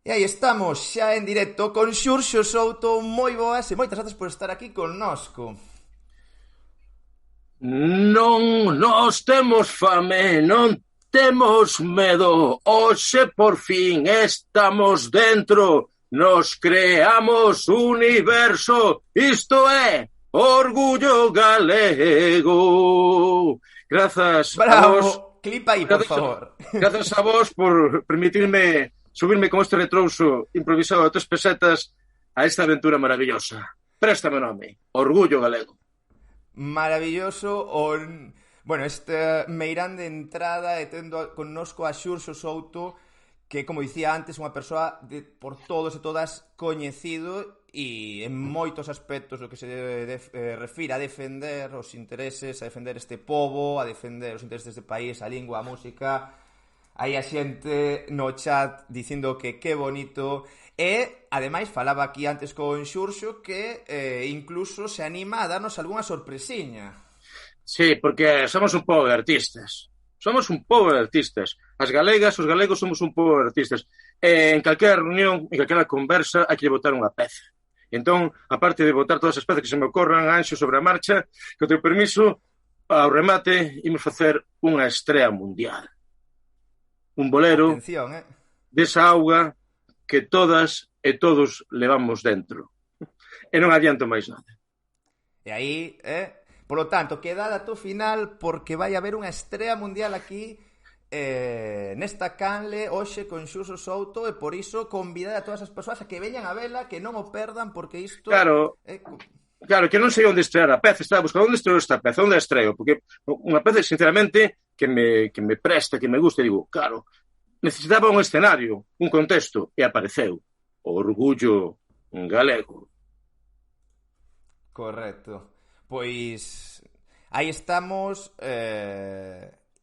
E aí estamos, xa en directo con Xurxo Souto, moi boas e moitas grazas por estar aquí connosco. Non, nós temos fame, non temos medo. Hoxe por fin estamos dentro. Nos creamos universo. Isto é Orgullo Galego. Grazas a vos. Bravo, clipa aí, por Grazas a, favor. grazas a vos por permitirme subirme con este retrouso improvisado de 3 pesetas a esta aventura maravillosa. Préstame o nome. Orgullo Galego. Maravilloso o... Bueno, este meirán de entrada e tendo connosco a Xurxo Souto, que, como dicía antes, unha persoa por todos e todas coñecido e en moitos aspectos o que se refira a defender os intereses, a defender este pobo, a defender os intereses deste país, a lingua, a música. Hai a xente no chat dicindo que bonito. E, ademais, falaba aquí antes con Xurxo que incluso se anima a darnos algunha sorpresiña. Sí, porque somos un pobo de artistas. Somos un pobo de artistas. As galegas, os galegos somos un pobo de artistas. En calquera reunión, en calquera conversa, hai que botar unha peza. Entón, aparte de botar todas as pezas que se me ocorran, Anxo, sobre a marcha, que o teu permiso, ao remate, imos facer unha estrea mundial. Un bolero. Atención, desa auga que todas e todos levamos dentro. E non adianto máis nada. E aí, Por lo tanto, quedad ata o final porque vai haber unha estrea mundial aquí nesta canle hoxe con Xurxo Souto e por iso convidar a todas as persoas a que veñan a vela, que non o perdan porque isto... Claro, que non sei onde estrear a peza. Estaba buscando onde estreo esta peza, onde a estreo, porque unha peza, sinceramente, que me presta, que me gusta, digo, claro, necesitaba un escenario, un contexto, e apareceu Orgullo Galego. Correcto. Pois aí estamos.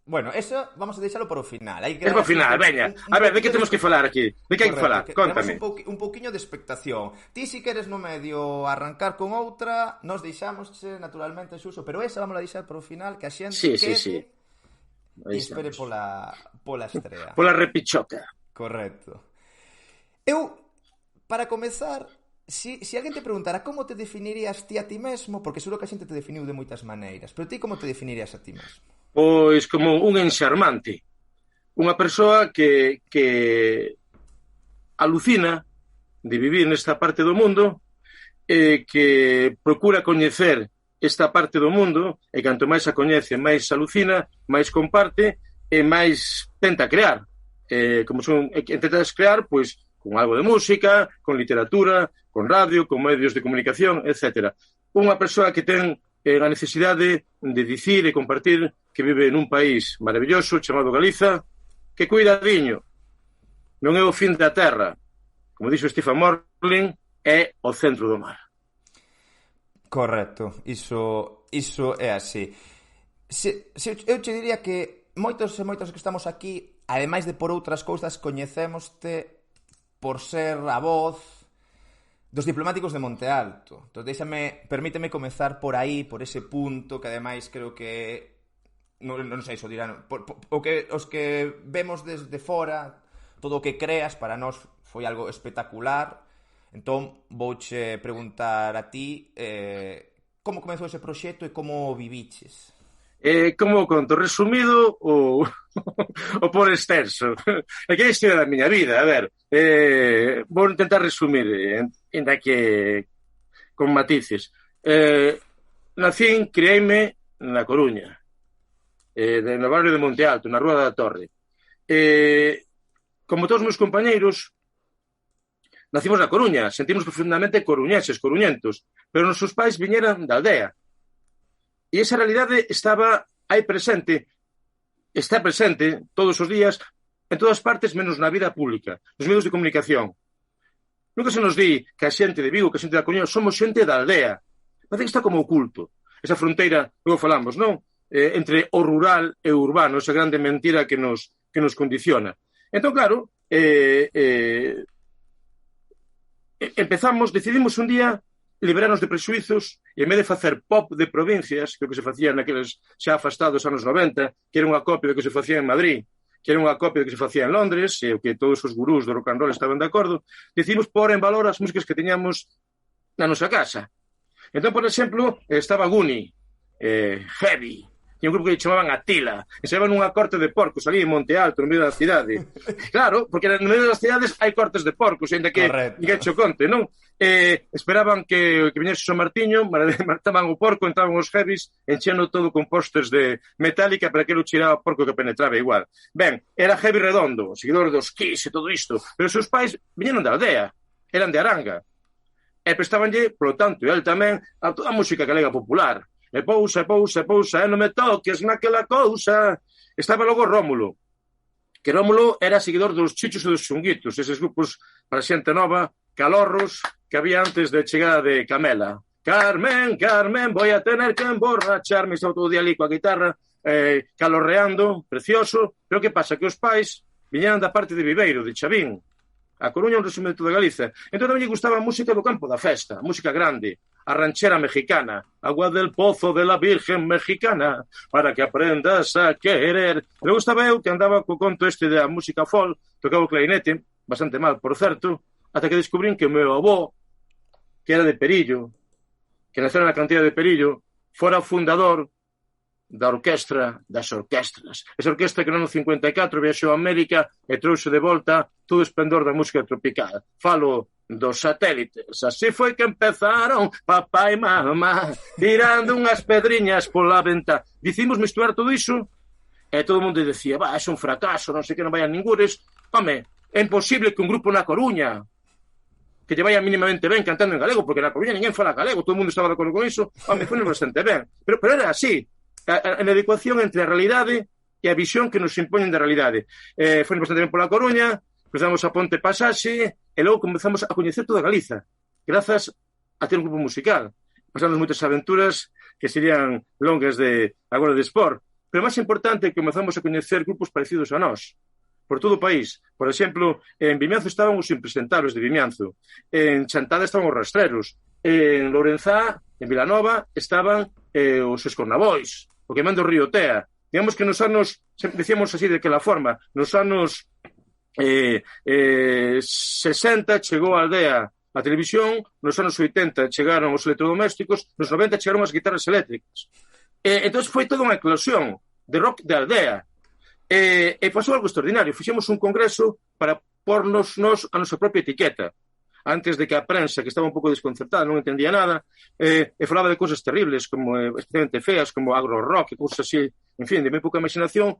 Bueno, eso vamos a deixalo para o final. É para o final, veña. A ver, de que temos que falar aquí? De que hai que falar? Cóntame. Un pouquiño de expectación. Ti, si queres no medio arrancar con outra, nos deixamos naturalmente Xuso, pero esa vamos a deixar para o final, que a xente sí. E espere pola estrea. Pola repichoca. Correcto. Eu, para comezar, si alguén te preguntara como te definirías ti a ti mesmo, porque seguro que a xente te definiu de moitas maneiras, pero ti como te definirías a ti mesmo? Pois como un enxarmante. Unha persoa que alucina de vivir nesta parte do mundo e que procura coñecer esta parte do mundo e canto máis a coñece, máis alucina, máis comparte e máis tenta crear. Intentas crear, pois, con algo de música, con literatura, con radio, con medios de comunicación, etc. Unha persoa que ten a necesidade de dicir e compartir que vive nun país maravilloso chamado Galiza, que cuidadiño, non é o fin da terra, como dixo Stephen Morling, é o centro do mar. Correcto, iso é así. Eu te diría que moitos que estamos aquí, ademais de por outras cousas, coñecémoste por ser a voz dos diplomáticos de Monte Alto. Entón, permíteme comezar por aí, por ese punto, que ademais creo que non sei, iso dirán, os que vemos desde fora, todo o que creas para nós foi algo espectacular. Entón, vouche preguntar a ti como comezou ese proxecto e como o viviches? Como conto, resumido ou por extenso? É que é a historia da miña vida, a ver, vou intentar resumir, ainda que con matices. Nacín, criei-me na Coruña, no barrio de Monte Alto, na Rúa da Torre. Como todos os meus compañeiros, nacimos na Coruña, sentimos profundamente coruñeses, coruñentos, pero os nosos pais viñeran da aldea. E esa realidade está presente todos os días, en todas partes, menos na vida pública, nos medios de comunicación. Nunca se nos di que a xente de Vigo, que a xente da Coruña, somos xente da aldea. Parece que está como oculto. Esa fronteira, logo falamos, non? Entre o rural e o urbano, esa grande mentira que nos condiciona. Entón, claro, decidimos un día liberarnos de prexuizos e en vez de facer pop de provincias, que é o que se facía naqueles xa afastados anos 90, que era unha copia do que se facía en Madrid, que era unha copia que se facía en Londres, e o que todos os gurús do rock and roll estaban de acordo, decidimos pôr en valor as músicas que teñamos na nosa casa. Entón, por exemplo, estaba Guni, Heavy, e un grupo que chamaban Atila, e se iban nunha corte de porcos ali en Monte Alto, no medio da cidade. Claro, porque no medio das cidades hai cortes de porcos, ainda que ninguén cho conte, non? Esperaban que viñese o Martiño, mataban o porco, entraban os heavies, enchendo todo con pósters de Metallica para que lo tiraba o porco que penetraba igual. Ben, era Heavy Redondo, seguidor dos Kiss e todo isto, pero os seus pais viñeron da aldea, eran de Aranga, e prestabanlle, polo tanto, e ele tamén, a toda a música galega popular. E pousa, non me toques naquela cousa. Estaba logo Rómulo, que Rómulo era seguidor dos Chichos e dos Xunguitos, eses grupos para xente nova, calorros, que había antes de chegada de Camela. Carmen, voy a tener que emborracharme. Estaba todo o día ali coa guitarra, calorreando, precioso. Pero que pasa? Que os pais viñeran da parte de Viveiro, de Chavín. A Coruña é un resumen de toda Galicia. Entón tamén lle gustaba a música do campo da festa, a música grande, a ranchera mexicana, agua del pozo de la Virgen mexicana, para que aprendas a querer. Me gustaba eu que andaba co conto este da música folk, tocaba o clarinete, bastante mal, por certo, ata que descubrín que o meu avó, que era de Perillo, que naceu na cantidad de Perillo, fora o fundador da orquestra das orquestras. Esa orquestra que no ano 54 viaxou a América e trouxe de volta todo o esplendor da música tropical. Falo dos satélites. Así foi que empezaron papá e mamá tirando unhas pedriñas pola venta. Dicimos misturar todo iso e todo o mundo decía, é un fracaso, non sei que non vayan ningures. Home, é imposible que un grupo na Coruña que lle vaya mínimamente ben cantando en galego, porque na Coruña ninguén fala galego, todo o mundo estaba de acordo con iso. Home, foi bastante ben. Pero era así. A adecuación entre a realidade e a visión que nos impoñen da realidade. Foi bastante ben pola Coruña, cruzamos a Ponte Pasaxe e logo comezamos a coñecer toda Galiza, grazas a ter un grupo musical. Pasamos moitas aventuras que serían longas de agora de sport, pero máis importante que comezamos a coñecer grupos parecidos a nós, por todo o país. Por exemplo, en Vimianzo estaban os impresentables de Vimianzo, en Chantada estaban os rastreros, en Lourenzá, en Vilanova, estaban os Escornabois, o Queimán do Río Tea. Digamos que nos anos, decíamos así de que la forma, nos anos 60 chegou a aldea a televisión, nos anos 80 chegaron os electrodomésticos, nos 90 chegaron as guitarras eléctricas. Entón foi toda unha eclosión de rock de aldea. E pasou algo extraordinario. Fixemos un congreso para pornos nos a nosa propia etiqueta. Antes de que a prensa, que estaba un pouco desconcertada, non entendía nada, e falaba de cousas terribles, como especialmente feas, como agro-rock e cousas así, en fin, de moi pouca imaginación.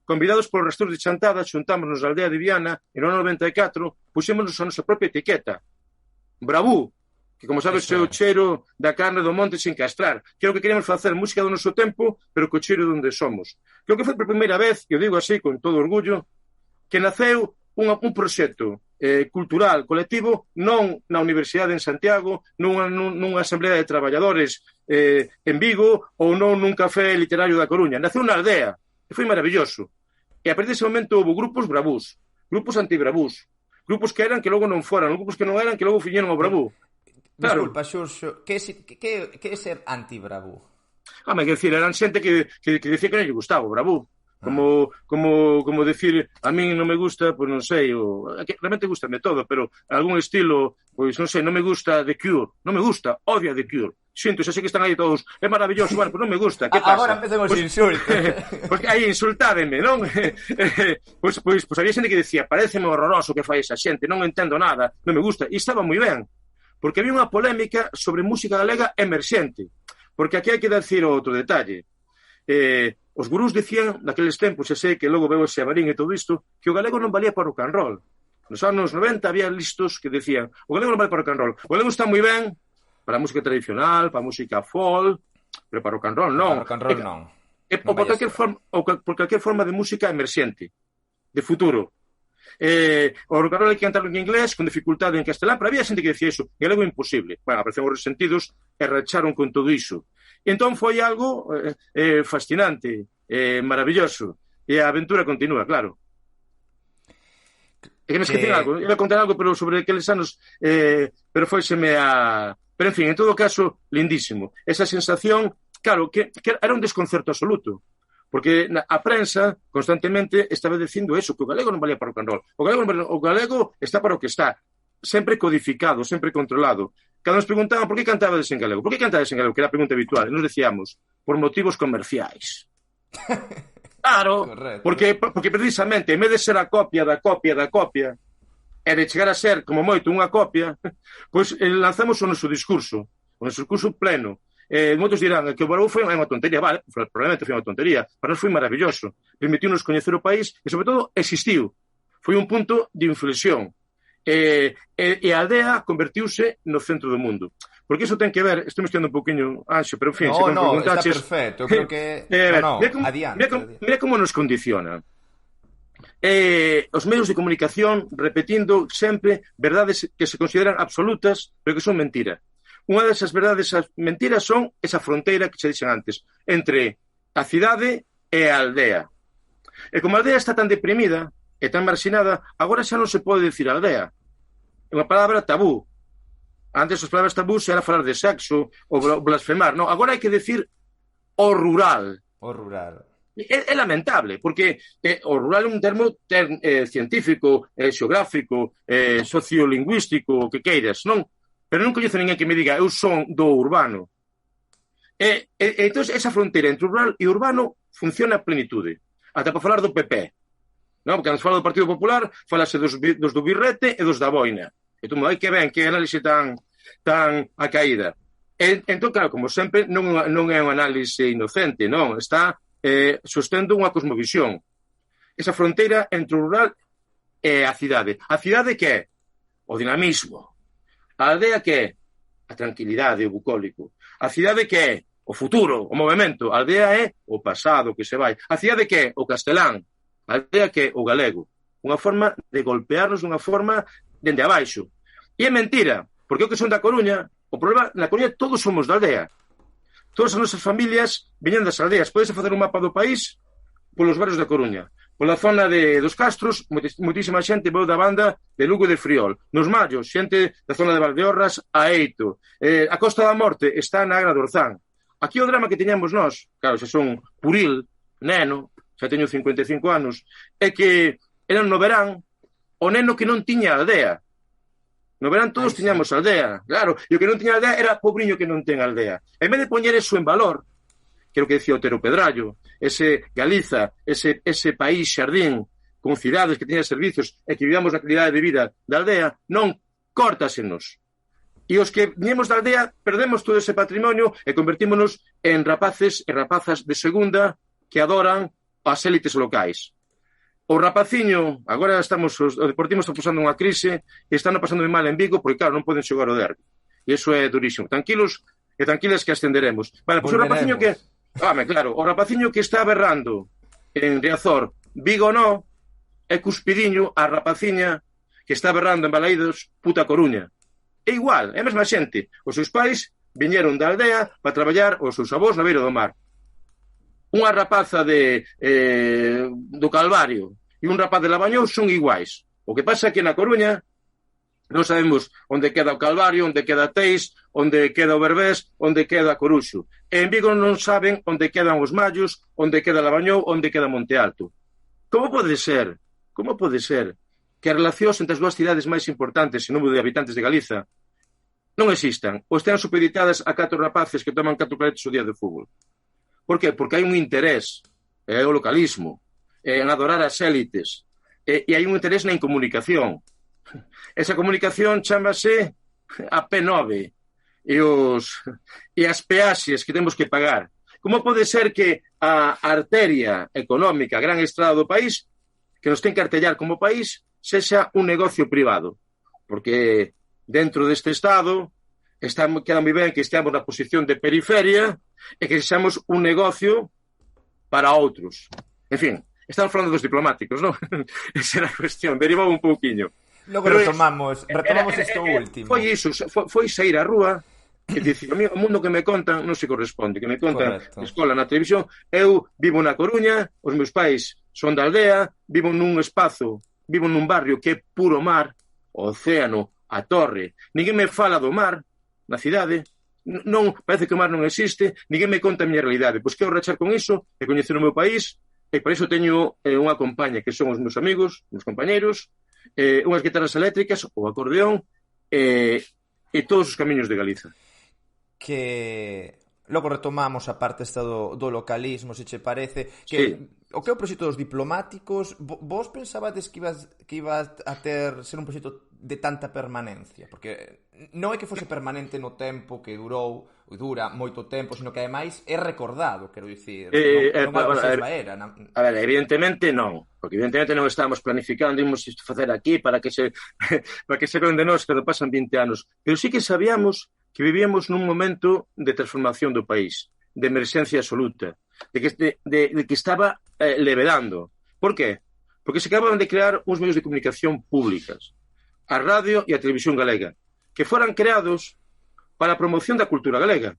Convidados polos rastros de Chantada, xuntámonos na aldea de Viana, e no ano 94, puxémonos a nosa propia etiqueta. Bravú, que como sabes é o cheiro da carne do monte sin castrar. Creo que queremos facer música do noso tempo, pero co cheiro de onde somos. Creo que foi por primeira vez, e o digo así con todo orgullo, que naceu un proxecto cultural colectivo non na Universidade en Santiago, nunha asamblea de traballadores en Vigo ou non nun café literario da Coruña. Naceu na aldea e foi maravilloso. E a partir dese momento houve grupos bravús, grupos antibravús, grupos que eran que logo non foran, grupos que non eran que logo fiñeron ao bravú. Claro. Disculpa, Xurxo, que é ser antibravú? Quer decir, eran xente que dicía que non lle gustaba o bravú. Como decir, a min non me gusta, pois non sei, realmente gustame todo, pero algún estilo, pois non sei, non me gusta The Cure, non me gusta, odia The Cure. Sinto, xa sei que están aí todos, é maravilloso, bueno, pois non me gusta, que pasa? Agora empecemos os insultos. Pois aí insultádenme, non? Pois había xente que decía, pareceme horroroso que fai esa xente, non entendo nada, non me gusta, e estaba moi ben, porque había unha polémica sobre música galega emerxente, porque aquí hai que decir outro detalle. Os gurús dicían naqueles tempos, e sei que logo veo ese Xabarín e todo isto, que o galego non valía para o rock and roll. Nos anos 90 había listos que decían o galego non vale para o rock and roll. O galego está moi ben para a música tradicional, para a música folk, pero para o rock and roll non. Para o rock and roll non. Ou por calquer forma de música emerxente, de futuro. O rock and roll hai que cantarlo en inglés, con dificultade en castelán, pero había xente que decía iso, galego é imposible. Bueno, aparecen os resentidos e racharon con todo iso. E entón foi algo fascinante, maravilloso. E a aventura continúa, claro. É que me esqueci algo. Iba a contar algo pero sobre aqueles anos, pero foiseme a... Pero, en fin, en todo caso, lindísimo. Esa sensación, claro, que era un desconcerto absoluto. Porque a prensa constantemente estaba dicindo eso, que o galego non valía para o rock and roll. O galego está para o que está, sempre codificado, sempre controlado. Cando nos preguntaban por que cantabades en galego, por que cantabades en galego, que era a pregunta habitual, e nos decíamos, por motivos comerciais. Claro, porque precisamente, en vez de ser a copia da copia da copia, e de chegar a ser, como moito, unha copia, pois lanzamos o noso discurso pleno. Moitos dirán que o Barou foi unha tontería, vale, probablemente foi unha tontería, para nós foi maravilloso, permitiu-nos coñecer o país e, sobre todo, existiu. Foi un punto de inflexión. E a aldea convertiuse no centro do mundo. Porque iso ten que ver, estou mexendo un pouquinho, Anxo, pero en fin, no, está perfecto, creo que... Mira como nos condiciona. Os medios de comunicación repetindo sempre verdades que se consideran absolutas, pero que son mentira. Unha desas verdades, as mentiras, son esa fronteira que se dixen antes, entre a cidade e a aldea. E como a aldea está tan deprimida e tan marxinada, agora xa non se pode dicir aldea. É unha palabra tabú. Antes as palabras tabús era falar de sexo ou blasfemar. Non, agora hai que decir o rural. O rural. É lamentable, porque o rural é un termo científico, xeográfico, sociolingüístico, que queiras, non? Pero non coñezo ninguén que me diga eu son do urbano. Entón, esa fronteira entre o rural e o urbano funciona a plenitude. Ata para falar do PP. Non? Porque cando se fala do Partido Popular, falase dos do Birrete e dos da Boina. E tú, ai que ben, que análise tan a caída. Entón, claro, como sempre, non é un análise inocente, non? Está sostendo unha cosmovisión. Esa fronteira entre o rural e a cidade. A cidade que é o dinamismo. A aldea que é a tranquilidade, o bucólico. A cidade que é o futuro, o movimento. A aldea é o pasado que se vai. A cidade que é o castelán. A aldea que é o galego. Unha forma de golpearnos dunha forma dende abaixo. E é mentira, porque o que son da Coruña, o problema, na Coruña todos somos da aldea. Todas as nosas familias veñen das aldeas. Podes facer un mapa do país polos barrios da Coruña. Pola zona dos Castros, moitísima xente veu da banda de Lugo de Friol. Nos Mallos, xente da zona de Valdeorras a Eito. A Costa da Morte está na Agra do Orzán. Aquí o drama que teñamos nós, claro, xa son puril, neno, xa teño 55 anos, é que eran no verán o neno que non tiña aldea. No verán todos tiñamos aldea, claro, e o que non tiña aldea era pobriño que non ten aldea. En vez de poñer eso en valor, que é o que decía Otero Pedrallo, ese Galiza, ese país xardín, con cidades que teñan servicios e que vivamos na calidade de vida da aldea, non córtasenos. E os que viñemos da aldea perdemos todo ese patrimonio e convertímonos en rapaces e rapazas de segunda que adoran as élites locais. O rapaciño, agora os Deportivo está pasando unha crise e están pasando mal en Vigo porque, claro, non poden xogar o derbi. E iso é durísimo. Tranquilos e tranquilas que ascenderemos. Vale, pois o rapaciño que... claro, o rapaciño que está berrando en Riazor, Vigo no, é cuspidiño a rapaciña que está berrando en Balaídos, puta Coruña. É igual, é a mesma xente. Os seus pais viñeron da aldea para traballar os seus avós na beira do mar. Unha rapaza do Calvario e un rapaz de Labañou son iguais. O que pasa é que na Coruña non sabemos onde queda o Calvario, onde queda Teis, onde queda o Berbés, onde queda Coruxo. E en Vigo non saben onde quedan os Mallos, onde queda Labañou, onde queda Monte Alto. Como pode ser que as relacións entre as dúas cidades máis importantes en número de habitantes de Galiza non existan, ou estean supeditadas a 4 rapaces que toman 4 caretos o día de fútbol? Por que? Porque hai un interés, é o localismo, en adorar as élites, e hai un interés na incomunicación. Esa comunicación chámase a P9 e as peaxes que temos que pagar. Como pode ser que a arteria económica, a gran estrada do país, que nos ten que artellar como país, sexa un negocio privado? Porque dentro deste Estado queda moi ben que esteamos na posición de periferia e que sexamos un negocio para outros. En fin, estamos falando dos diplomáticos, non? Esa era a cuestión, derivou un pouquiño. Logo retomamos isto último. Foi iso, foi sair á rúa e dicir, o mundo que me contan non se corresponde, que me contan na escola, na televisión. Eu vivo na Coruña, os meus pais son da aldea, vivo nun espazo, vivo nun barrio que é puro mar, o océano, a torre. Ninguén me fala do mar na cidade, non, parece que o mar non existe, ninguén me conta a miña realidade. Pois quero rachar con iso e coñecer o meu país, e para iso teño unha compañía que son os meus amigos, meus compañeros, unhas guitarras eléctricas, o acordeón, e todos os camiños de Galiza. Que logo retomamos a parte esta do localismo, se che parece, que Sí. o que é o proxecto dos diplomáticos, vos pensabades que ibas a ser un proxecto de tanta permanencia? Porque non é que fose permanente no tempo que durou, ou dura moito tempo, sino que ademais é recordado, quero dicir, non algo se esvaera. A ver, evidentemente non, porque evidentemente non estamos planificando, imos isto facer aquí para que se para que se ven de nós cando pasan 20 anos, pero sí que sabíamos que vivíamos nun momento de transformación do país, de emerxencia absoluta, de que estaba levedando. Por qué? Porque se acababan de crear uns medios de comunicación públicas, a radio e a televisión galega, que foran creados para a promoción da cultura galega.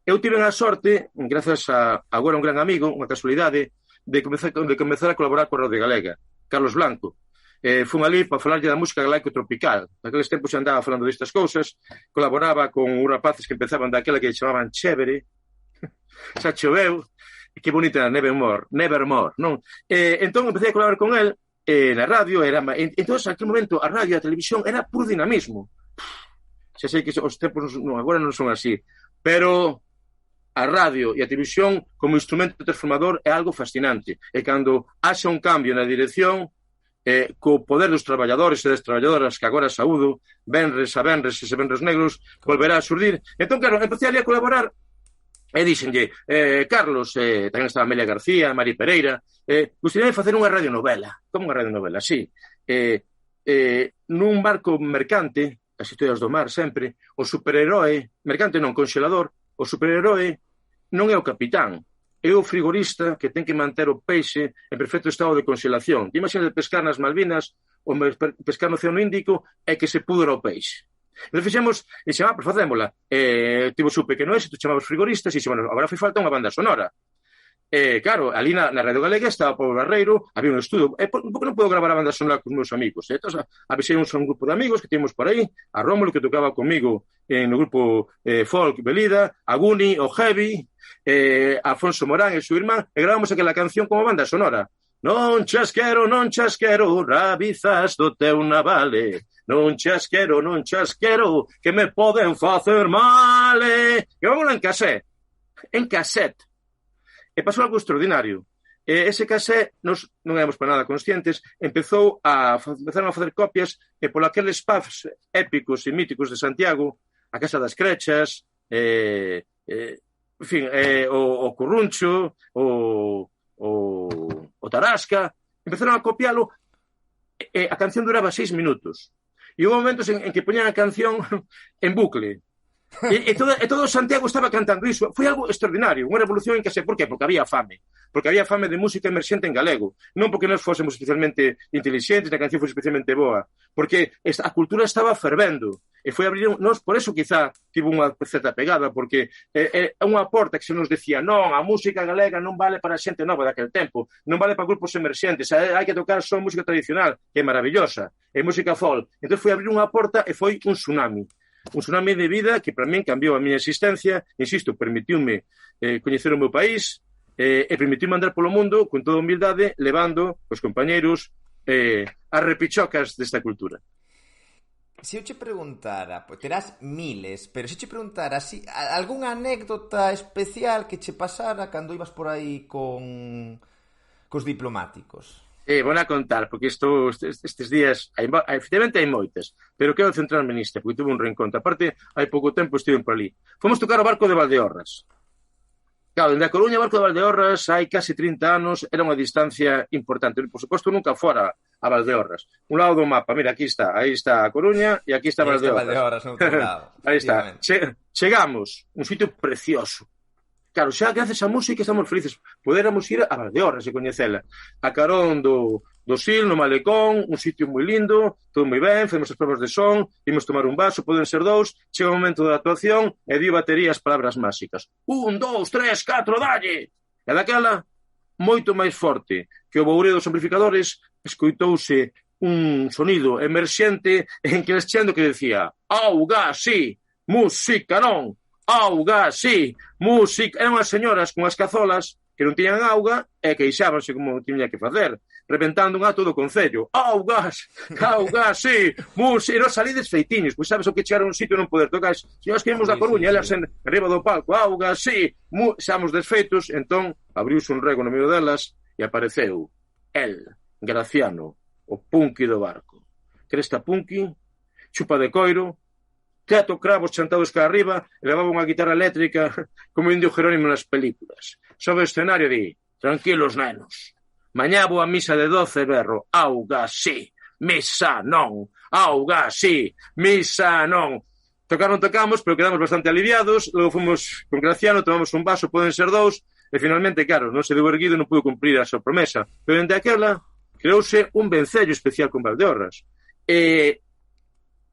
Eu tive a sorte, grazas a agora un gran amigo, unha casualidade, de comezar a colaborar coa Radio Galega, Carlos Blanco. Fun ali para falarlle da música galaico-tropical. Naqueles tempos xa andaba falando destas cousas, colaboraba con uns rapaces que empezaban daquela que chamaban Chévere, xa choveu, que bonita era Nevermore, non? Entón empecé a colaborar con él na radio, entón, aquel momento, a radio e a televisión era puro dinamismo. Xa sei que os tempos agora non son así, pero a radio e a televisión como instrumento transformador é algo fascinante. E cando haxa un cambio na dirección, co poder dos traballadores e das traballadoras que agora saúdo, venres a venres e se venres negros, volverá a surdir. Entón, claro, empecé ali a colaborar e díxenlle, Carlos, tamén estaba Amelia García, Mari Pereira, gustaría facer unha radionovela. Como unha radionovela? Sí. Nun barco mercante, as historias do mar sempre, o superheroe, mercante non, conxelador, o superheroe non é o capitán, é o frigorista que ten que manter o peixe en perfecto estado de congelación. Te imaginas de pescar nas Malvinas ou pescar no Océano Índico é que se pudra o peixe. Entón fixemos, e dixemos, pues facémola. Tivo o pequeno éxito, chamamos frigoristas, e dixemos, agora foi falta unha banda sonora. Claro, ali na Radio Galega estaba Pablo Barreiro, había un estudo, por que non podo gravar a banda sonora con meus amigos? Entón, avisei un grupo de amigos que temos por aí, a Rómulo, que tocaba comigo no grupo folk Belida, a Guni, o Heavy, a Afonso Morán e o seu irmán, e gravamos aquela canción como banda sonora. Non chasquero, rabizas do teu navale, non chasquero, que me poden facer male. E vamos en cassette. E pasou algo extraordinario. Ese casé, nos non éramos para nada conscientes, empezaron a facer copias e por aqueles pubs épicos e míticos de Santiago, a Casa das Crechas, en fin, o Curruncho, o Tarasca, empezaron a copialo, a canción duraba 6 minutos. E houve momentos en que poñían a canción en bucle. E todo Santiago estaba cantando iso. Foi algo extraordinario, unha revolución en que por qué? Porque había fame de música emerxente en galego, non porque nós fósemos especialmente inteligentes, a canción foi especialmente boa, porque a cultura estaba fervendo, e foi abrir nós, por eso quizá tivo unha certa pegada, porque é unha porta que se nos decía, non, a música galega non vale para a xente nova daquel tempo, non vale para grupos emerxentes, hai que tocar só música tradicional, que é maravillosa, é música folk. Entón foi abrir unha porta e foi un tsunami de vida que para min cambiou a miña existencia, insisto, permitiume coñecer o meu país e permitiume andar polo mundo con toda humildade, levando os compañeiros as repichocas desta cultura. Se eu che preguntara, terás miles, pero se che preguntara si algunha anécdota especial que che pasara cando ibas por aí cos diplomáticos? Vou a contar, porque estes días efectivamente hai moitas, pero quero centrarme nista, porque tuve un reencontro. Aparte, hai pouco tempo estive por ali. Fomos tocar o barco de Valdeorras. Claro, dende a Coruña, o barco de Valdeorras, hai case 30 anos, era unha distancia importante. Por suposto, nunca fora a Valdeorras. Un lado do mapa, mira, aquí está a Coruña e aquí está Valdeorras. Aí está. Chegamos, un sitio precioso. Claro, xa gracias á música estamos felices. Podéramos ir a Valdeorras e coñecela. A carón do Sil, no Malecón, un sitio moi lindo, todo moi ben, fomos as provas de son, imos tomar un vaso, poden ser 2, chega o momento da actuación e dio batería as palabras máxicas. 1, 2, 3, 4, dalle! E daquela, moito máis forte que o boureo dos amplificadores, escoitouse un sonido emerxente en que el chendo que decía, auga, sí, música non, auga sí, música. Eran as señoras con as cazolas que non tiñan auga e queixábanse como tiña que facer, reventando un acto do Concello. Augas, augas, sí, música. E non salides feitiños, pois sabes o que chegar a un sitio e non poder tocar. Señores que vimos da Coruña, elas en arriba do palco, augas, sí, xamos desfeitos. Entón, abriuse un rego no medio delas e apareceu el, Graciano, o punky do barco. Cresta punky, chupa de coiro, teto cravos chantados cá arriba e levaba unha guitarra eléctrica como Indio Jerónimo nas películas. Sobe o escenario e di: tranquilos, nenos, mañá vou a misa de 12 berro, auga sí, misa non, auga sí, misa non. Tocamos, pero quedamos bastante aliviados. Logo fomos con Graciano, tomamos un vaso, poden ser 2, e finalmente, claro, non se deu erguido e non pudo cumprir a súa promesa. Pero dende aquela creouse un vencello especial con Valdeorras. E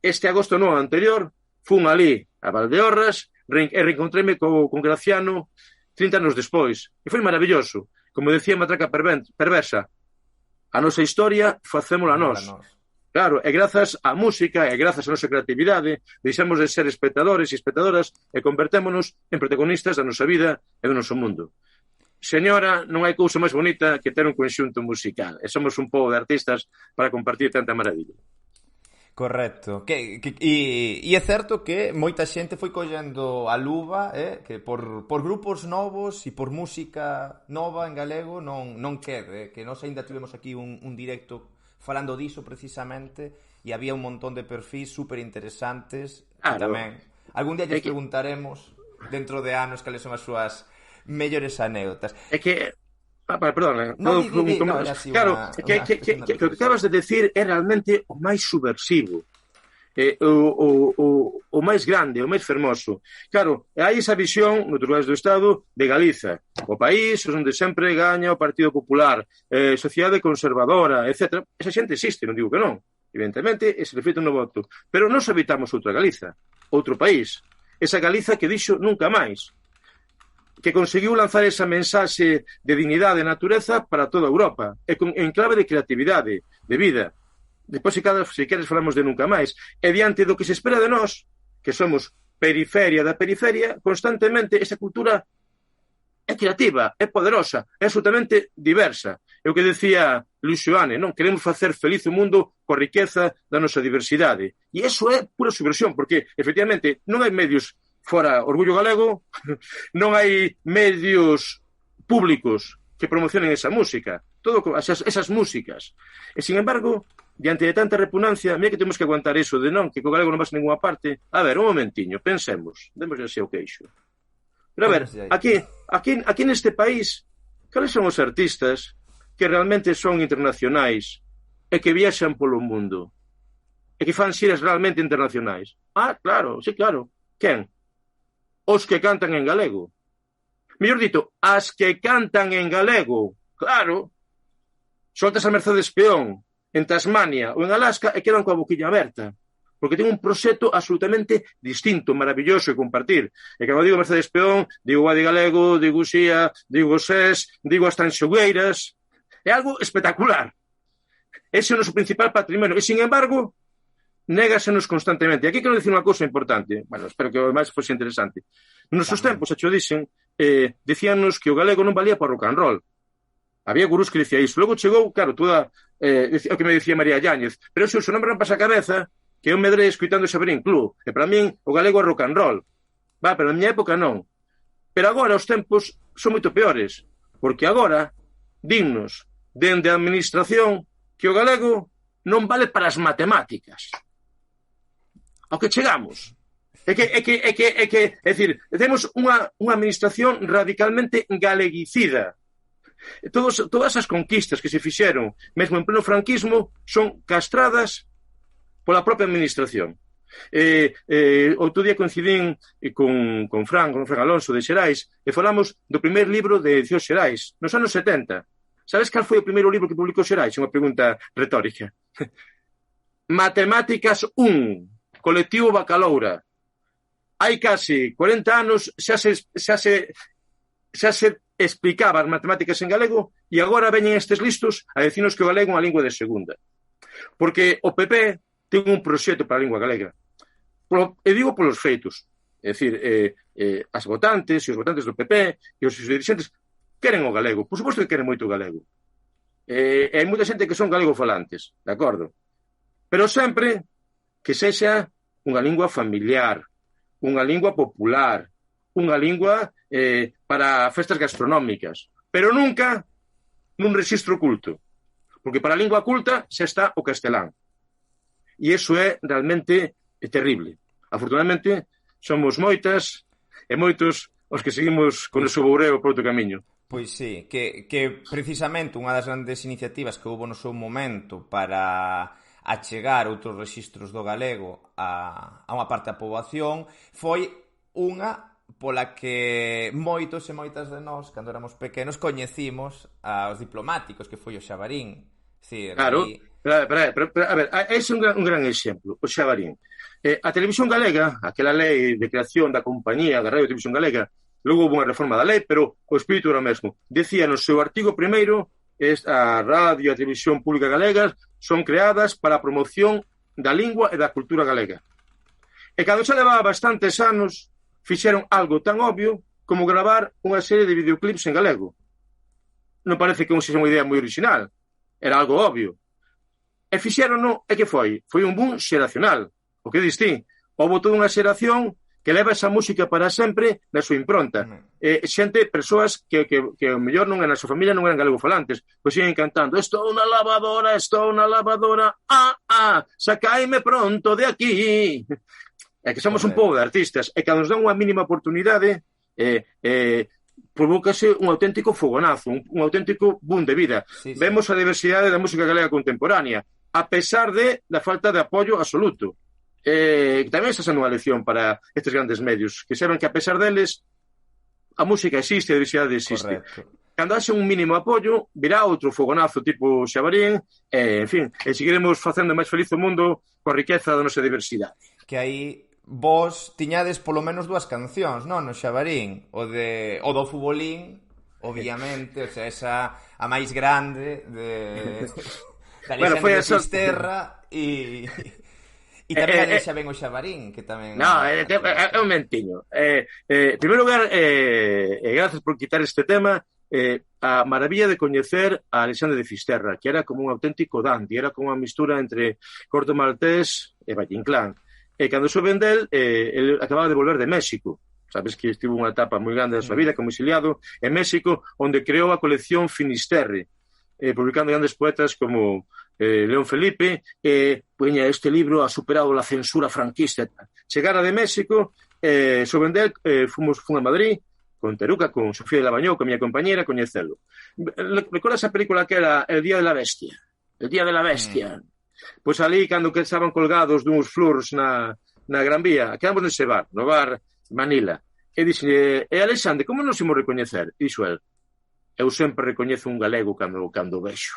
este agosto non anterior fun ali a Valdeorras e reencontréme con Graciano 30 anos despois. E foi maravilloso. Como decía Matraca Perversa, a nosa historia facémola nós. Claro, e grazas á música e grazas á nosa creatividade deixamos de ser espectadores e espectadoras e convertémonos en protagonistas da nosa vida e do noso mundo. Señora, non hai cousa máis bonita que ter un conxunto musical. E somos un pobo de artistas para compartir tanta maravilla. Correcto. E é certo que moita xente foi collendo a luva, que por grupos novos e por música nova en galego non quede, que nós ainda tivemos aquí un directo falando diso precisamente e había un montón de perfis super interesantes. Tamén algún día lles preguntaremos dentro de anos cales son as súas mellores anécdotas. É que perdón, claro, que o que acabas de decir é realmente o máis subversivo, o máis grande, o máis fermoso. Claro, hai esa visión noutros lugares do Estado de Galiza, o país onde sempre gaña o Partido Popular, sociedade conservadora, etc. Esa xente existe, non digo que non, evidentemente, e se reflete no voto, pero nós habitamos outra Galiza, outro país, esa Galiza que dixo nunca máis, que conseguiu lanzar esa mensaxe de dignidade e natureza para toda Europa, e en clave de creatividade, de vida. Depois, se queres, falamos de nunca máis. E diante do que se espera de nós, que somos periferia da periferia, constantemente esa cultura é creativa, é poderosa, é absolutamente diversa. É o que decía Luis Xoane, non? Queremos facer feliz o mundo coa riqueza da nosa diversidade. E iso é pura subversión, porque, efectivamente, non hai medios fora Orgullo Galego, non hai medios públicos que promocionen esa música, todo esas músicas. E, sin embargo, diante de tanta repugnancia, mira que temos que aguantar eso de non, que co galego non vas a ninguna parte. A ver, un momentiño, pensemos, demos así o queixo. Pero a ver, aquí neste país, cales son os artistas que realmente son internacionais e que viaxan polo mundo e que fan xiras realmente internacionais? Claro, sí, claro. Quen? Os que cantan en galego. Mellor dito, as que cantan en galego. Claro. Soltas a Mercedes Peón en Tasmania ou en Alaska e quedan coa boquilla aberta. Porque ten un proxecto absolutamente distinto, maravilloso e compartir. E cando digo Mercedes Peón, digo Guadi Galego, digo Uxía, digo Sés, digo as Tanxogueiras. É algo espectacular. Ese é o noso principal patrimonio. E, sin embargo, négasenos constantemente. E aquí quero dicir unha cousa importante. Bueno, espero que o máis fose interesante. Nos seus tempos, xa o dixen, dicíanos que o galego non valía para rock and roll. Había gurús que dicía iso. Logo chegou, claro, toda o que me dicía María Yáñez. Pero se o nome non pasa a cabeza que eu medrei escuitando Xaverín Club. E para min o galego é rock and roll. Pero na miña época non. Pero agora os tempos son moito peores. Porque agora, dinnos, dende a administración, que o galego non vale para as matemáticas. Ao que chegamos. É dicir, temos unha administración radicalmente galeguicida. Todas as conquistas que se fixeron, mesmo en pleno franquismo, son castradas pola propia administración. Outro día coincidín con Fran Alonso de Xerais e falamos do primeiro libro de edición Xerais, nos anos 70. Sabes cal foi o primeiro libro que publicou Xerais? Unha pregunta retórica. Matemáticas 1. Colectivo Bacaloura. Hai casi 40 anos xa se explicaba as matemáticas en galego e agora veñen estes listos a dicinos que o galego é unha lingua de segunda. Porque o PP ten un proxecto para a lingua galega. E digo polos feitos. É dicir, as votantes e os votantes do PP e os dirigentes queren o galego. Por suposto que queren moito o galego. Hai moita xente que son galegofalantes, de acordo? Pero sempre que sexa unha lingua familiar, unha lingua popular, unha lingua para festas gastronómicas, pero nunca nun rexistro culto, porque para a lingua culta xa está o castelán. E iso é realmente terrible. Afortunadamente, somos moitas e moitos os que seguimos con o soboureo por outro camiño. Pois sí, que precisamente unha das grandes iniciativas que houve no seu momento para achegar outros rexistros do galego a unha parte da poboación foi unha pola que moitos e moitas de nós, cando éramos pequenos, coñecimos aos diplomáticos, que foi o Xabarín. Decir, claro, aí... pero, a ver, ese é un gran exemplo, o Xabarín. A televisión galega, aquela lei de creación da compañía da Radio Televisión Galega, logo houve unha reforma da lei, pero o espírito era o mesmo. Decía no seu artigo primeiro, a radio e a televisión pública galegas son creadas para a promoción da lingua e da cultura galega. E cando xa levaba bastantes anos, fixeron algo tan obvio como gravar unha serie de videoclips en galego. Non parece que sexa unha idea moi original. Era algo obvio. E fixeron, e que foi? Foi un boom xeracional. O que distín? Houve toda unha xeración que leva esa música para sempre na súa impronta. Xente, persoas que o mellor non na súa familia non eran galegofalantes, pois siguen cantando estou na lavadora, sacaime pronto de aquí. É que somos un pouco de artistas, e cando nos dan unha mínima oportunidade, provócase un auténtico fogonazo, un auténtico boom de vida. Sí. Vemos a diversidade da música galega contemporánea, a pesar da falta de apoio absoluto. Tamén está sendo unha lección para estes grandes medios, que saben que a pesar deles a música existe, a diversidade existe. Correcto. Cando haxe un mínimo apoio, virá outro fogonazo tipo Xabarín, en fin, e seguiremos facendo máis feliz o mundo coa riqueza da nosa diversidade. Que aí vos tiñades polo menos 2 cancións, non? No Xabarín, o do Futbolín, obviamente, o sea, esa a máis grande de Alexandre de Fisterra e tamén xa ven o Xabarín, que tamén... No, é un mentiño. En primeiro lugar, gracias por quitar este tema, a maravilla de coñecer a Alexandre de Fisterra, que era como un auténtico dandy, era como unha mistura entre Corto Maltés e Valle Inclán. E cando souben del, ele acababa de volver de México. Sabes que estivo unha etapa moi grande da súa vida como exiliado en México, onde creou a colección Finisterre, publicando grandes poetas como León Felipe, poña este libro ha superado la censura franquista. Chegara de México, souben del, fun a Madrid, con Teruca, con Sofía de Labañou, con a miña compañera, coñecelo. Recorda esa película que era El Día de la Bestia? El Día de la Bestia. Pois ali, cando que estaban colgados duns flores na Gran Vía, quedamos nese bar, no bar Manila. E dixe, Alexandre, como nos imos recoñecer? Dixo el, eu sempre recoñezo un galego cando vexo.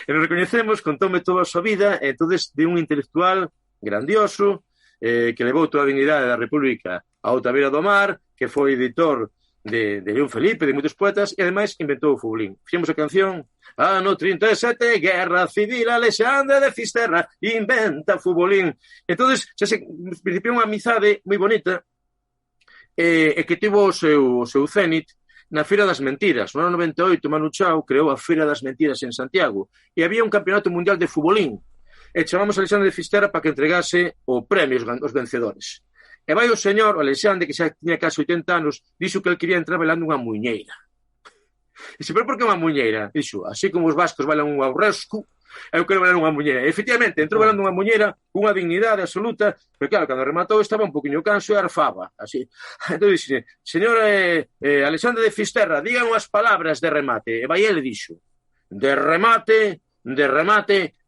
E nos recoñecemos, contóme toda a súa vida, e entonces de un intelectual grandioso, que levou toda a dignidade da República a outra beira do mar, que foi editor de León Felipe, de moitos poetas, e ademais inventou o Futbolín. Fixemos a canción Ano 37, Guerra Civil, Alexandre de Fisterra inventa Futbolín. Entonces, xa se principiou unha amizade moi bonita, e que tivo o seu cenit na Feira das Mentiras. No ano 98, Manu Chao creou a Feira das Mentiras en Santiago e había un campeonato mundial de futbolín. E chamamos a Alexandre de Fisterra para que entregase o premio aos vencedores. E vai o señor, o Alexandre, que xa tiña casi 80 anos, dixo que ele quería entrar bailando unha muñeira. E se, pero por que unha muñeira? Dixo, así como os vascos bailan un aurrescu, eu quero bailar unha muñeira. E, efectivamente, entrou bailando unha muñeira con unha dignidade absoluta, pero claro, cando rematou estaba un poquinho canso e arfaba, así. Entón, dixe, señor Alexandre de Fisterra, digan unhas palabras de remate. E vai ele dixo, de remate,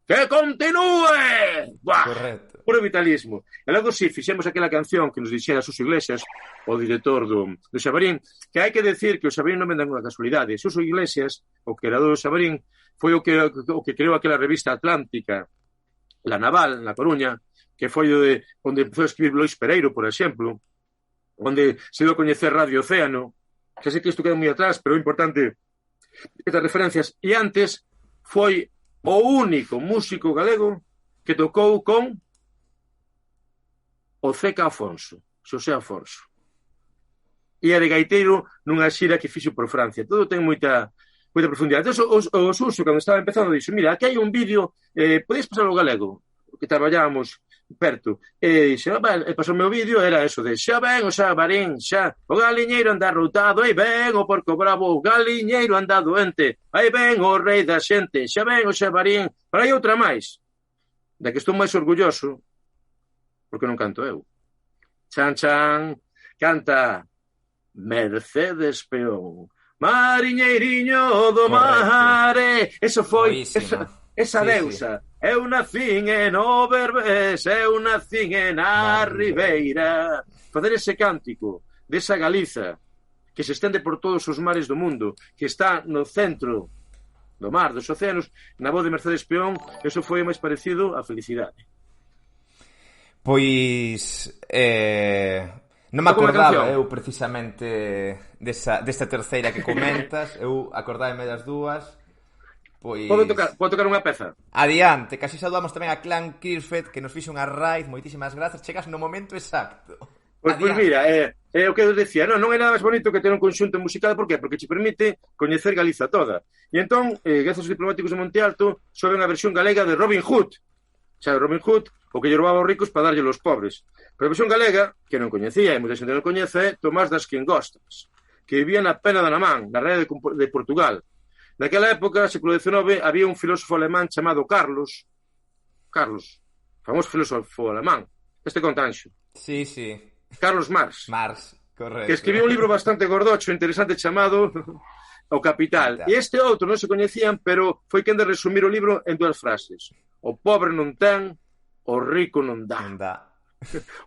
que continúe! Buah! Correcto. Puro vitalismo. E logo, si, fixemos aquela canción que nos dixera Suso Iglesias, o director do Xabarín, que hai que decir que o Xabarín non vende unha casualidade. Suso Iglesias, o creador do Xabarín, foi o que creou aquela revista atlántica, La Naval, na Coruña, que foi onde empezou a escribir Lois Pereiro, por exemplo, onde se deu a coñecer Radio Océano, que sei que isto queda moi atrás, pero é importante estas referencias. E antes foi o único músico galego que tocou con o Zeca Afonso, Xosé Afonso. E era gaiteiro nunha xira que fixo por Francia. Todo ten moita profundidade. Entón, o Suso, cando estaba empezando, dixo, mira, aquí hai un vídeo, podes pasar o galego, que traballábamos perto. E pasou o meu vídeo, era eso de xa ven o xabarín, xa, o galiñeiro anda routado, aí ven o porco bravo, o galiñeiro anda doente, aí ven o rei da xente, xa ven o xabarín, para aí outra máis. Da que estou máis orgulloso, porque non canto eu. Chan, chan, canta Mercedes Peón, mariñeiriño do mare. Eso foi, esa deusa. Sí. Eu nacín en Oberbés, eu nacín en a Ribeira. Facer ese cántico desa Galiza que se estende por todos os mares do mundo, que está no centro do mar, dos océanos, na voz de Mercedes Peón, eso foi máis parecido á felicidade. Pois... non me acordaba eu precisamente desta terceira que comentas. Eu acordábame das dúas. Pois... Podo tocar unha peza? Adiante, casi saudamos tamén a Clan Kirfet, que nos fixo unha raid. Moitísimas grazas, chegas no momento exacto. Pois mira, o que eu decía, non é nada máis bonito que ter un conxunto musical. Por qué? Porque te permite coñecer Galiza toda. E entón, grazas aos diplomáticos de Monte Alto, sobe unha versión galega de Robin Hood. Xa, Robin Hood, o que lle roubaba aos ricos para darlle aos pobres. Pero a versión galega, que non coñecía, e moita xente non coñece, é Tomás das Quingostas, que vivía na Pena de Namán, na rede de Portugal. Naquela época, século XIX, había un filósofo alemán chamado Carlos, famoso filósofo alemán, este contanxo. Sí, sí. Carlos Marx. Marx, correcto. Que escribiu un libro bastante gordocho, interesante, chamado O Capital. E este outro non se coñecían, pero foi quen de resumir o libro en dúas frases. O pobre non ten, o rico non dá. Non dá.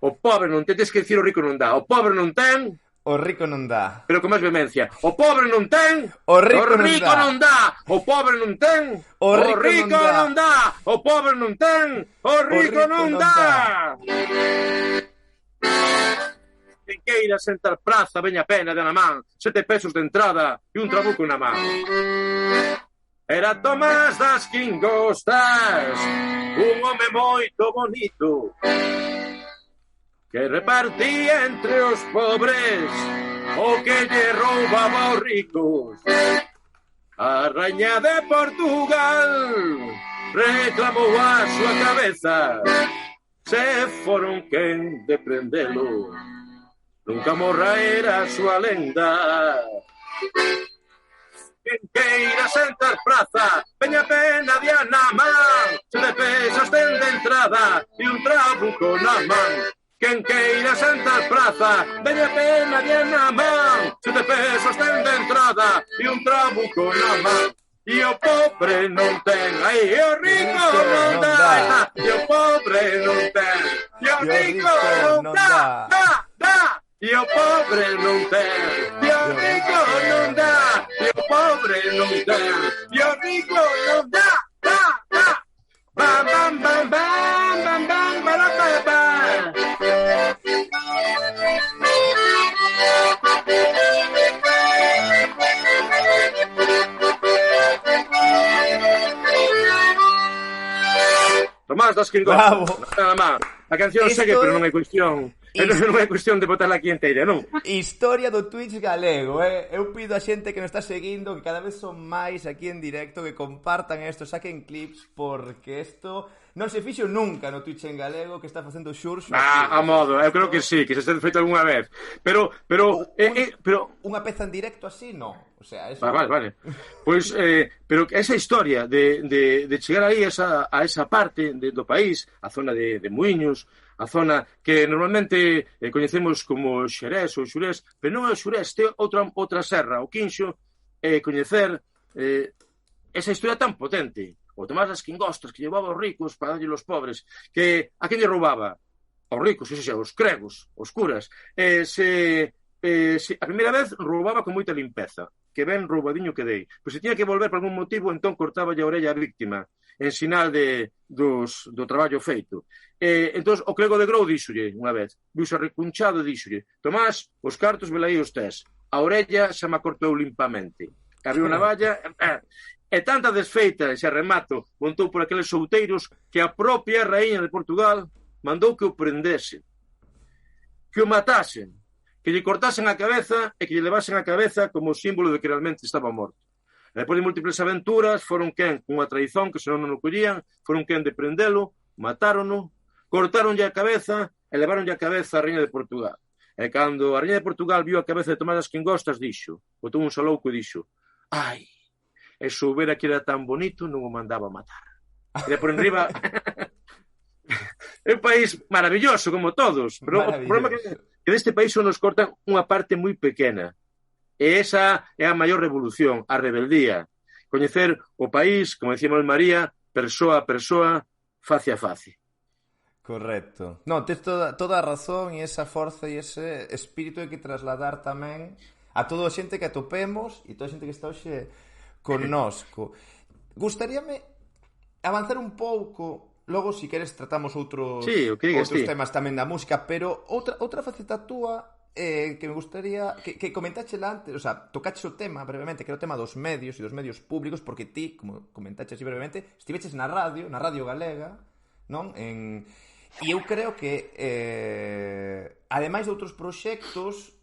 O pobre non ten, tens que dicir o rico non dá. O pobre non ten, o rico non dá. Pero con máis vehemencia. O pobre non ten, o rico non dá. O pobre non ten, o rico non dá. O pobre non ten, o rico non dá. Quen queira sentar praza, veña pena de Namán, 7 pesos de entrada e un trabuco na man. Era Tomás das Quingostas, un home moito bonito, que repartía entre os pobres o que lle roubaba aos ricos. A raña de Portugal reclamou a súa cabeza, se foron quen de prendelo, nunca morra era a súa lenda. Quen queira sentar praza, veña pena de Namán, 7 pesos ten de entrada e un trabuco na man. Quen queira sentar praza, veña pena de Namán, 7 pesos ten de entrada e un trabuco na man. E o pobre non ten, aí, e o rico non dá, e o pobre non ten, e o rico non dá, dá. E o pobre non ten, e o rico non dá, e o pobre non ten, e o rico non dá, dá. Bam, bam, bam, bam, bam, bam, bam, bam, bam. Tomás das Quingostas. A canción segue, pero non é cuestión. Non é cuestión de botarla aquí enteira, non? Historia do Twitch galego, Eu pido a xente que nos está seguindo que cada vez son máis aquí en directo, que compartan isto, saquen clips, porque isto non se fixo nunca no Twitch en galego, que está facendo Xurxo. A modo, eu creo que sí, que se está feito algunha vez. Pero unha peza en directo así, non. O sea, eso... Vale. Pois, pero esa historia de chegar aí a esa parte do país, a zona de Muiños, a zona que normalmente coñecemos como Xerés ou Xurés, pero non é o Xurés, ten outra serra, o Quinxo, coñecer esa historia tan potente. O Tomás das Quingostas, que llevaba aos ricos para darlle aos pobres, que a quen lle roubaba? Aos ricos, os cregos, os curas. A primeira vez roubaba con moita limpeza, que ben roubadiño que dei. Pois se tiña que volver por algún motivo, entón cortaba a orella a víctima, en sinal do traballo feito. Entón, o clego de Grou díxolle unha vez, viuse recunchado e díxolle: Tomás, os cartos velaí os tes, a orella xa me cortou limpamente. Abriu unha valla, e tanta desfeita, e xa remato, montou por aqueles souteiros que a propia raíña de Portugal mandou que o prendese. que o matasen, que lle cortasen a cabeza e que lle levasen a cabeza como símbolo de que realmente estaba morto. E depois de múltiples aventuras, foron quen, cunha traizón, que senón non o collían, foron quen de prendelo, matárono, cortaronlle a cabeza e levaronlle a cabeza a Rainha de Portugal. E cando a Rainha de Portugal viu a cabeza de Tomás das Quingostas, dixo, botou un salouco e dixo, ai, e soubera que era tan bonito, non o mandaba matar. E de por enriba... É un país maravilloso, como todos, pero o problema é que deste país só nos cortan unha parte moi pequena. E esa é a maior revolución, a rebeldía. Coñecer o país, como decía María, persoa a persoa, face a face. Correcto. Non, tes toda a razón e esa forza e ese espírito hai que trasladar tamén a toda a xente que atopemos e toda a xente que está hoxe connosco. Gustaríame avanzar un pouco, logo, se queres, tratamos outros temas tamén da música, pero outra faceta túa que me gustaría que comentache antes, o sea, tocaches o tema brevemente, que era o tema dos medios e dos medios públicos, porque ti, como comentaches así brevemente, estiveches na radio galega, non? E eu creo que ademais de outros proxectos,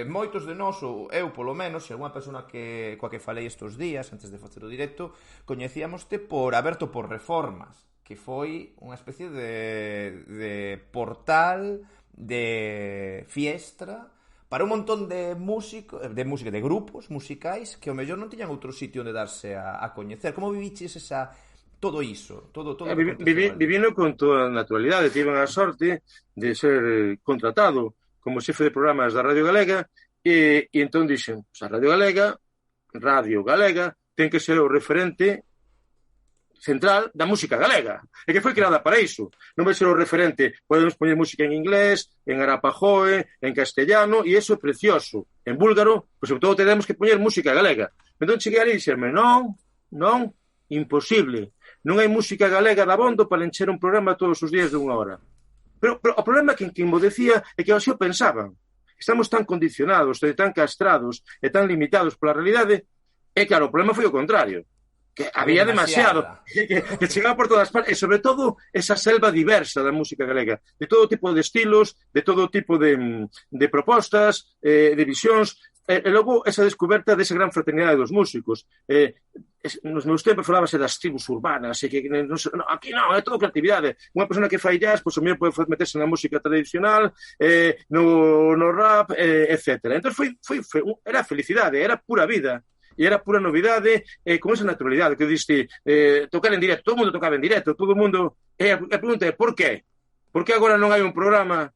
moitos de nós, ou eu polo menos, se alguna persona coa que falei estes días antes de facer o directo, coñecíamoste por Aberto por Reformas, que foi unha especie de portal, de fiestra para un montón de grupos musicais que ao mellor non tiñan outro sitio onde darse a coñecer. Como viviches todo iso? Vivino con toda a naturalidade. Tiven a sorte de ser contratado como xefe de programas da Radio Galega e entón dixen, a Radio Galega ten que ser o referente central da música galega, e que foi creada para iso. Non vai ser o referente, podemos poñer música en inglés, en arapajoe, en castellano, e iso é precioso. En búlgaro, pois sobre todo tenemos que poñer música galega. Entón cheguei ali e dixerme, non, imposible. Non hai música galega da bondo para encher un programa todos os días de unha hora. Pero o problema que mo decía é que así o pensaban. Estamos tan condicionados, tan castrados e tan limitados pola realidade, e claro, o problema foi o contrario. Que había demasiado, que chegaba por todas partes, e sobre todo esa selva diversa da música galega, de todo tipo de estilos, de todo tipo de propostas, de visións, e logo esa descoberta desa gran fraternidade dos músicos. Nos meus tempos falábase das tribus urbanas, e que aquí non, é todo creatividade. Unha persona que fai jazz, pois o mellor pode meterse na música tradicional, no rap, etc. Entón era felicidade, era pura vida. E era pura novidade, con esa naturalidade que diste, tocar en directo, todo o mundo tocaba en directo, todo o mundo... A pregunta é, por qué? Por que agora non hai un programa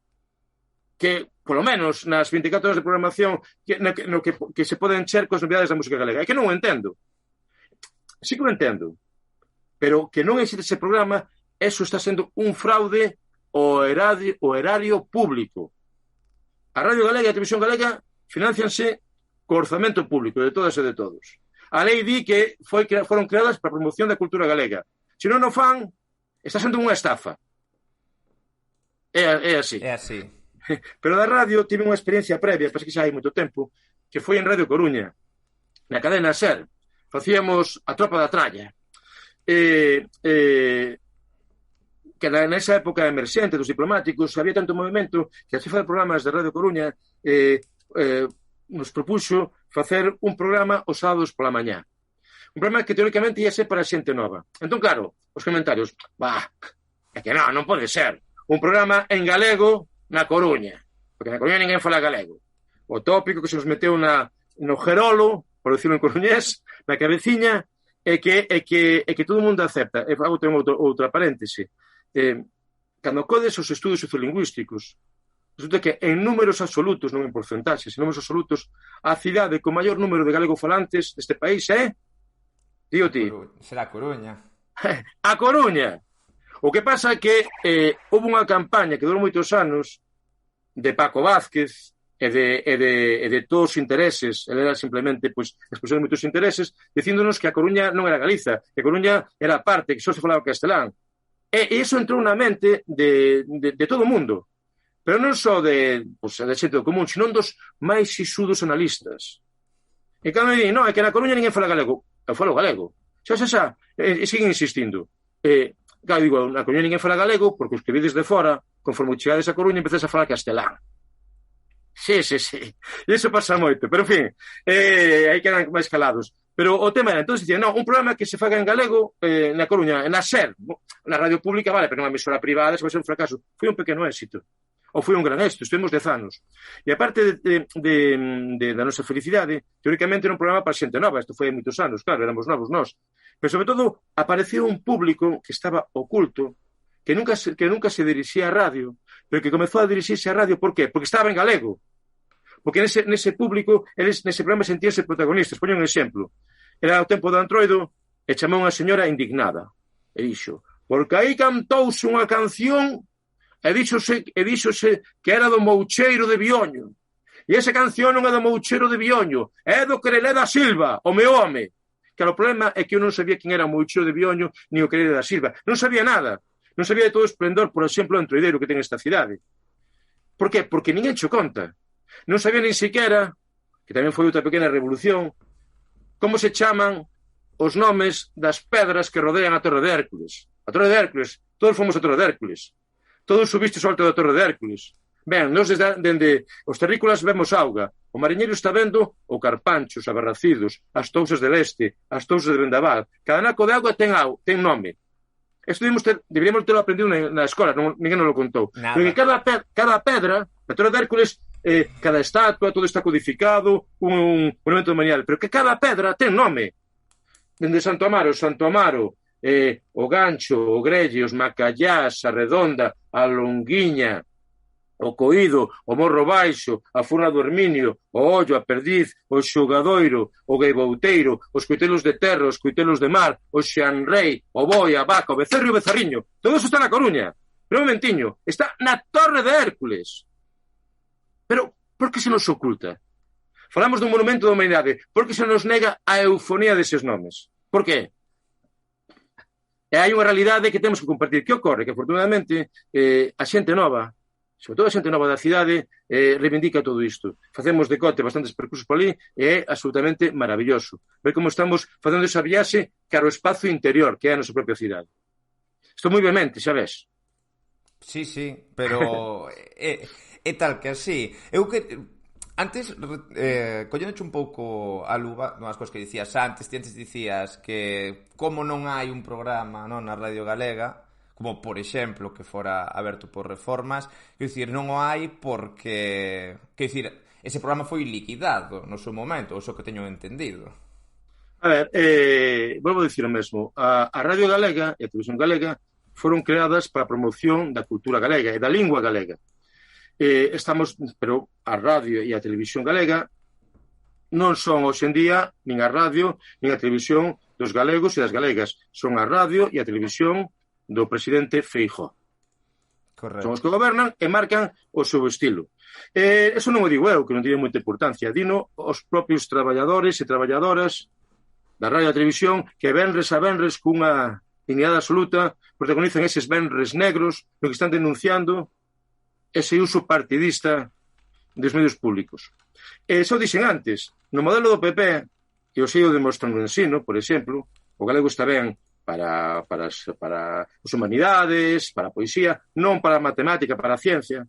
que, polo menos, nas 24 horas de programación, que se poden encher cos novidades da música galega? É que non o entendo. Sí que o entendo. Pero que non existe ese programa, eso está sendo un fraude ao erario público. A Radio Galega e a Televisión Galega financianse co orzamento público de todas e de todos. A lei di que foron creadas para a promoción da cultura galega. Se non o fan, está sendo unha estafa. É así. É así. Pero da radio tive unha experiencia previa, parece que xa hai moito tempo, que foi en Radio Coruña, na cadena SER. Facíamos a Tropa da Tralla. Que nesa época emerxente dos diplomáticos había tanto movimento que a xefa de programas de Radio Coruña nos propuxo facer un programa os sábados pola mañá. Un programa que teóricamente ia ser para xente nova. Entón, claro, os comentarios, é que non pode ser. Un programa en galego na Coruña, porque na Coruña ninguén fala galego. O tópico que se nos meteu no gerolo, por decirlo en coruñés, na cabeciña, é que todo o mundo acepta. E fago outra paréntese. Cando codes os estudos sociolingüísticos, resulta que en números absolutos, non en porcentaxes, en números absolutos, a cidade con maior número de galegofalantes deste país é... Digo ti. Será a Coruña. A Coruña. O que pasa é que houve unha campaña que durou moitos anos de Paco Vázquez e de todos os intereses, ele era simplemente expresión de moitos intereses, dicíndonos que a Coruña non era Galiza, que a Coruña era parte, que só se falaba castelán. E iso entrou na mente de todo o mundo. Pero non só de xente do común, sino dos máis sisudos analistas. E cando me din, non, é que na Coruña ninguén fala galego. Eu falo galego. Xa, e siguen insistindo. Claro, digo, na Coruña ninguén fala galego porque os que vides de fora, conforme chegades a Coruña, empezas a falar castelán. Sí. E iso pasa moito. Pero, en fin, aí quedan máis calados. Pero o tema era, entón, dicía, non, un programa que se faga en galego na Coruña, na SER, na radio pública, vale, pero nunha emisora privada, se vai ser un fracaso. Foi un pequeno éxito. Ou foi un gran éxito, estuvimos 10 anos. E aparte da nosa felicidade, teóricamente era un programa para xente nova, isto foi hai moitos anos, claro, éramos novos nós. Pero, sobre todo, apareceu un público que estaba oculto, que nunca se dirixía a radio, pero que comezou a dirixirse a radio, por qué? Porque estaba en galego. Porque nese público, eles nese programa sentíanse protagonistas. Poño un exemplo. Era o tempo do Antroido e chamou unha señora indignada. E dixo, porque aí cantouse unha canción e díxose que era do Moucheiro de Bioño. E esa canción non é do Moucheiro de Bioño, é do Querelé da Silva, o meu home. Que o problema é que eu non sabía quen era o Moucheiro de Bioño ni o Querelé da Silva. Non sabía nada. Non sabía de todo o esplendor, por exemplo, antroideiro que ten esta cidade. Por qué? Porque ninguén cho conta. Non sabía nin siquiera, que tamén foi outra pequena revolución, como se chaman os nomes das pedras que rodean a Torre de Hércules. A Torre de Hércules, todos fomos a Torre de Hércules. Todos subistes ao alto da Torre de Hércules. Ben, nós dende os terrícolas vemos auga. O mariñeiro está vendo o Carpancho, os Abarracidos, as Tousas de Leste, as Tousas de Vendaval. Cada naco de auga ten nome. Isto deberíamos ter aprendido na escola, ninguén nos lo contou. Nada. Porque cada pedra, a Torre de Hércules, cada estatua, todo está codificado, un monumento manial, pero que cada pedra ten nome. Dende Santo Amaro, o Gancho, o Grelle, os Macallás, a Redonda, a Longuiña, o Coído, o Morro Baixo, a Furna do Herminio, o Ollo, a Perdiz, o Xogadoiro, o Gueibouteiro, os Coitelos de Terra, os Coitelos de Mar, o Xanrei, o Boi, a Vaca, o Becerro e o Becerriño. Todo eso está na Coruña. Pero un momentiño, está na Torre de Hércules. Pero, por que se nos oculta? Falamos dun monumento da humanidade. Por que se nos nega a eufonía deses nomes? Por qué? E hai unha realidade que temos que compartir. Que ocorre? Que, afortunadamente, a xente nova, sobre todo a xente nova da cidade, reivindica todo isto. Facemos decote bastantes percursos por ali e é absolutamente maravilloso. Ver como estamos facendo esa viaxe cara ao espazo interior, que é a nosa propia cidade. Estou moi vehemente, xa ves? Sí, pero... É tal que así. Eu que... Antes, colléndoche un pouco a luva, as cousas que dicías antes, ti antes dicías que como non hai un programa na Radio Galega, como por exemplo que fora aberto por Reformas, quero dicir, non o hai porque... Quero dicir, ese programa foi liquidado no seu momento, o que teño entendido. A ver, volvo a dicir o mesmo. A Radio Galega e a Televisión Galega foron creadas para a promoción da cultura galega e da lingua galega. Pero a radio e a televisión galega non son hoxe en día nin a radio nin a televisión dos galegos e das galegas, son a radio e a televisión do presidente Feijóo. Correcto. Son os que gobernan e marcan o seu estilo. Eso non o digo eu, que non tiene moita importancia, dino os propios traballadores e traballadoras da radio e a televisión que venres a venres cunha dignidade absoluta protagonizan eses venres negros no que están denunciando ese uso partidista dos medios públicos. Xa o dixen antes, no modelo do PP, e o sigo demostrando no ensino, por exemplo, o galego está ben para as humanidades, para a poesía, non para a matemática, para a ciencia.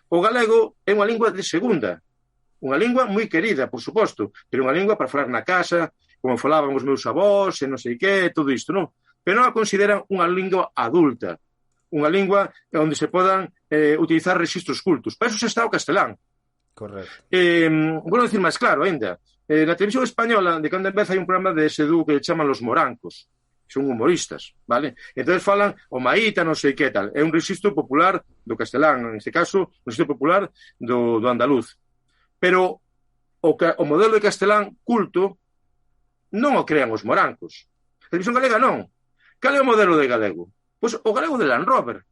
O galego é unha lingua de segunda, unha lingua moi querida, por suposto, pero unha lingua para falar na casa, como falaban os meus avós, e non sei que, todo isto, non? Pero non a consideran unha lingua adulta, unha lingua onde se podan utilizar registros cultos. Para eso se está o castelán. Correcto. Vou dicir máis claro ainda. Na televisión española, de cando en vez hai un programa de ese dúo que chaman Los Morancos. Son humoristas, vale? Entón falan o maíta, non sei que tal. É un registro popular do castelán, en este caso, un registro popular do andaluz. Pero o modelo de castelán culto non o crean os morancos. A televisión galega non. Cal é o modelo de galego? Pois o galego de Land Rover,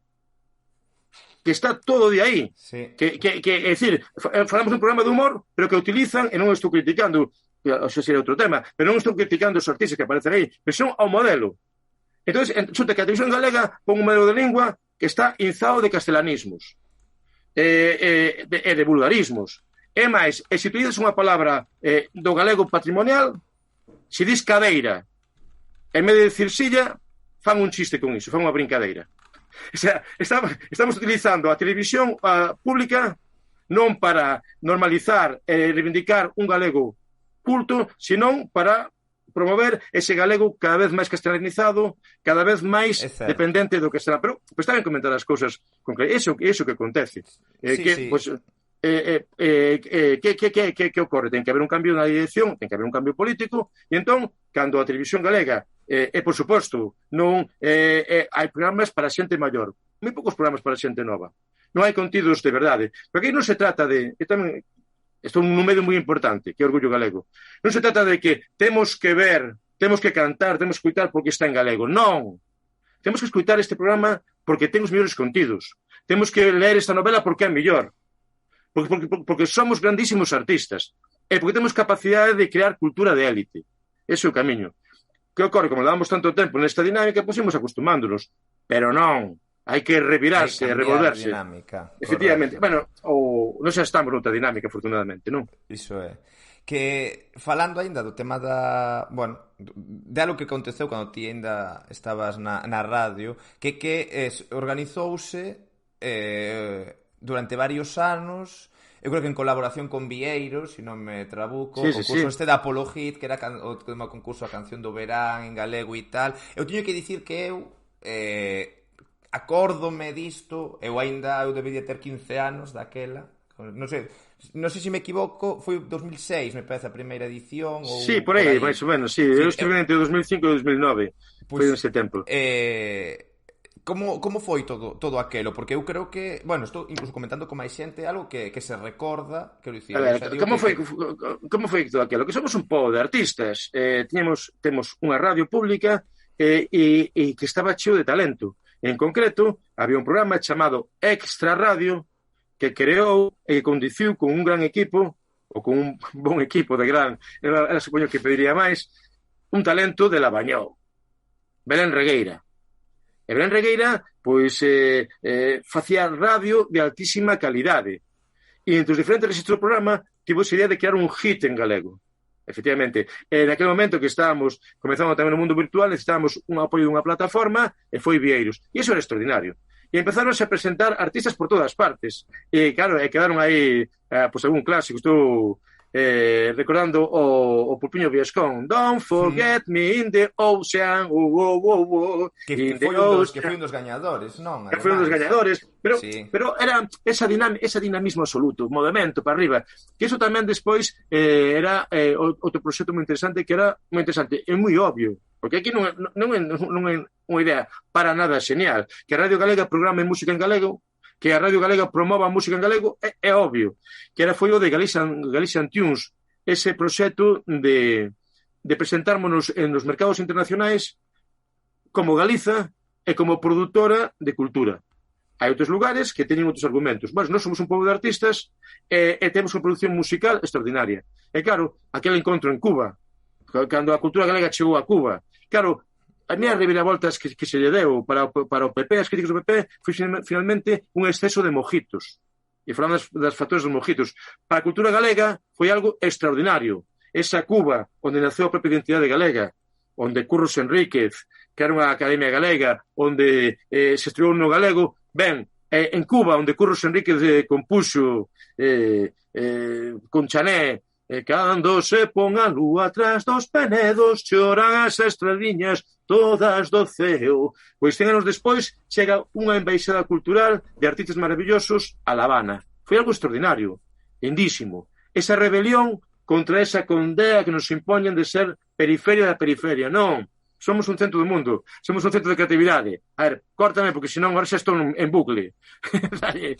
que está todo de aí. Sí. Que é dicir, falamos un programa de humor, pero que utilizan, e non estou criticando, o sea, sería outro tema, pero non estou criticando os artistas que aparecen aí, pero son ao modelo. Entón, xunta que a televisión galega pon un modelo de lingua que está inzado de castelanismos, de vulgarismos. É máis, se utilizas unha palabra do galego patrimonial, se dis cadeira, en vez de decir silla, fan un chiste con iso, fan unha brincadeira. O sea, estamos utilizando a televisión pública non para normalizar e reivindicar un galego culto, senón para promover ese galego cada vez máis castelanizado, cada vez máis dependente do que será. Pero está ben comentar as cousas con que iso que acontece. Que ocorre? Ten que haber un cambio na dirección, ten que haber un cambio político, e entón, cando a televisión galega por suposto, non hai programas para xente maior, moi poucos programas para xente nova, non hai contidos de verdade, porque aí non se trata de isto é un medio moi importante, que é Orgullo Galego. Non se trata de que temos que ver, temos que cantar, temos que escutar porque está en galego. Non. Temos que escutar este programa porque ten os mellores contidos. Temos que ler esta novela porque é mellor. Porque somos grandísimos artistas. E porque temos capacidade de crear cultura de élite. Ese é o camiño. Que ocorre? Como damos tanto tempo nesta dinámica, pois imos acostumándonos. Pero non. Hai que revirarse, revolverse. Efectivamente. Bueno, non xa estamos noutra dinámica, afortunadamente, non? Iso é. Que, falando aínda do tema da... Bueno, de algo que aconteceu cando ti aínda estabas na radio, que organizouse durante varios anos, eu creo que en colaboración con Vieiros, se non me trabuco, o concurso este da Apolo Hit, que era o concurso a canción do verán en galego e tal. Eu teño que dicir que eu... acórdome disto, eu debería ter 15 anos daquela, non sei se me equivoco, foi 2006, me parece a primeira edición ou sí, por aí, máis ou menos, sí, eu estive entre 2005 e 2009, foi nese tempo. Como foi todo aquelo? Porque eu creo que, bueno, estou incluso comentando con máis xente algo que se recorda, quero dicir, a ver, como foi todo aquelo? Que somos un pobo de artistas, temos unha radio pública e que estaba cheo de talento. En concreto, había un programa chamado Extra Radio que creou e conduciu con un gran equipo, ou con un bon equipo de gran, era supoño que pediría máis, un talento de Labañou, Belén Regueira. E Belén Regueira, pois, facía radio de altísima calidade. E entre os diferentes registros do programa, tivo esa idea de crear un hit en galego. Efectivamente, naquele momento que estábamos comenzando tamén no mundo virtual, necesitábamos un apoio dunha plataforma e foi Vieiros, e iso era extraordinario. E empezaron a presentar artistas por todas partes e claro, quedaron aí pois algún clásico. Estou recordando o Pulpiño Viescón, Don't forget me in the ocean, que foi un dos gañadores, non? Que foi un dos gañadores, pero era ese dinamismo absoluto, movimento para arriba, que iso tamén despois era outro proxecto moi interesante, que era moi interesante e moi obvio, porque aquí non é unha idea para nada genial, que a Radio Galega programe música en galego, que a Radio Galega promova a música en galego, é obvio. Que era foi o de Galician Tunes, ese proxecto de presentármonos nos mercados internacionais como Galiza e como produtora de cultura. Hai outros lugares que teñen outros argumentos. Mas nós somos un pobo de artistas e temos unha produción musical extraordinaria. E claro, aquel encontro en Cuba, cando a cultura galega chegou a Cuba, claro, a minha reviravoltas que se lle deu para o PP, as críticas do PP, foi finalmente un exceso de mojitos. E falando das factores dos mojitos. Para a cultura galega foi algo extraordinario. Esa Cuba, onde naceu a propia identidade galega, onde Curros Enríquez, que era unha academia galega, onde se estreou no galego, ben, en Cuba, onde Curros Enríquez compuxo con Chané, e cando se pon a lúa atrás dos penedos, choran as estreliñas todas do ceo. Pois 100 anos despois chega unha embaixada cultural de artistas maravillosos a La Habana. Foi algo extraordinario, lindísimo. Esa rebelión contra esa condea que nos impoñen de ser periferia da periferia. Non, somos un centro do mundo, somos un centro de creatividade. A ver, córtame, porque senón agora xa estou en bucle. Dalle.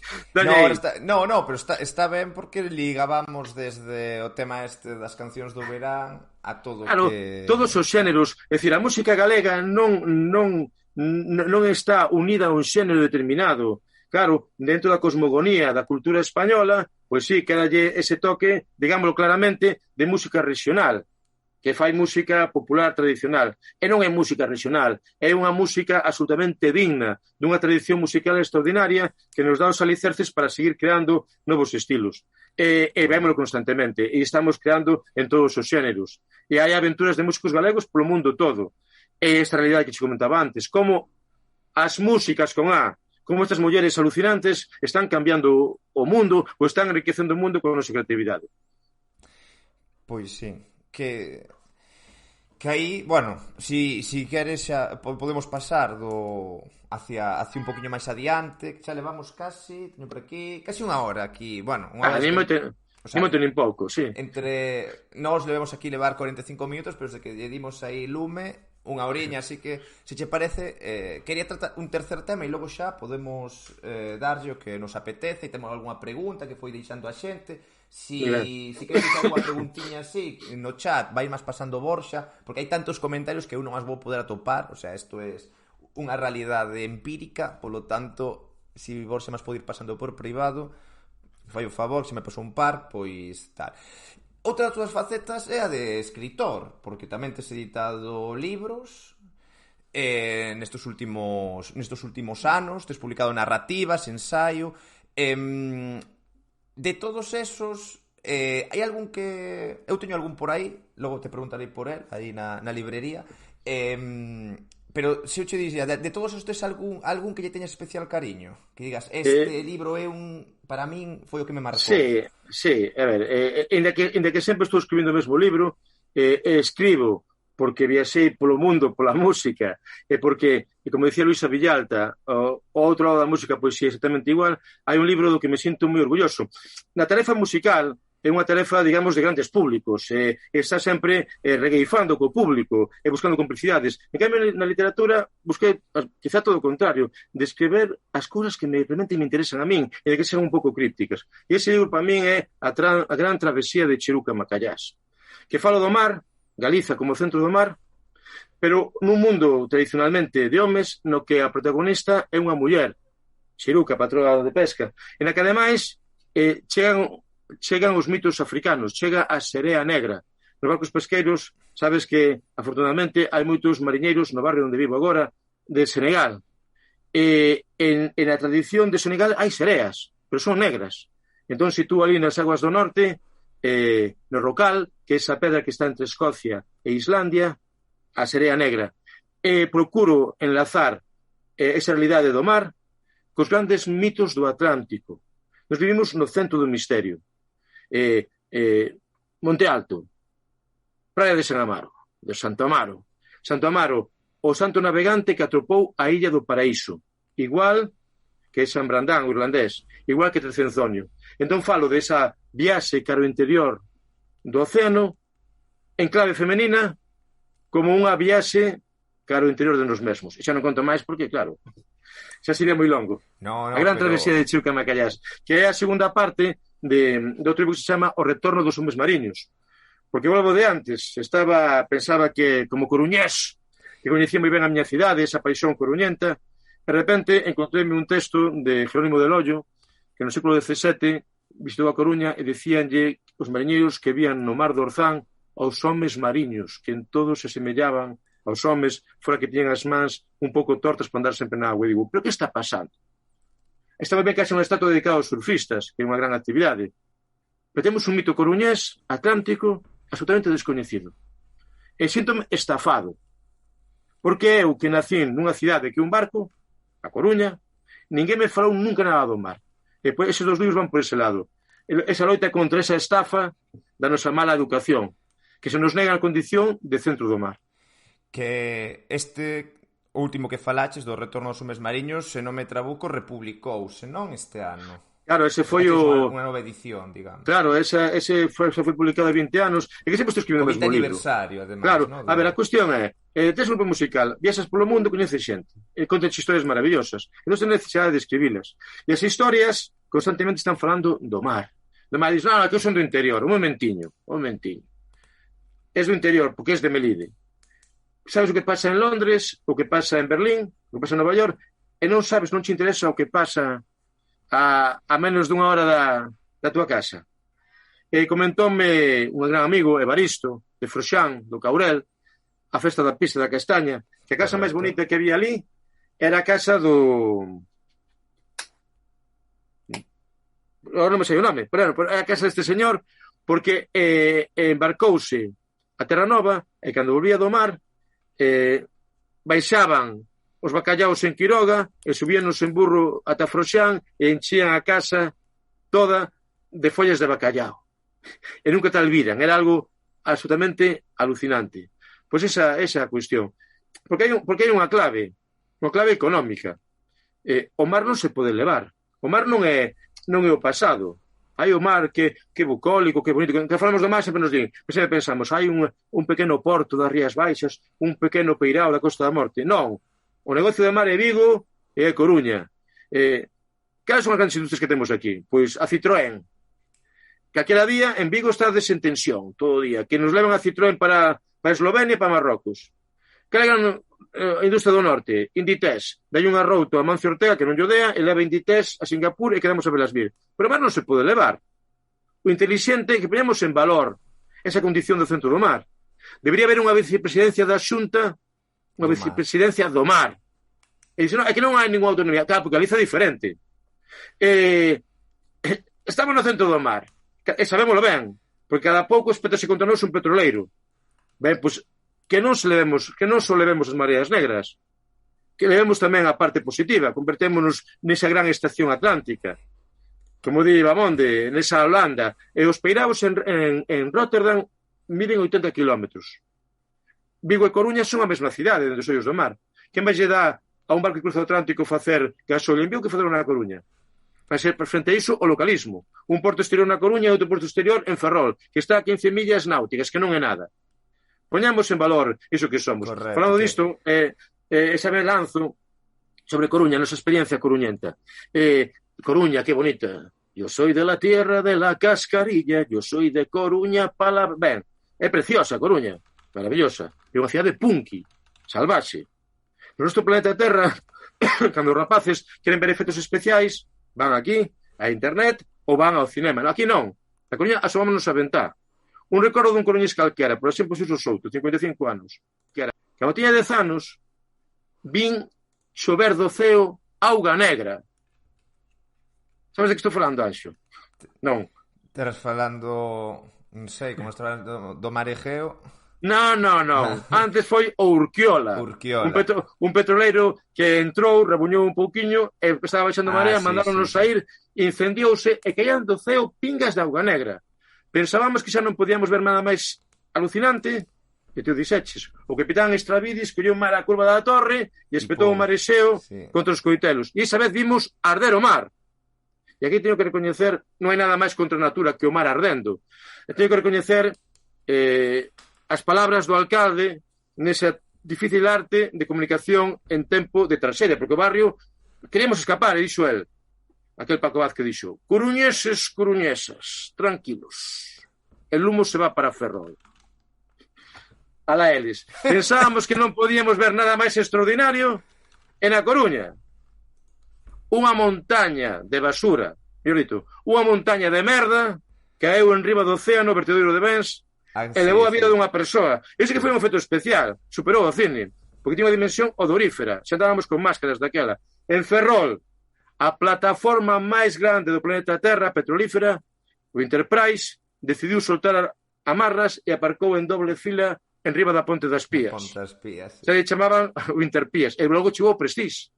No, pero está ben porque ligábamos desde o tema este das cancións do verán a todo claro, que... todos os xéneros. É dicir, a música galega non está unida a un xénero determinado. Claro, dentro da cosmogonía da cultura española, pois sí, quedalle ese toque, digámoslo claramente, de música regional, que fai música popular tradicional. E non é música regional, é unha música absolutamente digna, dunha tradición musical extraordinaria que nos dá os alicerces para seguir creando novos estilos. E vémolo constantemente, e estamos creando en todos os xéneros. E hai aventuras de músicos galegos polo mundo todo. E esta realidade que te comentaba antes, como as músicas con A, como estas mulleres alucinantes están cambiando o mundo ou están enriquecendo o mundo con a nosa creatividade. Pois sí, que aí, bueno, si queres xa podemos pasar hacia un poquinho máis adiante, que xa levamos teño por aquí, casi unha hora aquí, bueno, unha hora... Ni moito nin pouco, sí. Entre nós levamos aquí levar 45 minutos, pero desde que lle dimos aí lume, unha oriña, así que, se che parece, quería tratar un tercer tema e logo xa podemos darlle o que nos apetece e temos algunha pregunta que foi deixando a xente. Si queres deixar algunha preguntiña así no chat, vai máis pasando Borxa, porque hai tantos comentarios que eu non as vou poder atopar, o sea, isto é unha realidade empírica, polo tanto, si Borxa máis pode ir pasando por privado, fai o favor, se me pasou un par, pois tal. Outra das túas facetas é a de escritor, porque tamén tes editado libros nestos últimos anos, tes publicado narrativas, ensaio. De todos esos, hai algún que... Eu teño algún por aí, logo te preguntarei por el, aí na librería. Pero se eu che dixía, de todos estes algún que lle teñas especial cariño? Que digas, este libro é para min foi o que me marcou. Sí, a ver, ainda que sempre estou escribindo o mesmo libro, escribo porque viaxei polo mundo, pola música, e porque, como decía Luisa Villalta, o outro lado da música pois é exactamente igual, hai un libro do que me sinto moi orgulloso. Na tarefa musical, é unha tarefa, digamos, de grandes públicos, está sempre regueifando co público e buscando complicidades. En cambio, na literatura, busquei, quizá todo o contrario, de escrever as cousas que realmente me interesan a min e de que sean un pouco crípticas. E ese libro, para min, é a gran travesía de Chiruca Macallás, que falo do mar, Galiza como centro do mar, pero nun mundo tradicionalmente de homes no que a protagonista é unha muller, Chiruca, patroa de pesca, e na que, ademais, chegan os mitos africanos, chega a serea negra. Nos barcos pesqueiros, sabes que, afortunadamente, hai moitos mariñeiros no barrio onde vivo agora, de Senegal. En a tradición de Senegal hai sereas, pero son negras. Entón, se tú ali nas aguas do norte, no Rocal, que é esa pedra que está entre Escocia e Islandia, a serea negra. Procuro enlazar esa realidade do mar cos grandes mitos do Atlántico. Nos vivimos no centro do misterio. Monte Alto, Praia de San Amaro, de Santo Amaro, o santo navegante que atopou a Illa do Paraíso, igual que San Brandán, o irlandés, igual que Trecenzonio. Entón falo desa viaxe cara ao interior do océano en clave femenina como unha viaxe cara ao interior de nos mesmos. E xa non conto máis porque, claro, xa sería moi longo. A gran travesía de Chiruca Macallás, que é a segunda parte de outro libro que se chama O retorno dos homes mariños. Porque volvo de antes, pensaba que como coruñés, que coñecía moi ben a miña cidade, esa paixón coruñenta, de repente encontréme un texto de Jerónimo del Hoyo, que no século XVII visitou a Coruña e dicíanlle os mariñeiros que vían no mar do Orzán aos homes mariños, que en todo se semellaban aos homes, fora que tiñan as mans un pouco tortas para andar sempre na agua. E digo, pero que está pasando? Estaba ben que haxa unha estatua dedicada aos surfistas, que é unha gran actividade. Pero temos un mito coruñés, atlántico, absolutamente descoñecido. E síntome estafado. Porque eu, que nací nunha cidade que un barco, a Coruña, ninguén me falou nunca nada do mar. E pois eses dos libros van por ese lado. Esa loita contra esa estafa da nosa mala educación, que se nos nega a condición de centro do mar. Que o último que falaches do retorno aos homes mariños, se non me trabuco, republicouse, non este ano? Claro, ese foi unha nova edición, digamos. Claro, ese foi publicado há 20 anos, e que sempre estou escribindo o mesmo libro. 20 aniversario, además. Claro, ¿no? A ver, a cuestión é, tes un grupo musical, viaxas polo mundo, coñeces xente, e contas historias maravillosas, e non tens necesidade de escribilas. E as historias constantemente están falando do mar. Do mar, dices, que eu son do interior, un momentiño. Es do interior, porque es de Melide. Sabes o que pasa en Londres, o que pasa en Berlín, o que pasa en Nova York, e non sabes, non te interesa o que pasa a menos dunha hora da tua casa. E comentóme un gran amigo, Evaristo, de Froxán, do Caurel, a festa da pista da Castaña, que a casa máis bonita que había ali era a casa do... Agora non me sei o nome, pero era a casa deste señor, porque embarcouse a Terra Nova, e cando volvía do mar, baixaban os bacallaos en Quiroga e subíanos en burro ata Froxán e enchían a casa toda de follas de bacallao. E nunca tal viran, era algo absolutamente alucinante. Pois esa é a cuestión. Porque hai unha clave económica. O mar non se pode levar. O mar non é o pasado. Hai o mar que bucólico, que bonito. Que falamos do mar sempre nos din, sempre pensamos, hai un pequeno porto das Rías Baixas, un pequeno peirao da Costa da Morte. Non. O negocio de mar é Vigo e é Coruña. Cales son as grandes industrias que temos aquí? Pois a Citroën. Que aquela día en Vigo está desentensión todo o día. Que nos levan a Citroën para Eslovenia e para Marrocos. Cal é a industria do norte? Inditex. Dai un arrouto a Mancio Ortega que non lle dea e leva Inditex a Singapur e quedamos a velas vir. Pero o mar non se pode levar. O inteligente é que poñamos en valor esa condición do centro do mar. Debería haber unha vicepresidencia da Xunta, unha vicepresidencia do mar. E dice, é que non hai ninguna autonomía. Claro, porque Galiza é diferente. Estamos no centro do mar. E sabémoslo ben. Porque cada pouco espétase contra nós un petroleiro. Ben, pois, que non só levemos as mareas negras, que levemos tamén a parte positiva, convertémonos nesa gran estación atlántica, como di Bamonde, nesa Holanda, e os peiraos en Rotterdam miden 80 kilómetros. Vigo e Coruña son a mesma cidade dentro dos ollos do mar. Quen vai lle dá a un barco que cruza o Atlántico facer gasolina en Vigo que facer na Coruña? Vai ser, frente a iso, o localismo. Un porto exterior na Coruña e outro porto exterior en Ferrol, que está a 15 millas náuticas, que non é nada. Poñamos en valor iso que somos. Correcto. Falando disto, esa vez lanzo sobre Coruña, nosa experiencia coruñenta. Coruña, que bonita. Yo soy de la tierra de la cascarilla, yo soy de Coruña Ben, é preciosa Coruña, maravillosa. É unha cidade punky, salvaxe. No noso planeta Terra, cando os rapaces queren ver efectos especiais, van aquí, a internet, ou van ao cinema. Aquí non. Na Coruña asomámonos a ventá. Un recordo dun coruñés calquera, por exemplo, Xuxo Souto, 55 anos, que era, cando tiña 10 anos, vin chover do ceo auga negra. Sabes de que estou falando, Anxo? Non. Estás falando, non sei, como estás falando do mar Egeo? Non. Antes foi o Urquiola. Un petroleiro que entrou, rebuñou un pouquiño, e estaba baixando marea, mandáronos sair, incendiouse, e caían do ceo pingas de auga negra. Pensábamos que xa non podíamos ver nada máis alucinante, que te o dixeches. O capitán Estravidis colleu mar a curva da torre e espetou o marexeo contra os coitelos. E esa vez vimos arder o mar. E aquí teño que recoñecer, non hai nada máis contra a natura que o mar ardendo. E teño que recoñecer as palabras do alcalde nesa difícil arte de comunicación en tempo de traxedia, porque o barrio queríamos escapar, e dixo el, aquel Paco Vaz que dixo, coruñeses, coruñesas, tranquilos, el humo se va para Ferrol. Alá eles. Pensábamos que non podíamos ver nada máis extraordinario en A Coruña. Unha montaña de basura, unha montaña de merda caeu en riba do océano, vertedoiro de bens, e levou a vida dunha persoa. Ese que foi un efecto especial, superou o cine, porque tiña unha dimensión odorífera. Xa andábamos con máscaras daquela. En Ferrol, a plataforma máis grande do planeta Terra, petrolífera, o Enterprise, decidiu soltar amarras e aparcou en doble fila en riba da Ponte das Pías. Xa lle chamaban o Interpías. E logo chegou o Prestige,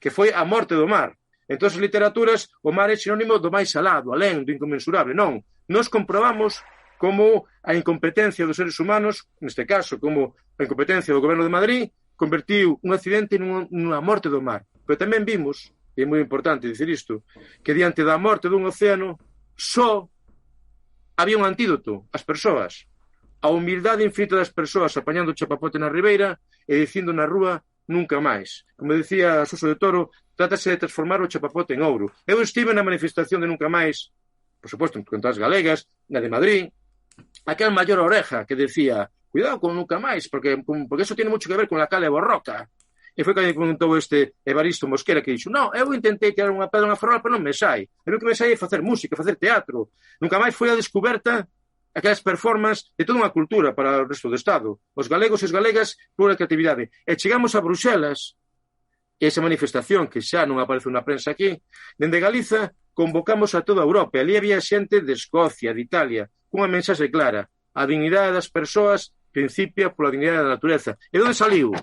que foi a morte do mar. En todas as literaturas, o mar é sinónimo do máis alado, alén, do inconmensurable. Non. Nos comprobamos como a incompetencia dos seres humanos, neste caso, como a incompetencia do goberno de Madrid, convertiu un accidente nunha morte do mar. Pero tamén vimos, e é moi importante dicir isto, que diante da morte dun océano só había un antídoto, as persoas. A humildade infinita das persoas apañando o chapapote na ribeira e dicindo na rúa nunca máis. Como decía Suso de Toro, trátase de transformar o chapapote en ouro. Eu estive na manifestación de nunca máis, por suposto, con todas as galegas, na de Madrid, aquel maior oreja que decía, cuidado con nunca máis, porque eso tiene mucho que ver con la cale borroca. E foi cando comentou este Evaristo Mosquera que dixo, non, eu intentei tirar unha pedra na Ferrol, pero non me sai. E o que me sai é facer música, facer teatro. Nunca máis foi a descoberta aquelas performances de toda unha cultura para o resto do Estado. Os galegos e as galegas, pura creatividade. E chegamos a Bruxelas, e esa manifestación que xa non aparece na prensa aquí, dende Galiza convocamos a toda Europa. Ali había xente de Escocia, de Italia, cunha mensaxe clara. A dignidade das persoas principia pola dignidade da natureza. E onde saliu?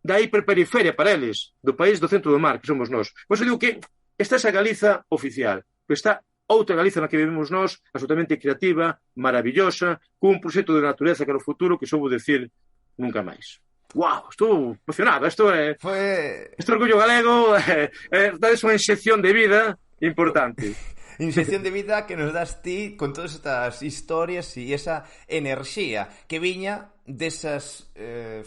da hiperperiferia para eles, do país do centro do mar, que somos nós. Por iso digo que está esa Galiza oficial, pero está outra Galiza na que vivimos nós, absolutamente creativa, maravillosa, cun proxecto de natureza que era o futuro que soubo decir nunca máis. Wow, estou emocionado, isto é orgullo galego, dades unha inxección de vida importante. Inxección de vida que nos das ti con todas estas historias e esa enerxía que viña desas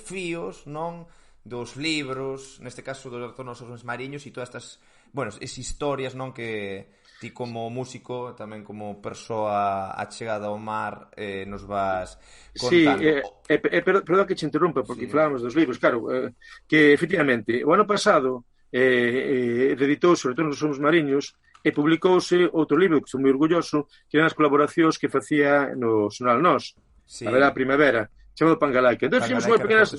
fíos, non? Dos libros, neste caso dos retornos aos mariños e todas estas, bueno, esas historias, non? Que ti como músico, tamén como persoa achegada ao mar, nos vas contando. Sí, perdón que te interrumpa, porque falábamos dos libros, claro, que efectivamente, o ano pasado editouse o Retorno dos mariños e publicouse outro libro que estou moi orgulloso, que eran as colaboracións que facía no Xornal Nós, a ver a primavera, chamado Pangalaica. Entón fixemos unha pequenas...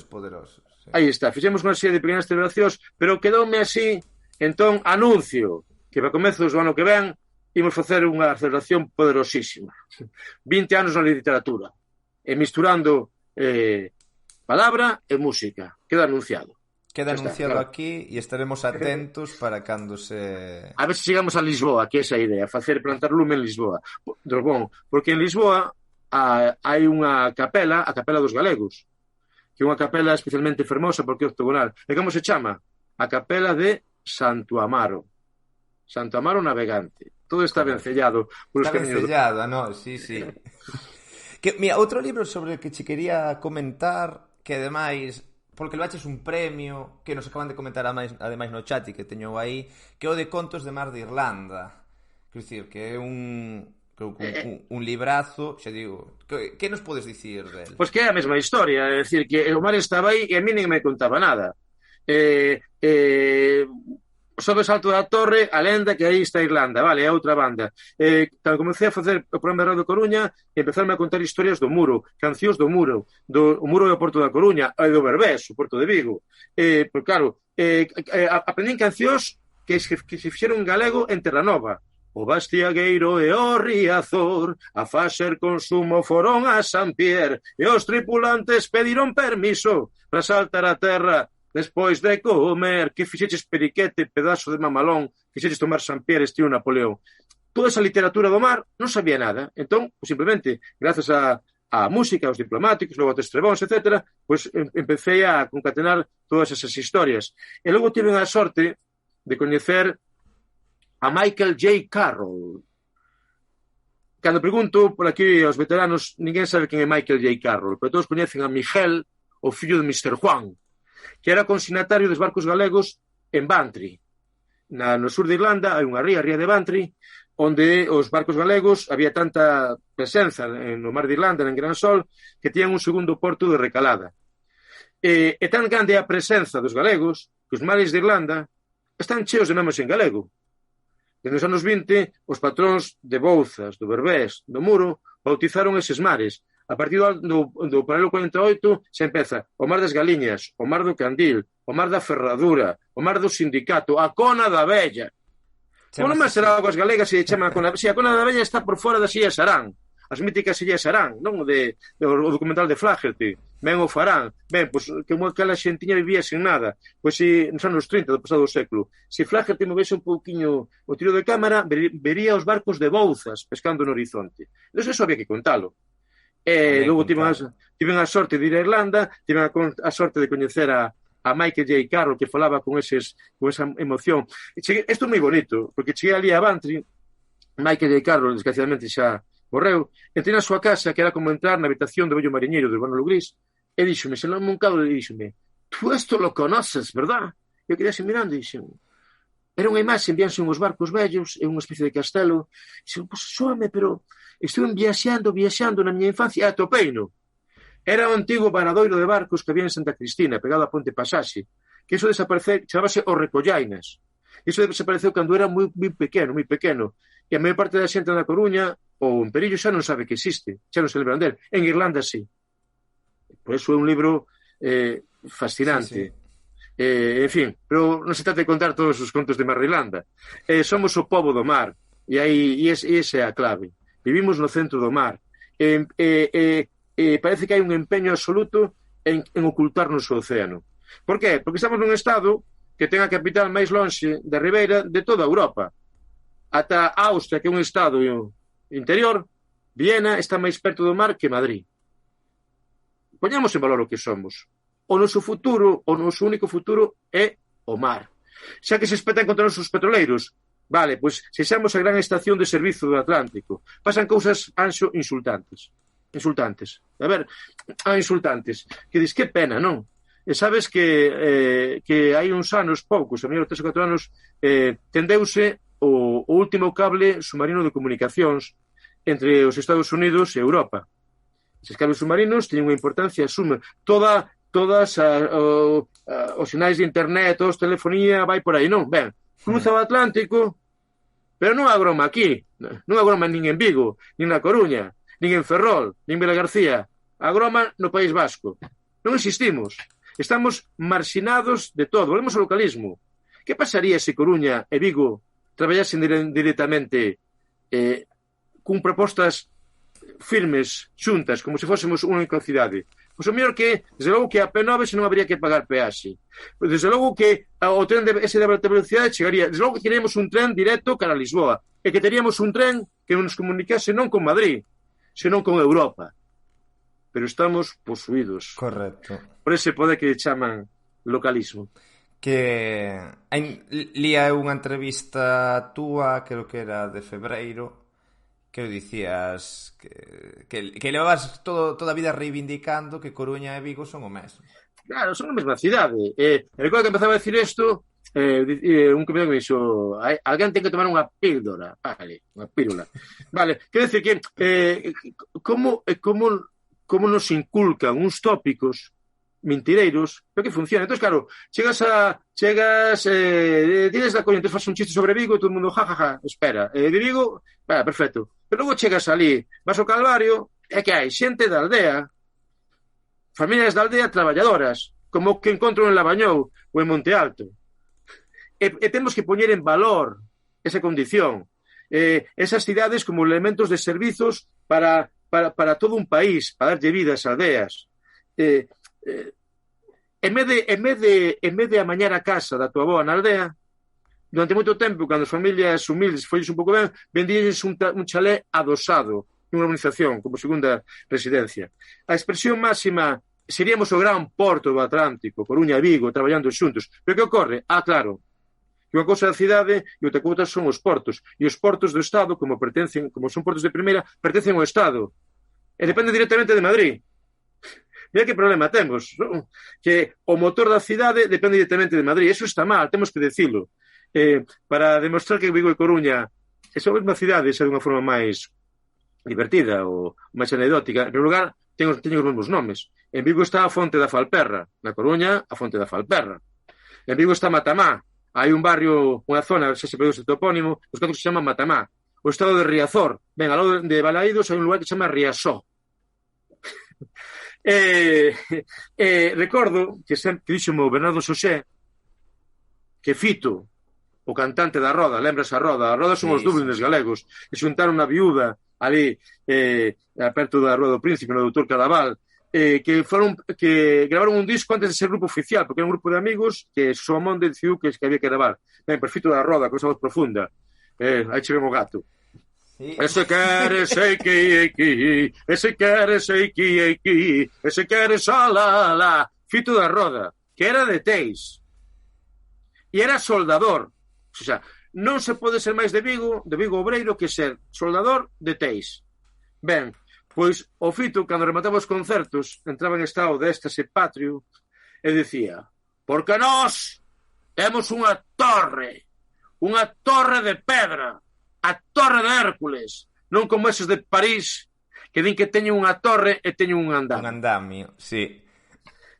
Aí está, fixemos unha serie de pequenas celebracións, pero quedoume así, entón, anuncio que para comezos do ano que ven imos facer unha celebración poderosísima. 20 anos na literatura, e misturando palabra e música. Queda anunciado. Queda anunciado claro. Aquí e estaremos atentos para cando se... A ver se chegamos a Lisboa, que é esa idea, facer plantar lume en Lisboa. Bon, porque en Lisboa hai unha capela, a Capela dos Galegos, que é unha capela especialmente fermosa porque é octogonal. E como se chama? A Capela de Santo Amaro. Santo Amaro Navegante. Todo está vencellado. Está vencellado, no, sí. Que, mira, outro libro sobre o que che quería comentar, que ademais, porque lo haches un premio, que nos acaban de comentar ademais no chat e que teño aí, que é o de Contos de Mar de Irlanda. Quer dicir, que é un librazo, xa digo, que nos podes dicir del? Pois que é a mesma historia, é dicir, que o mar estaba aí e a mí nin me contaba nada. Sobe o salto da torre, a lenda que aí está Irlanda, vale, é outra banda. Cando comecei a facer o programa de Radio Coruña, empezaron a contar historias do muro, cancións do muro, o muro do Porto da Coruña, e do Berbés, o Porto de Vigo. Pero claro, aprendín cancións que se fixeron en galego en Terranova. O Bastiagueiro e o Riazor a facer consumo foron a San Pierre e os tripulantes pediron permiso para saltar a terra despois de comer, que fixeches periquete, pedazo de mamalón, fixeches tomar San Pierre, estilo Napoleón. Toda esa literatura do mar non sabía nada. Entón, pues, simplemente, grazas a música, aos diplomáticos, logo a Testrebóns, etc., pues, empecé a concatenar todas esas historias. E logo tive a sorte de coñecer a Michael J. Carroll. Cando pregunto por aquí aos veteranos, ninguén sabe quen é Michael J. Carroll, pero todos coñecen a Miguel, o fillo de Mr. Juan, que era consignatario dos barcos galegos en Bantry. No sur de Irlanda hai unha ría de Bantry, onde os barcos galegos había tanta presenza no mar de Irlanda, en Gran Sol, que tiñan un segundo porto de recalada. E tan grande a presenza dos galegos que os mares de Irlanda están cheos de nomes en galego. Desde os anos 20, os patróns de Bouzas, do Berbés, do Muro, bautizaron eses mares. A partir do paralelo 48 se empeza o mar das Galiñas, o mar do Candil, o mar da Ferradura, o mar do Sindicato, a Cona da Vella. Como non máis será aguas galegas se chama a Cona da Vella? Si, a Cona da Vella está por fora das Illas Arán, as míticas Illas Arán, non? O documental de Flaherty. Ben o farán. Ben, pois, como aquela xentiña vivía sin nada. Pois, se nos anos 30 do pasado século, se Flaherty movese un pouquiño o tiro de cámara, vería os barcos de Bouzas pescando no horizonte. Entón, eso había que contalo. Logo tiven a sorte de ir a Irlanda, tiven a sorte de coñecer a Michael J. Carroll, que falaba con esa emoción. Isto é moi bonito, porque cheguei ali a Bantry, Michael J. Carroll, desgraciadamente xa morreu, entrei na súa casa, que era como entrar na habitación do vello mariñeiro do Urbano Lugrís, e díxome, se non moncado, e díxome, tú esto lo conoces, verdad? Eu quedei así mirando e díxome, era unha imaxe, envíanse uns barcos vellos, é unha especie de castelo, e díxome, pues, soame, pero estuve viaxando na miña infancia, e atopeino. Era o antigo varadoiro de barcos que había en Santa Cristina, pegado a Ponte Pasaxe, que iso desapareceu, chamábase o Recollainas. Iso desapareceu cando era moi pequeno, e a maior parte da xente na Coruña, ou en Perillo, xa non sabe que existe, xa non se lembran del. En Irlanda, sí. Por eso é un libro fascinante. Sí. En fin, pero non se trata de contar todos os contos de Mar de Irlanda. Somos o pobo do mar, e esa é a clave. Vivimos no centro do mar. Parece que hai un empeño absoluto en ocultarnos o océano. Por que? Porque estamos nun estado que ten a capital máis lonxe da ribeira de toda Europa. Ata Austria, que é un estado interior, Viena está máis perto do mar que Madrid. Poñamos en valor o que somos. O noso futuro, o noso único futuro é o mar. Xa que se espetan contra os nosos petroleiros, vale, pois sexamos a gran estación de servizo do Atlántico. Pasan cousas, Anxo, insultantes. A ver, insultantes. Que dis, que pena, non? E sabes que hai uns anos, poucos, a mellor 3 ou 4 anos, tendeuse o último cable submarino de comunicacións entre os Estados Unidos e Europa. Esses cables submarinos teñen unha importancia suma. Todas os sinais de internet, os telefonía, vai por aí, non? Ben, cruza o Atlántico, pero non agroma aquí, non agroma nin en Vigo, nin na Coruña, nin en Ferrol, nin en Vilagarcía, agroma no País Vasco. Non existimos, estamos marxinados de todo, volvemos ao localismo. Que pasaría se Coruña e Vigo traballasen directamente con propostas firmes, xuntas, como se fósemos unha única cidade? Pois o mellor que, desde logo que a P9 se non habría que pagar peaxe. Pois desde logo que o tren ese de alta velocidade chegaría, desde logo que teríamos un tren directo cara a Lisboa, e que teríamos un tren que nos comunicase non con Madrid, senón con Europa. Pero estamos posuídos. Correcto. Por ese poder que chaman localismo. Que lía unha entrevista túa, creo que era de febreiro, que dicías que levabas toda a vida reivindicando que Coruña e Vigo son o mesmo. Claro, son a mesma cidade. Recordo que empezaba a decir isto, un compañero que me dixo, alguén ten que tomar unha píldora. Vale, unha pílula. Vale, quero decir que como nos inculcan uns tópicos mentireiros, pero que funciona. Entón, claro, chegas tienes da coña, entón faz un chiste sobre Vigo e todo o mundo, jajaja, espera, de Vigo, vale, perfecto. Pero logo chegas ali, vas ao Calvario, é que hai xente da aldea, familias da aldea traballadoras, como que encontro en Labañou ou en Monte Alto. E temos que poñer en valor esa condición. Esas cidades como elementos de servizos para todo un país, para darlle vida ás aldeas. En vez de amañar a casa da tua avó na aldea, durante moito tempo, cando as familias humildes folles un pouco ben, vendílles un chalé adosado nunha urbanización como segunda residencia. A expresión máxima seríamos o gran porto do Atlántico, Coruña e Vigo, traballando xuntos. Pero que ocorre? Claro, que unha cousa da cidade e outra cousa son os portos. E os portos do Estado, como son portos de primeira, pertencen ao Estado. E dependen directamente de Madrid. Mira que problema temos, non? Que o motor da cidade depende directamente de Madrid. Eso está mal, temos que decilo. Para demostrar que Vigo e Coruña son a mesma cidade, xa de unha forma máis divertida ou máis anecdótica. En primeiro lugar, teñen os mesmos nomes. En Vigo está a Fonte da Falperra, na Coruña, a Fonte da Falperra. En Vigo está Matamá. Hai un barrio, unha zona, xa se produce o topónimo, os catros que se chama Matamá. O estado de Riazor. Ben, ao lado de Balaídos hai un lugar que se chama Riasó. Recordo que dixome o Bernardo Xosé que Fito, o cantante da Roda, lembras a Roda son os Dublines galegos, que xuntaron a viúda ali aperto da Rua do Príncipe, no Doutor Cadaval, que gravaron un disco antes de ser grupo oficial, porque era un grupo de amigos que Soamonde decidiu que había que gravar. Ben, por Fito da Roda, con esa voz profunda, aí che vemos o gato. Sí. Ese queres eiki, ese queres eiki, ese queres la. Fito da Roda, que era de Teis e era soldador. O sea, non se pode ser máis de Vigo obreiro, que ser soldador de Teis. Ben, pois o Fito, cando remataba os concertos, entraba en estado de éxtase patrio e dicía: porque nós temos unha torre de pedra, a Torre de Hércules, non como eses de París que din que teñen unha torre e teñen un andamio. Un andamio, sí.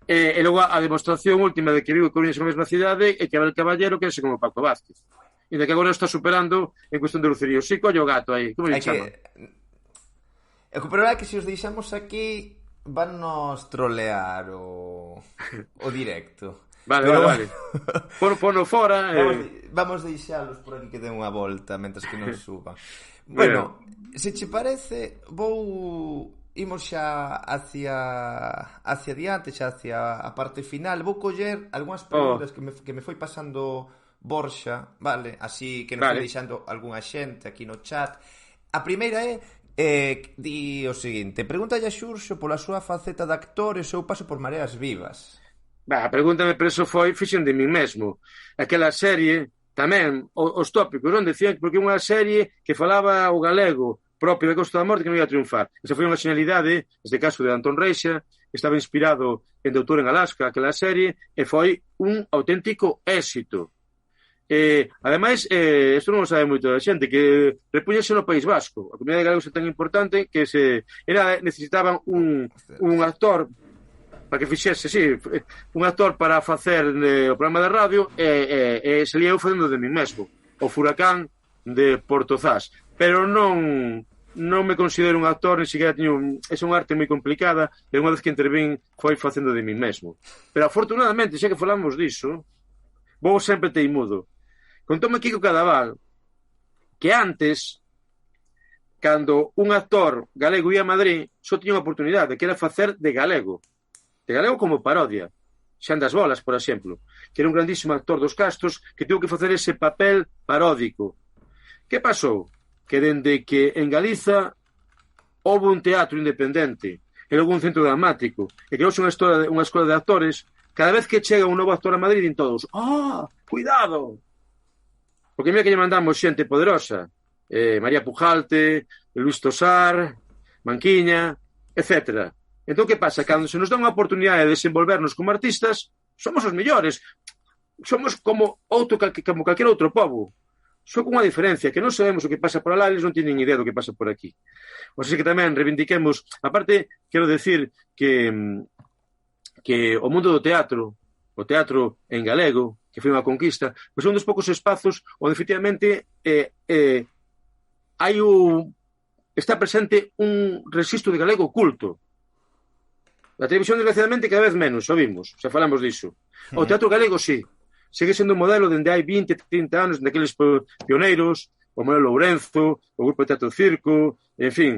E logo a demostración última de que Vigo e Coruña son a mesma cidade é que Abel Caballero querese como Paco Vázquez. E de que agora está superando en cuestión de lucerío. Sí, collo gato aí. Como lle chama? O problema é que se os deixamos aquí van nos trolear o directo. Vale. Pono fora. Vamos deixalos por aquí que den unha volta mentras que nos suban. Bueno, se che parece, vou imos xa hacia diante, xa hacia a parte final. Vou coller algunhas preguntas que me foi pasando Borxa, vale? Así que nos foi deixando algunha xente aquí no chat. A primeira é di o seguinte: pregúntalle a Xurxo pola súa faceta de actor e o seu paso por Mareas Vivas. Pregúntame, pero eso foi fixen de mí mesmo. Aquela serie, tamén, os tópicos, non decían que porque unha serie que falaba o galego propio de Costa da Morte que non ia triunfar. Esa foi unha xenialidade, neste caso de Antón Reixa, estaba inspirado en Doutor en Alaska, aquela serie, e foi un auténtico éxito. Ademais, isto non o sabe moito da xente, que repúñase no País Vasco. A comunidade galega é tan importante que necesitaban un actor para que fixese, un actor para facer o programa de radio e salía eu facendo de mí mesmo, o Furacán de Portozás. Pero non me considero un actor, ni siquiera teño... É unha arte moi complicada e unha vez que intervín foi facendo de mí mesmo. Pero afortunadamente, xa que falamos diso, vou sempre teimudo. Contoume Kiko Cadaval que antes, cando un actor galego ia a Madrid, só tiña unha oportunidade, que era facer de galego como parodia. Xan das Bolas, por exemplo, que era un grandísimo actor dos Castros que tivo que facer ese papel paródico. Que pasou? Que dende que en Galiza houve un teatro independente e logo un centro dramático e creouse unha escola de actores, cada vez que chega un novo actor a Madrid din todos: cuidado! Porque mira que lle mandamos xente poderosa, María Pujalte, Luis Tosar, Manquiña, etc. Entón, que pasa? Cando se nos dá unha oportunidade de desenvolvernos como artistas, somos os mellores. Somos como calquer outro pobo. Só con unha diferencia, que non sabemos o que pasa por alá, eles non teñen idea do que pasa por aquí. O sea que tamén reivindiquemos, aparte, quero decir que o mundo do teatro, o teatro en galego, que foi unha conquista, pois é un dos poucos espazos onde efectivamente está presente un registro de galego oculto. A televisión, desgraciadamente, cada vez menos, ouvimos, xa falamos diso. O teatro galego, sí, segue sendo un modelo dende hai 20, 30 anos, daqueles pioneiros, o Manuel Lourenzo, o Grupo de Teatro Circo, en fin,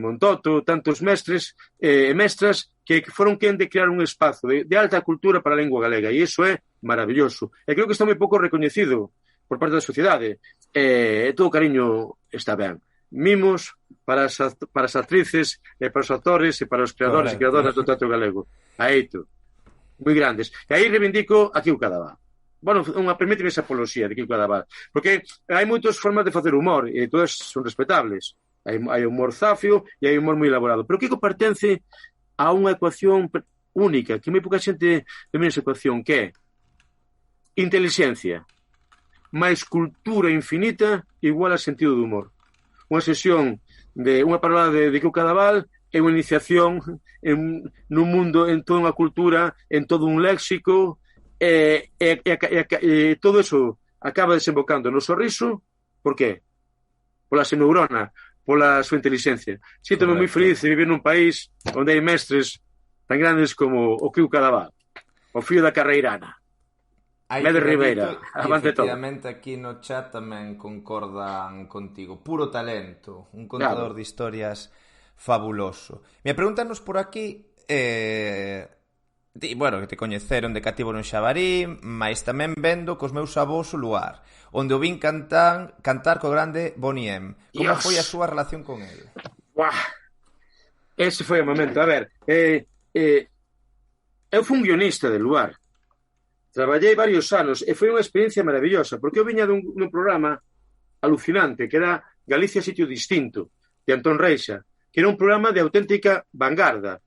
Montoto, tantos mestres e mestras que foron quen de crear un espazo de alta cultura para a lingua galega, e iso é maravilloso. E creo que está moi pouco recoñecido por parte da sociedade. Todo cariño está ben. Mimos para as actrices e para os actores e para os creadores e creadoras do teatro galego. Aito. Moi grandes. E aí reivindico a Kiko Cadaval. Bueno, permíteme esa apoloxía de Kiko Cadaval. Porque hai moitas formas de facer humor e todas son respetables. Hai humor zafio e hai humor moi elaborado. Pero Kiko pertence a unha ecuación única, que moi pouca xente domina esa ecuación, que é intelixencia máis cultura infinita igual a sentido do humor. Unha sesión de unha parada de Kiko Cadaval é unha iniciación nun mundo, en toda unha cultura, en todo un léxico, e todo eso acaba desembocando no sorriso. Por qué? Pola súa neurona, pola súa inteligencia. Síntome moi feliz de vivir nun país onde hai mestres tan grandes como o Kiko Cadaval, o fillo da carreirana. Mede Ribeira, avante todo. Efectivamente, aquí no chat tamén concordan contigo. Puro talento, un contador de historias fabuloso. Me pregúntanos por aquí, bueno, que te coñeceron de Cativo no Xabarí, mais tamén vendo cos meus avós o Luar, onde o vin cantar co grande Bonnie M. Como foi a súa relación con ele? Ese foi o momento. A ver, eu fui un guionista de Luar. Traballei varios anos e foi unha experiencia maravillosa, porque eu viña dun programa alucinante, que era Galicia Sitio Distinto, de Antón Reixa, que era un programa de auténtica vanguarda.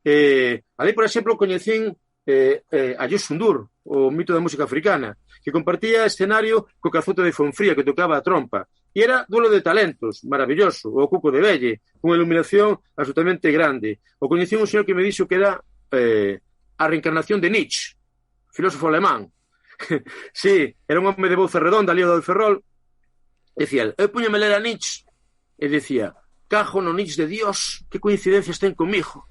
Ali, por exemplo, coñecín a Yosundur, o mito da música africana, que compartía escenario co Cazote de Fonfría, que tocaba a trompa. E era duelo de talentos, maravilloso, o Cuco de Velle, con iluminación absolutamente grande. O coñecín un señor que me dixo que era a reencarnación de Nietzsche, filósofo alemán. Sí, era un home de voz redonda, lío do Ferrol. Decía, eu puñame ler a Nietzsche e decía, cajo no Nietzsche de Dios, que coincidencias ten comigo.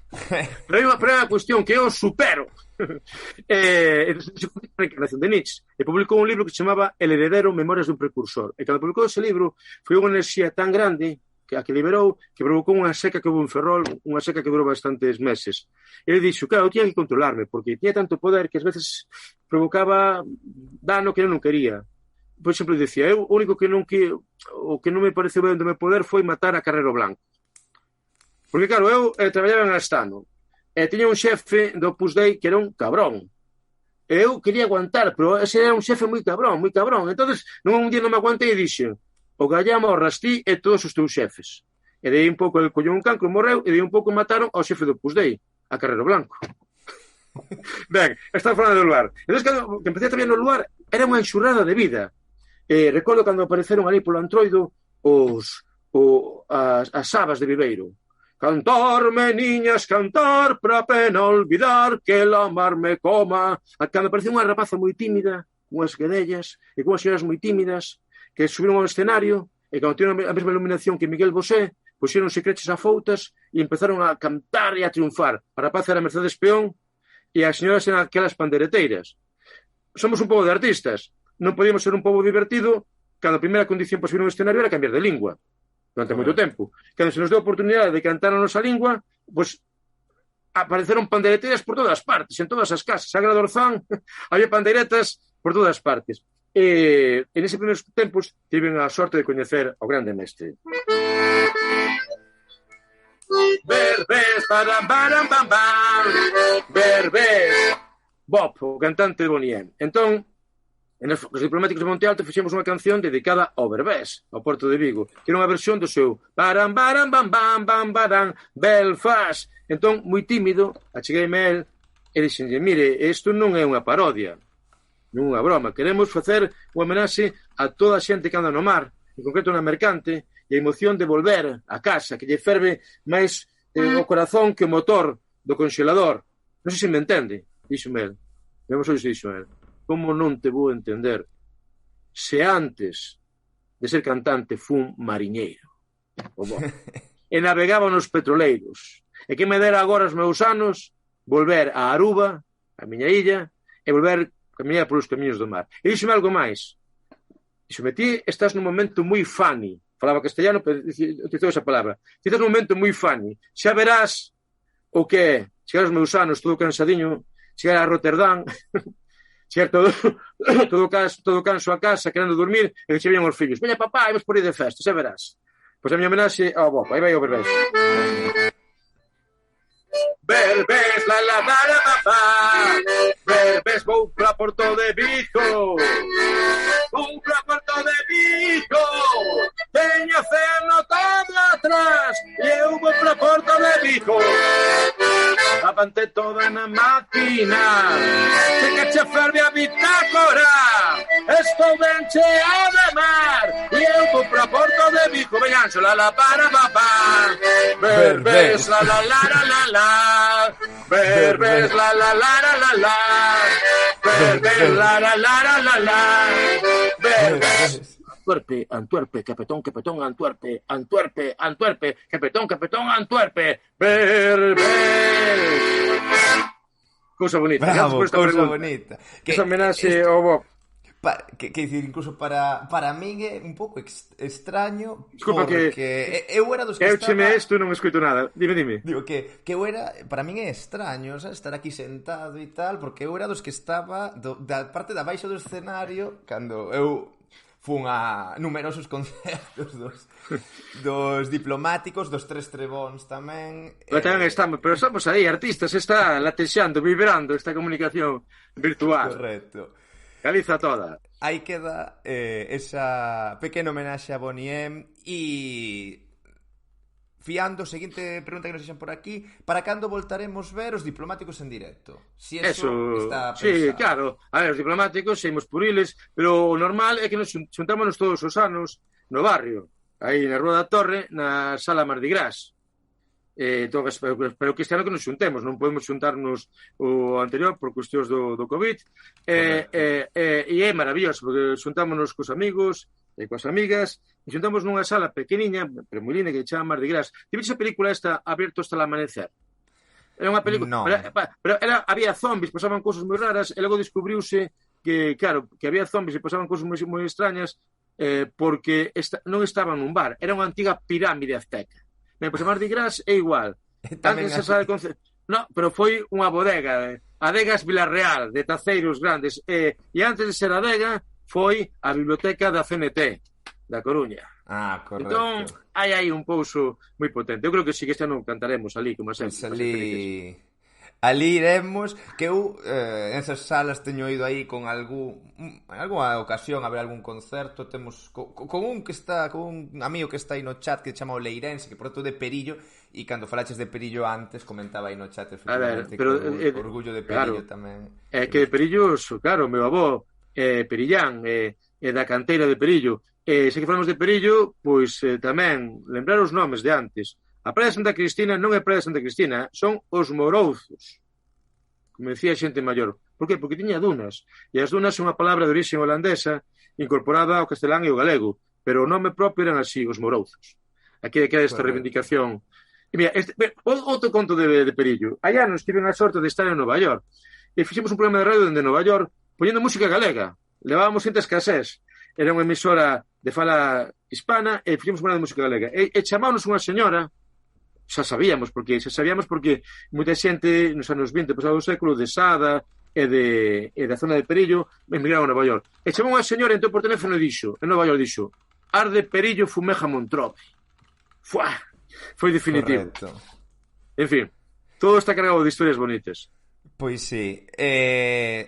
Pero hai unha cuestión que eu supero. A reencarnación de Nietzsche. E publicou un libro que se chamaba El heredero, Memorias dun precursor. E cando publicou ese libro, foi unha enerxía tan grande a que liberou, que provocou unha seca que houve en Ferrol, unha seca que durou bastantes meses. Ele dixo, claro, eu tiña que controlarme, porque tiña tanto poder que ás veces provocaba dano que eu non quería. Por exemplo, dicía, eu o único que non me pareceu ben do meu poder foi matar a Carrero Blanco. Porque, claro, eu traballaba en Astano, e tiña un xefe do Opus Dei que era un cabrón. Eu quería aguantar, pero ese era un xefe moi cabrón, moi cabrón. Entonces, un día non me aguantei e dixen, o gallama o rastí e todos os teus xefes. E dei un pouco, el collou un cancro, morreu, e dei un pouco mataron ao xefe do Opus Dei, a Carrero Blanco. Ben, está falando do lugar. Entón, cando empecé a traballar no lugar, era unha enxurrada de vida. Recordo cando apareceron ali polo Antroido as sabas de Viveiro. Cantar, meniñas, cantar, pra pena olvidar que la mar me coma. Cando apareceu unha rapaza moi tímida, unhas guedellas, e con unhas señoras moi tímidas, que subiron ao escenario, e cando tiveron a mesma iluminación que Miguel Bosé, puxeron secreches a foutas e empezaron a cantar e a triunfar. A rapaza era Mercedes Peón e as señoras eran aquelas pandereteiras. Somos un pobo de artistas. Non podíamos ser un pobo divertido cando a primeira condición para subir un escenario era cambiar de lingua durante moito tempo. Cando se nos deu a oportunidade de cantar a nosa lingua, pois apareceron pandereteiras por todas partes, en todas as casas. Sagrado Orzán, había pandeiretas por todas partes. E neses primeiros tempos tiven a sorte de coñecer ao grande mestre. Berbés, param, param, pam, pam. Berbés. Bob, o cantante de Boniem. Entón, os Diplomáticos de Monte Alto fixemos unha canción dedicada ao Berbés, ao Porto de Vigo, que era unha versión do seu param, param, pam, pam, pam, param, Belfast. Entón, moi tímido, achegueime a él e dixenlle, mire, isto non é unha parodia, non unha broma, queremos facer unha homenaxe a toda a xente que anda no mar, en concreto na mercante, e a emoción de volver a casa, que lle ferve máis o corazón que o motor do congelador. Non sei se me entende, díxome el. Vemos hoxe dixo el. Como non te vou entender se antes de ser cantante fun mariñeiro. E navegaba nos petroleiros. E que me dera agora os meus anos volver a Aruba, a miña illa, e volver camiñar polos camiños do mar. E díxome algo máis. Díxome, ti estás nun momento moi funny. Falaba castellano, pero utilizou esa palabra. Ti estás nun momento moi funny. Xa verás o que é chegar aos meus anos todo cansadiño, chegar a Rotterdam, chegar todo canso a casa, querendo dormir, e que che veñan os fillos. Veña, papá, imos por aí de festa, xa verás. Pois a miña homenaxe ao Bob, aí vai o Berbés. Berbés, la la la la papá. Berbés, vou pra Porto de Vigo. Vou pra Porto de Vigo. Teño cerno todo atrás e eu vou pra Porto de Vigo. Avante toda na máquina, se que che ferve a bitácora. Estou ben chea de mar e eu vou pra Porto de Vigo. Veñanxo, la la para papá. Berbés, la la la la la la. Berbés, la la la la la la. Berbés, la la la la la la. Berbés. Antuerpe, Antuerpe, Capetón, Capetón, Antuerpe, Antuerpe, Antuerpe, Capetón, Capetón, Antuerpe, Berbés. Cousa bonita. Bravo, cousa bonita. Que homenaxe ao Bob. Que dicir, incluso para min é un pouco extraño. Disculpa porque eu era dos que eu estaba... cheme isto e non escoito nada. Dime. Digo que eu era... Para min é extraño, sabes, estar aquí sentado e tal, porque eu era dos que estaba da parte da baixo do escenario cando eu fun a numerosos concertos dos Diplomáticos, dos Tres Trebóns tamén. Pero estamos aí, artistas, está latexando, vibrando esta comunicación virtual. Correcto. Galiza toda. Aí queda esa pequena homenaxe a Boniem e fiando, seguinte pregunta que nos fixen por aquí, para cando voltaremos ver os Diplomáticos en directo? Si eso está pensado. Sí, claro. A ver, os Diplomáticos, seguimos por iles, pero o normal é que nos xuntámonos todos os anos no barrio, aí na Rúa da Torre, na Sala Mardi Gras. Pero que este ano que nos xuntemos, non podemos xuntarnos o anterior por cuestións do COVID, e é maravilloso porque xuntámonos cos amigos e coas amigas e xuntamos nunha sala pequeniña pero moi linda que chama Mardi Gras. Ti viches a película esta Abierto hasta el amanecer? Era unha película, no. pero había zombies, pasaban cousas moi raras e logo descubriuse que, claro, que había zombies e pasaban cousas moi extrañas. porque non estaban nun bar, era unha antiga pirámide azteca. Ben, pois a Mardi Gras é igual. Antes se sabe no, pero foi unha bodega, Adegas Vilarreal, de taceiros grandes, e antes de ser adega foi a biblioteca da CNT, da Coruña. Correcto. Entón, hai un pouso moi potente. Eu creo que sí que este ano cantaremos ali, como sempre. Pues ali iremos, que eu nesas salas teño ido aí con algunha ocasión a ver algún concerto. Temos con un amigo que está aí no chat que se chama o Leirense, que por outro de Perillo, e cando falaches de Perillo antes comentaba aí no chat efectivamente pero, que orgullo de Perillo claro, tamén. É que de Perillo, claro, meu avó Perillán, da canteira de Perillo. Se que falamos de Perillo, pois tamén lembrar os nomes de antes. A Praia de Santa Cristina non é Praia de Santa Cristina, son os Morouzos, como decía xente maior. Por que? Porque tiña dunas, e as dunas son unha palabra de orixe holandesa incorporada ao castelán e ao galego, pero o nome propio eran así, os Morouzos. Aquí queda esta reivindicación. E mira, outro conto de Perillo. Allá nos tive a sorte de estar en Nova York e fixemos un programa de radio dende Nova York poñendo música galega. Levábamos xente escasez. Era unha emisora de fala hispana e fixemos unha de música galega. E chamámonos unha señora, xa sabíamos porque moita xente nos anos 20 pasado do século de Sada e da zona de Perillo emigraron a Nova York. E chamou unha señora, entrou por teléfono e dixo, en Nova York dixo, arde Perillo fumeja Montrove. Fuá! Foi definitivo. Correcto. En fin, todo está cargado de historias bonitas. Pois sí.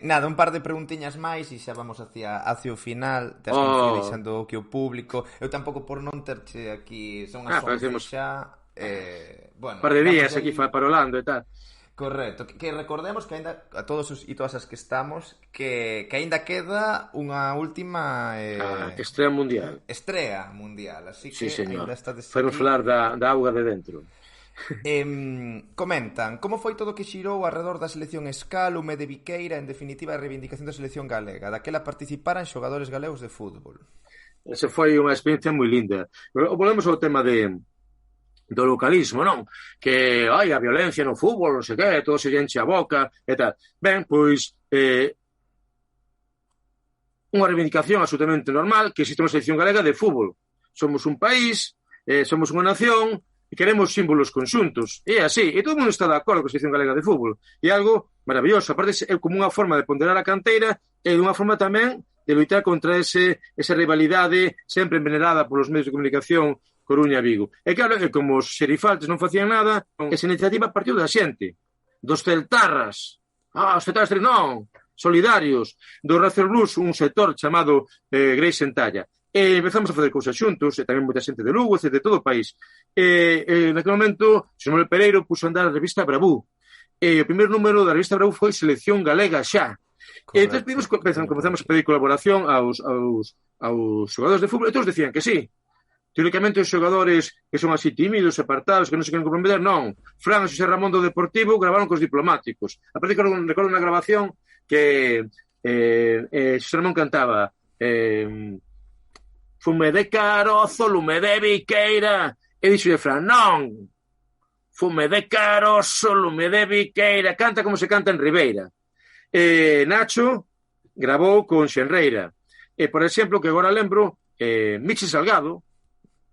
Nada, un par de preguntiñas máis e xa vamos hacia o final. Te has deixando que o público. Eu tampouco por non terche aquí, son as 11 xa. Bueno, un par de días aquí parolando e tal. Correcto, que recordemos que ainda a todos e todas as que estamos que ainda queda unha última estrea mundial, así que sí, ainda estades aquí. Podemos falar da auga de dentro. Comentan, como foi todo o que xirou alrededor da selección Escalume de Viqueira, en definitiva a reivindicación da selección galega, daquela participaran xogadores galegos de fútbol? Esa foi unha experiencia moi linda. Volvemos ao tema do localismo, non? Que, a violencia no fútbol, non sei que, todo se enche a boca e tal. Ben, pois unha reivindicación absolutamente normal que existe unha selección galega de fútbol. Somos un país, somos unha nación e queremos símbolos conxuntos. E así, e todo o mundo está de acordo con a selección galega de fútbol. E algo maravilloso. Aparte, é como unha forma de ponderar a canteira e unha forma tamén de loitar contra esa rivalidade sempre envenenada polos medios de comunicación Coruña-Vigo. E claro, como os xerifaltes non facían nada, esa iniciativa partiu da xente, dos celtarras, os celtarras non, solidarios, do Racer Blues, un sector chamado Greis Sentalla. E empezamos a facer cousas xuntos, e tamén moita xente de Lugo, de todo o país. Naquele momento, Xosé Manuel Pereiro puxo a andar a revista Bravú. O primeiro número da revista Bravú foi Selección Galega Xa. E entón comezamos a pedir colaboración aos xogadores de fútbol, e todos decían que sí. Teóricamente os xogadores que son así tímidos, apartados, que non se queren comprometer, non. Fran e Xosé Ramón do Deportivo gravaron cos diplomáticos. Aparte recordo unha grabación que Xosé Ramón cantaba fume de carozo, lume de Viqueira, e dixo Fran, non, fume de carozo, lume de Viqueira, canta como se canta en Ribeira. Nacho gravou con Xenreira. Por exemplo, que agora lembro, Michi Salgado,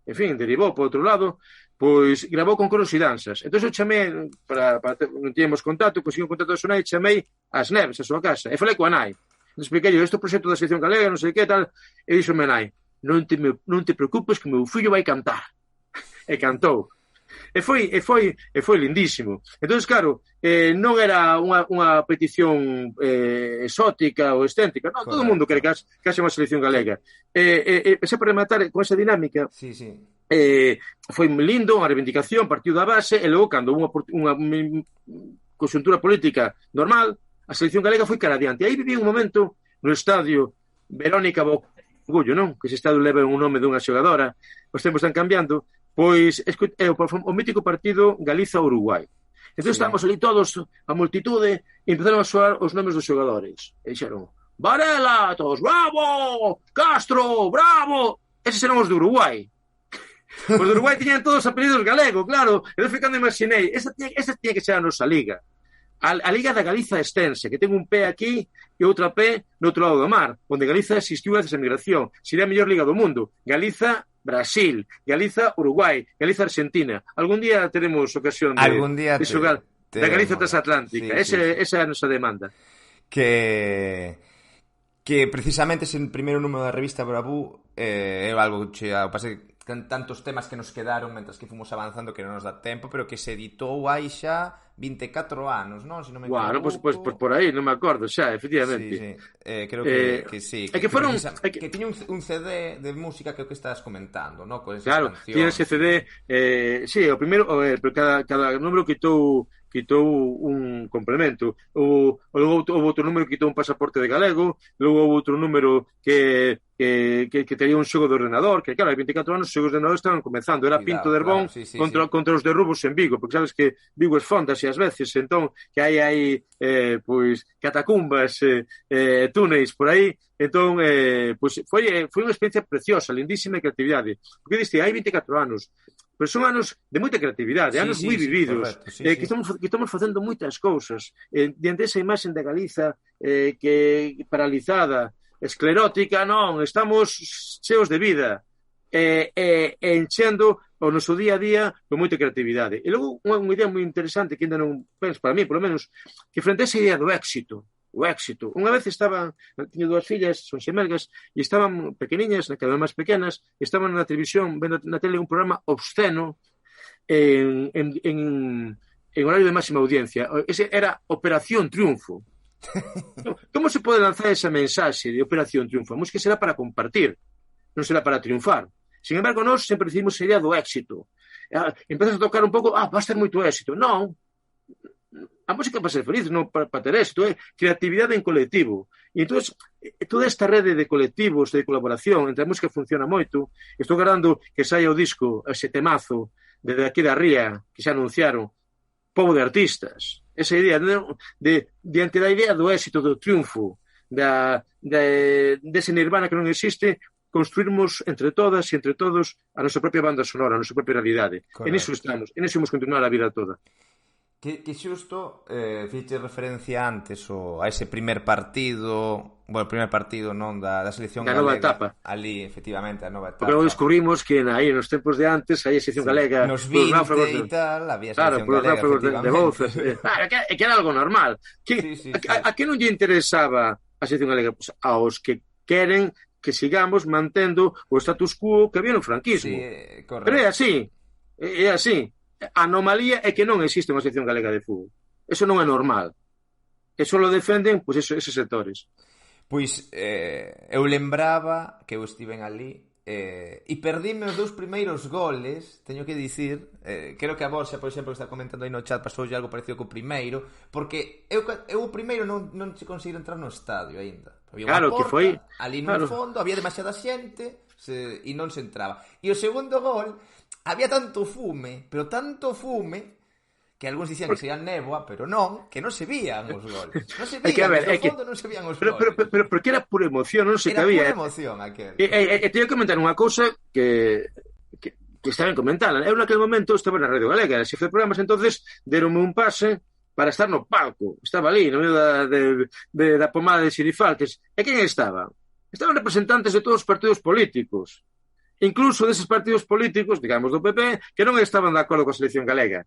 en fin, derivou por outro lado, pois gravou con coros e danzas. Entón eu chamei, non tíamos contacto, conseguí un contacto de Sonai, chamei as Neves, a súa casa, e falei coa nai. Expliquei este proxecto da selección galega, non sei que tal, e dixo a nai, non te preocupes que o meu fillo vai cantar. E cantou. E foi lindísimo. Entón, claro, non era unha petición exótica ou excéntrica, non, todo o mundo quere que haxe unha selección galega. Xa para rematar con esa dinámica, sí. Foi lindo, unha reivindicación, partiu da base, e logo, cando unha conxuntura política normal, a selección galega foi cara adiante. Aí viví un momento no estadio Verónica Bogullo, non? Que ese estadio leva un nome dunha xogadora, os tempos están cambiando. Pois é o mítico partido Galiza-Uruguai. Entón estábamos ali todos, a multitude, e empezaron a soar os nomes dos xogadores. E dixeron, Varela, todos, bravo, Castro, bravo. Eses eran os de Uruguai. Os de Uruguai tiñan todos apelidos galegos, claro. E eu ficando imaginei, esa tiña que ser a nosa liga. a Liga da Galiza extensa, que ten un pé aquí e outra pé no outro lado do mar, onde Galiza existiu antes da migración. Sería a mellor liga do mundo. Galiza, Brasil, Galiza, Uruguai, Galiza, Argentina. Algún día teremos ocasión de xogar da Galiza transatlántica. Esa é a nosa demanda. Que precisamente ese primeiro número da revista Bravú é algo que ao pase tantos temas que nos quedaron mentras que fomos avanzando que non nos dá tempo, pero que se editou hai xa 24 anos, non? Se non me equivoco. Pues por aí, non me acordo xa, efectivamente. Sí. Creo que sí. Que foron... Que tiña un CD de música que é o que estás comentando, non? Con esas cancións. Tiene ese CD... sí, o primeiro... pero cada número quitou un complemento. Logo houve outro número que quitou un pasaporte de galego, logo houve outro número que tería un xogo de ordenador, que claro, hai 24 anos os xogos de ordenador estaban comenzando, era Pinto de Herbón contra os derrubos en Vigo, porque sabes que Vigo es fondas e ás veces, entón que hai pois catacumbas, túneis por aí, entón pois foi unha experiencia preciosa, lindísima de creatividade, porque diste, hai 24 anos, pero son anos de moita creatividade, anos moi vividos, que estamos facendo moitas cousas, diante esa imaxe de Galiza que paralizada, esclerótica, non, estamos cheos de vida, enchendo o noso día a día con moita creatividade. E logo unha idea moi interesante que ainda non penso, para mí, polo menos, que frente a esa idea do éxito, unha vez tiño dúas fillas, son xemelgas, e estaban pequeniñas, cada vez máis pequenas, estaban na televisión, vendo na tele un programa obsceno en horario de máxima audiencia. Ese era Operación Triunfo. Como se pode lanzar esa mensaxe de Operación Triunfo? A música será para compartir, non será para triunfar. Sin embargo, nós sempre decimos a idea do éxito. Empezas a tocar un pouco, va a ter moito éxito. Non, a música para ser feliz, non para ter éxito, é creatividade en colectivo. E entón, toda esta rede de colectivos, de colaboración, entre a música funciona moito. Estou agardando que saia o disco, ese temazo, desde aquí da Ría, que xa anunciaron, Pobo de Artistas. Esa idea diante da idea do éxito, do triunfo, dese nirvana que non existe, construirmos entre todas e entre todos a nosa propia banda sonora, a nosa propia realidade. Correcto. En iso estamos, en iso imos continuar a vida toda. Que xusto fixe referencia antes a ese primer partido, non da selección galega. Da nova etapa. Ali, efectivamente, a nova etapa. Porque descubrimos que aí nos tempos de antes aí a selección galega, nos 20 e tal, había selección galega, efectivamente. De voces. Que era algo normal. A que non lle interesaba a selección galega? Pues aos que queren que sigamos mantendo o status quo que había no franquismo. Sí, correcto. Pero é así. A anomalía é que non existe unha sección galega de fútbol. Eso non é normal. Eso lo defenden esos sectores. Pois eu lembraba que eu estiven ali e perdíme os 2 primeiros goles, teño que dicir, creo que a Borxa, por exemplo, que está comentando aí no chat, pasoulle algo parecido co primeiro, porque eu o primeiro non se conseguir entrar no estadio aínda. Había unha porta, que foi ali no fondo, había demasiada xente e non se entraba. E o segundo gol había tanto fume, pero tanto fume, que algúns dicían que serían néboa, pero non, que non se vían os goles. Non se vían, no fondo non se vían os goles. Pero porque era pura emoción, non se cabía. Era pura emoción aquel. Teño que comentar unha cousa que está ben comentada. Eu naquele momento estaba na Radio Galega, era xefe de programas, entonces deronme un pase para estar no palco. Estaba ali, no medio da pomada de xirifaltes. E quen estaba? Estaban representantes de todos os partidos políticos. Incluso deses partidos políticos, digamos do PP, que non estaban de acordo coa selección galega,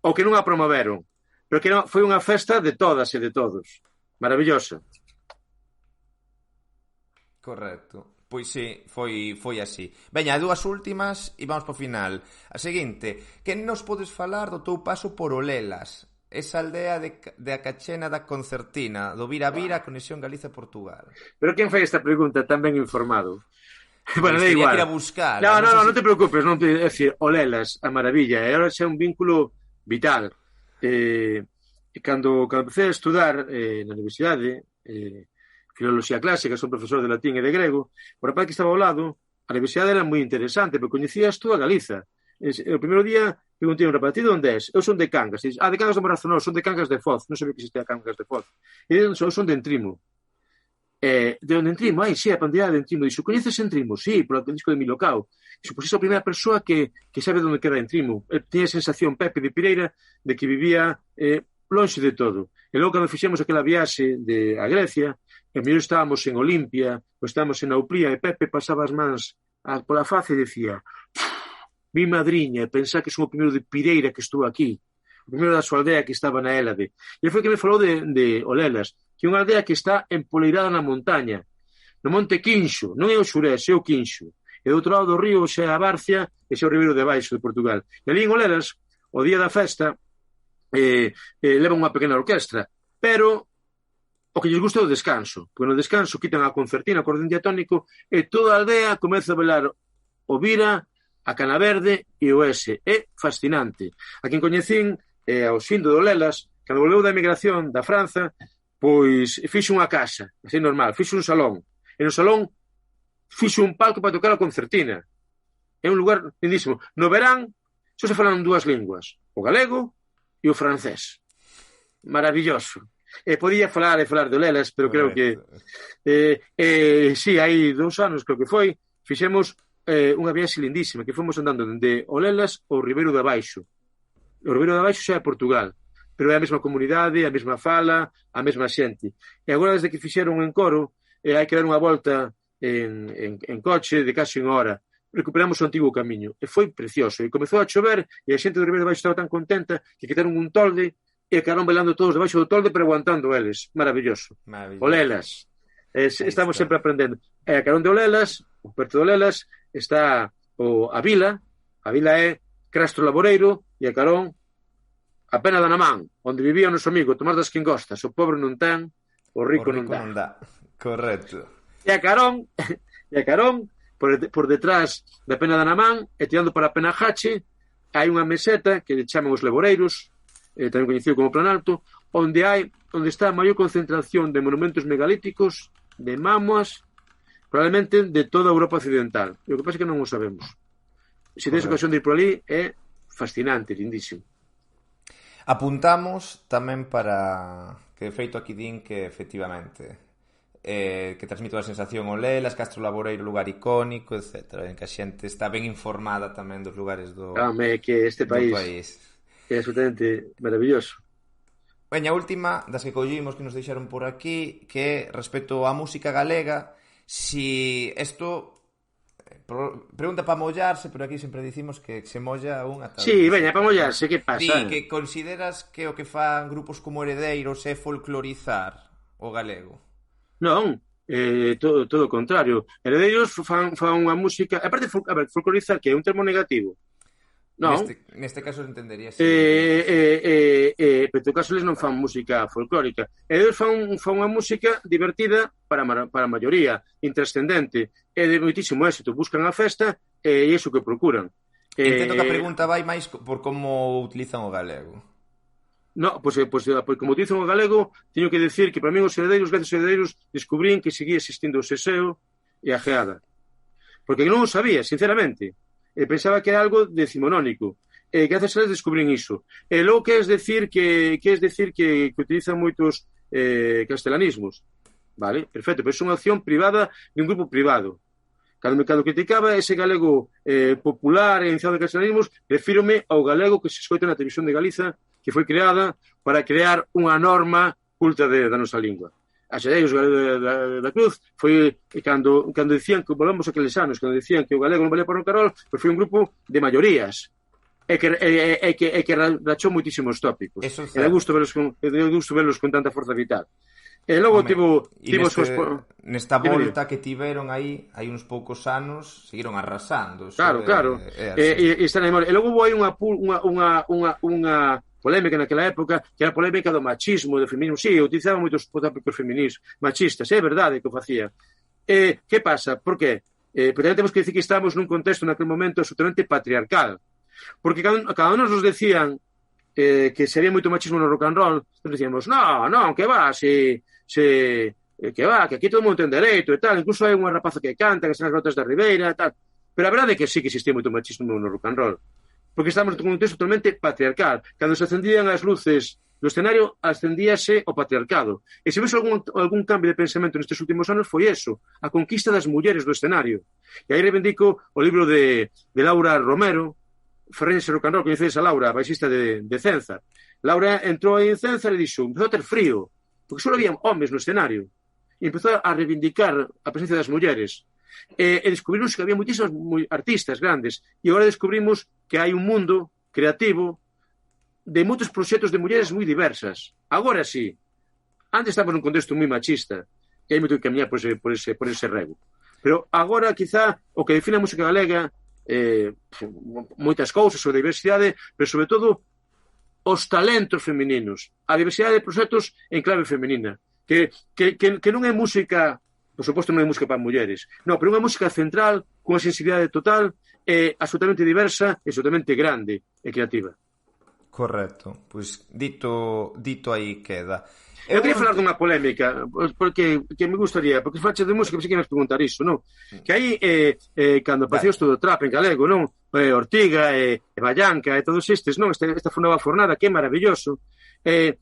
ou que non a promoveron, pero que foi unha festa de todas e de todos. Maravillosa. Correcto. Pois sí, foi así. Veña, 2 últimas e vamos po final. A seguinte, que nos podes falar do teu paso por Olelas, esa aldea de a Cachena da Concertina, do Vira Vira, Conexión Galiza-Portugal? Pero quen fai esta pregunta tan ben informado? Bueno, da igual. Que ir a buscar. Non te preocupes, non te decir, Olelas, a maravilla, e agora xa é un vínculo vital. Cando empecé a estudar na universidade, filoloxía clásica, son profesor de latín e de grego, o rapaz que estaba ao lado, a universidade era moi interesante, porque coñecías tú a Galiza. O primeiro día preguntei a un rapaz, ti de onde és? Eu son de Cangas. Dices, de Cangas do Morazonós, son de Cangas de Foz. Non sabia que existía Cangas de Foz. E eu son de Entrimo. De onde Entrimo? Sí, a pandilla de Entrimo. Dixo, coñeces Entrimo? Sí, por o disco de Milocao. Dixo, pois é a primeira persoa que sabe onde queda Entrimo. Tiña a sensación, Pepe de Pireira, de que vivía lonxe de todo. E logo, cando fixemos aquela viaxe a Grecia, e mellor estábamos en Olimpia, ou estábamos en Nauplia, e Pepe pasaba as mans pola face e decía: mi madriña, pensar que son o primeiro de Pireira que estou aquí, o primeiro da súa aldea que estaba na Hélade. E foi que me falou de Olelas, que é unha aldea que está empoleirada na montaña, no Monte Quinxo, non é o Xurés, é o Quinxo. E do outro lado do río xa é a Bárcia e xa é o Ribeiro de Baixo de Portugal. E ali en Olelas, o día da festa, levan unha pequena orquestra, pero o que lles gusta é o descanso, porque no descanso quitan a concertina, o acordeón diatónico, e toda a aldea comeza a velar o Vira, a Cana Verde e o S. É fascinante. A quen coñecín, ao Xindo de Olelas, cando volveu da emigración da Franza, pois fixo unha casa, así normal, fixo un salón, e no salón fixo un palco para tocar a concertina. É un lugar lindísimo. No verán, só se falan dúas linguas, o galego e o francés. Maravilloso. Podía falar de Olelas, pero creo que sí, hai 2 anos creo que foi, fixemos unha viaxe lindísima, que fomos andando de Olelas ao Ribeiro de Baixo. O Ribeiro de Baixo xa é Portugal, pero é a mesma comunidade, a mesma fala, a mesma xente. E agora, desde que fixeron en Coro, hai que dar unha volta en coche de casi unha hora. Recuperamos o antigo camiño. E foi precioso. E comezou a chover, e a xente do Ribeiro de Baixo estaba tan contenta que quitaron un tolde e acabaron bailando todos debaixo do tolde, pero aguantando eles. Maravilloso. Olelas. Estamos sempre aprendendo. E a carón de Olelas, perto de Olelas, está a vila. A vila é Castro Laboreiro, e a carón a Pena da Namán, onde vivía o noso amigo Tomás das Quingostas. O pobre non ten, o rico non dá. Correcto. E a carón por detrás da Pena da Namán, e tirando para a Penajache, hai unha meseta que chaman os Leboreiros, tamén coñecido como Planalto, onde está a maior concentración de monumentos megalíticos, de mámoas, probablemente de toda a Europa occidental. E o que pasa é que non o sabemos. Se tens ocasión de ir por ali, é fascinante, lindísimo. Apuntamos tamén para que de feito aquí din que efectivamente que transmite a sensación Olelas, Castro Laboreiro, lugar icónico, etc. En que a xente está ben informada tamén dos lugares do que este país é absolutamente maravilloso. Veña, a última das que collimos que nos deixaron por aquí, que respecto á música galega, si isto pregunta para mollarse, pero aquí sempre dicimos que se molla un ata. Sí, veña, para mollarse, que pasa? Di que consideras que o que fan grupos como Heredeiros é folclorizar o galego. Non, todo o contrario. Heredeiros fan unha música, aparte, folclorizar, que é un termo negativo. Non. Neste caso entendería pero en todo caso eles non fan música folclórica. Eles fan unha música divertida para a maioría, intrascendente, e de moitísimo éxito. Buscan a festa e é iso que procuran. Entendo que a pregunta vai máis por como utilizan o galego. No, pois como utilizan o galego, teño que decir que para mí os Heredeiros, gracias aos Heredeiros, descubrín que seguía existindo o seseo e a geada. Porque non o sabía, sinceramente. Pensaba que era algo decimonónico. Gracias a eles descubrín iso. E logo que es decir que utilizan moitos castelanismos. Vale, perfecto, pero é unha opción privada de un grupo privado. Cando criticaba ese galego popular e iniciado de castelanismos, refírome ao galego que se escoita na televisión de Galiza, que foi creada para crear unha norma culta da nosa lingua. A Xereiros da Cruz foi cando dicían que volvamos aqueles anos, cando dicían que o galego non valía para un carol, pois foi un grupo de maiorías e que rachou moitísimos tópicos. E dá gusto verlos con tanta forza vital. E logo tivo nesta volta que tiveron aí hai uns poucos anos, seguiron arrasando. Claro. E está na memoria. E logo houve aí unha polémica naquela época, que era a polémica do machismo, do feminismo. Sí, utilizaban moitos tópicos feminismos, machistas, é verdade que o facía. Que pasa? Por qué? Porque tamén temos que decir que estamos nun contexto naquele momento absolutamente patriarcal. Porque cada uno nos decían que se había moito machismo no rock and roll, nos decíamos, non, que va, que va, que aquí todo mundo ten dereito e tal, incluso hai unha rapaza que canta, que son as rotas da Ribeira e tal. Pero a verdade é que sí que existía moito machismo no rock and roll. Porque estamos nun contexto totalmente patriarcal. Cando se acendían as luces do escenario, ascendíase o patriarcado. E se ves algún cambio de pensamento nestes últimos anos foi eso, a conquista das mulleres do escenario. E aí reivindico o libro de Laura Romero, Ferrense Rock and Roll, coñecedes a Laura, baixista de Cenza. Laura entrou aí en Cenzar e dixo, empezou a ter frío, porque só había homes no escenario, e empezou a reivindicar a presencia das mulleres. E descubrimos que había moitísimos artistas grandes, e agora descubrimos que hai un mundo creativo de moitos proxectos de mulleres moi diversas. Agora sí, antes estamos nun contexto moi machista, e hai moito que camiñar por ese rego. Pero agora, quizá, o que define a música galega, moitas cousas, a diversidade, pero sobre todo os talentos femininos, a diversidade de proxectos en clave femenina, que non é música, por suposto non é música para mulleres, non, pero unha música central, cunha sensibilidade total, absolutamente diversa, absolutamente grande e creativa. Correcto, pois dito aí queda. Eu queria falar dunha polémica, porque que me gustaría, porque falaste de música, pensei que me preguntar iso, non? Que aí, cando apareceu isto do trap en galego, non? Ortiga, Vallanca, e todos estes, non? Esta nova fornada, que é maravilloso, que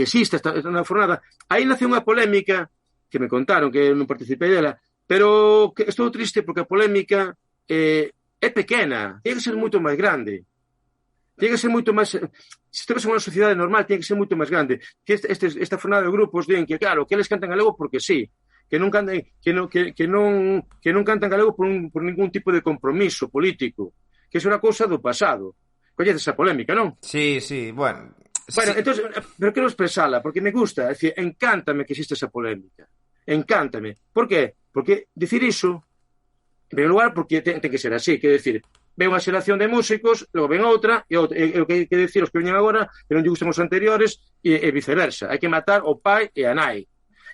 existe esta nova fornada. Aí nace unha polémica, que me contaron, que eu non participei dela, pero que estou triste porque a polémica é pequena, ten que ser moito máis grande. Tiene que ser moito máis... Se estamos en unha sociedade normal, tiene que ser moito máis grande. Que esta fornada de grupos din que, claro, que eles cantan galego porque sí, que non cantan galego por ningún tipo de compromiso político, que é unha cousa do pasado. Coñeces esa polémica, non? Sí, bueno... Bueno, entonces, pero quero expresala, porque me gusta, é dicir, encántame que existe esa polémica. Encántame. Por qué? Porque dicir iso, en primeiro lugar, porque ten que ser así, quer decir, ve unha xeración de músicos, logo ven outra, e o que hai que decir os que veñen agora, que non lle gustan os anteriores, e viceversa. Hai que matar o pai e a nai.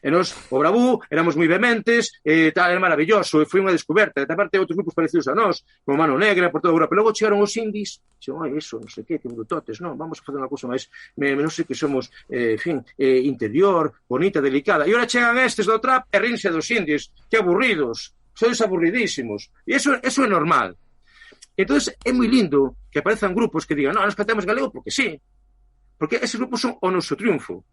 E nos, o Bravú, éramos moi vehementes, tal, era maravilloso, e foi unha descoberta. E aparte, outros grupos parecidos a nós, como Mano Negra, por toda Europa. Pero logo chegaron os indies, dixeron, iso, non sei que, que brutotes, non, vamos a facer unha cousa máis, non sei que somos, interior, bonita, delicada. E ora chegan estes do trap e rinse dos indies, que aburridos, sois aburridísimos. E iso é normal. Entonces é moi lindo que aparezan grupos que digan, nos cantamos galego porque sí, porque eses grupos son o noso triunfo.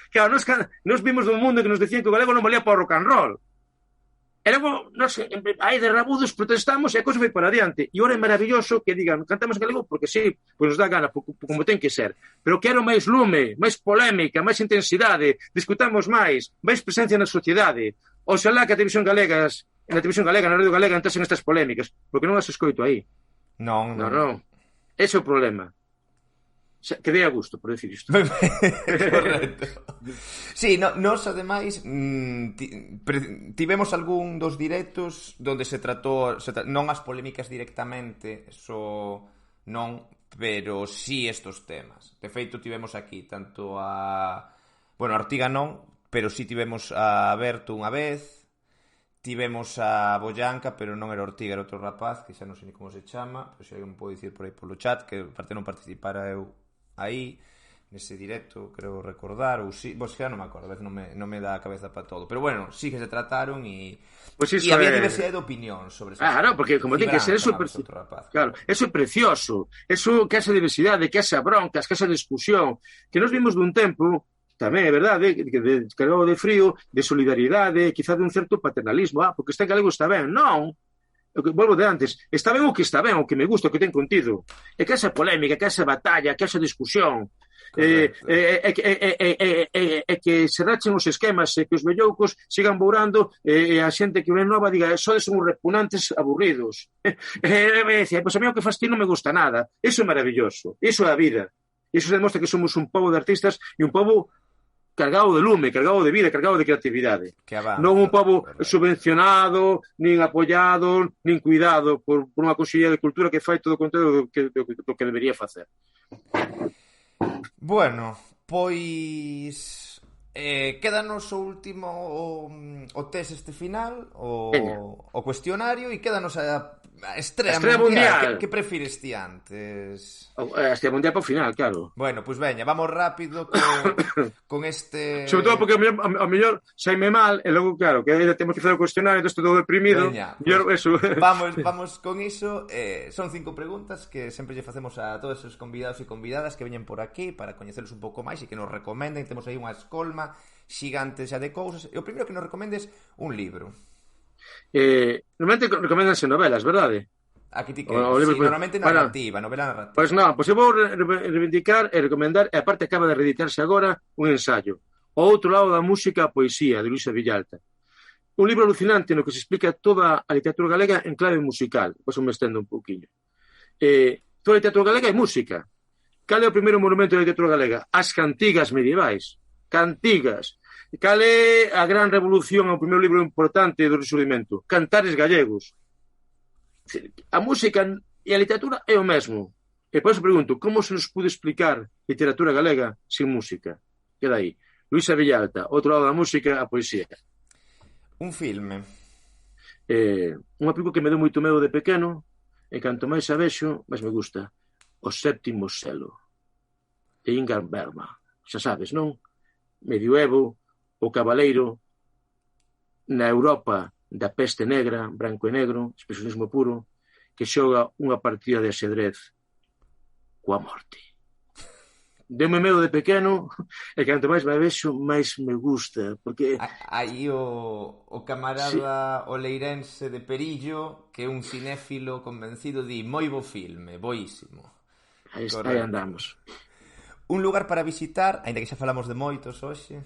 Claro, nos vimos dun mundo que nos decían que o galego non valía para o rock and roll. E logo, aí de rabudos protestamos e a cousa foi para adiante. E ora é maravilloso que digan, cantamos galego porque sí, pois nos dá gana, como ten que ser. Pero quero máis lume, máis polémica, máis intensidade, discutamos máis presencia na sociedade. Oxalá que a televisión galega, na radio galega, entrasen estas polémicas, porque non as escoito aí. Non. Ese é o problema. Quedei a gusto por decir isto. Correcto. Sí, nos ademais tivemos algún dos directos donde se tratou non as polémicas directamente, eso non, pero sí estos temas. De feito, tivemos aquí tanto a... Bueno, Ortiga non, pero sí tivemos a Berto unha vez, tivemos a Vallanca, pero non era Ortiga, era outro rapaz, que xa non sei ni como se chama, pero xa non podo dicir por aí polo chat, que aparte non participara eu aí, nese directo, creo recordar, ou si, xa non me acordo, a veces non me dá a cabeza para todo, pero bueno, sí que se trataron e había diversidade de opinión sobre eso. Claro, porque como ten que ser eso, claro, eso é precioso, eso que esa diversidade, que esa broncas, que esa discusión, que nos vimos dun tempo tamén é verdade, cargado de frío, de solidariedade, quizá de un certo paternalismo, porque está en galego está ben, non, volvo de antes, está ben, o que me gusta, o que ten contido, é que esa polémica, que esa batalla, que esa discusión, que se rachen os esquemas, que os velloucos sigan bourando, e a xente que ven nova diga, sodes uns repugnantes aburridos, me decía, pois a mí o que fas ti non me gusta nada, iso é maravilloso, iso é a vida, iso demostra que somos un pobo de artistas e un pobo cargado de lume, cargado de vida, cargado de creatividade. Non un pobo subvencionado, nin apoiado, nin cuidado por unha Consellería de Cultura que fai todo o conteúdo do que debería facer. Bueno, pois quédanos o último o test este final, o cuestionario, e quédanos a Estrela Mundial. Que prefires ti antes? A Estrela Mundial para o final, claro. Bueno, pois veña, vamos rápido con este... Sobre todo porque a mellor saime mal, e logo, claro, que temos que facer o cuestionario, entón estou todo deprimido. Veña, pues, vamos con iso. Son 5 preguntas que sempre lle facemos a todos os convidados e convidadas que veñen por aquí para coñecelos un pouco máis e que nos recomenden. Temos aí unha escolma xigante xa de cousas. E o primeiro que nos recomendes un libro. Normalmente recomendanse novelas, verdade? Aquí ti que... O Sí, libro, normalmente narrativa, novela narrativa. Pois non, pois eu vou reivindicar e recomendar, e aparte acaba de reeditarse agora, un ensayo. O outro lado da música, a poesía, de Luisa Villalta. Un libro alucinante no que se explica toda a literatura galega en clave musical. Pois me estendo un pouquinho. Toda a literatura galega é música. Cal é o primeiro monumento da literatura galega? As cantigas medievais. Cantigas. Cal é a gran revolución, o primeiro libro importante do Rexurdimento? Cantares gallegos. A música e a literatura é o mesmo. E por eso pregunto, como se nos pude explicar literatura galega sin música? Queda aí. Luisa Villalta, outro lado da música, a poesía. Un filme. Unha película que me deu moito medo de pequeno, e canto máis a vexo, máis me gusta. O sétimo selo, de Ingmar Bergman. Xa sabes, non? Medioevo, o cabaleiro na Europa da peste negra, branco e negro, expresionismo puro, que xoga unha partida de axedrez coa morte. Deu-me medo de pequeno e canto máis me vexo, máis me gusta, porque... Aí o camarada oleirense de Perillo, que é un cinéfilo convencido, di moi bo filme, boísimo. Aí andamos. Un lugar para visitar, aínda que xa falamos de moitos hoxe.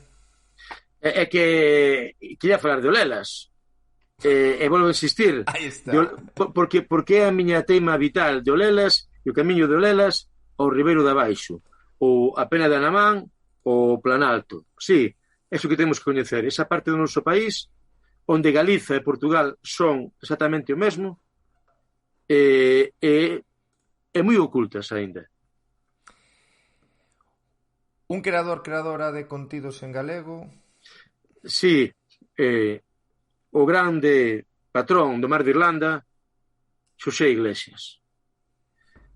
É que quería falar de Olelas. E volvo a insistir. Aí está. Porque é a miña teima vital de Olelas e o camiño de Olelas ao Ribeiro de Abaixo, ou a Pena de Anamán, ou Planalto. Sí, eso que temos que coñecer. Esa parte do noso país onde Galiza e Portugal son exactamente o mesmo e moi ocultas aínda. Un creadora de contidos en galego. Sí, o grande patrón do Mar de Irlanda, Xosé Iglesias.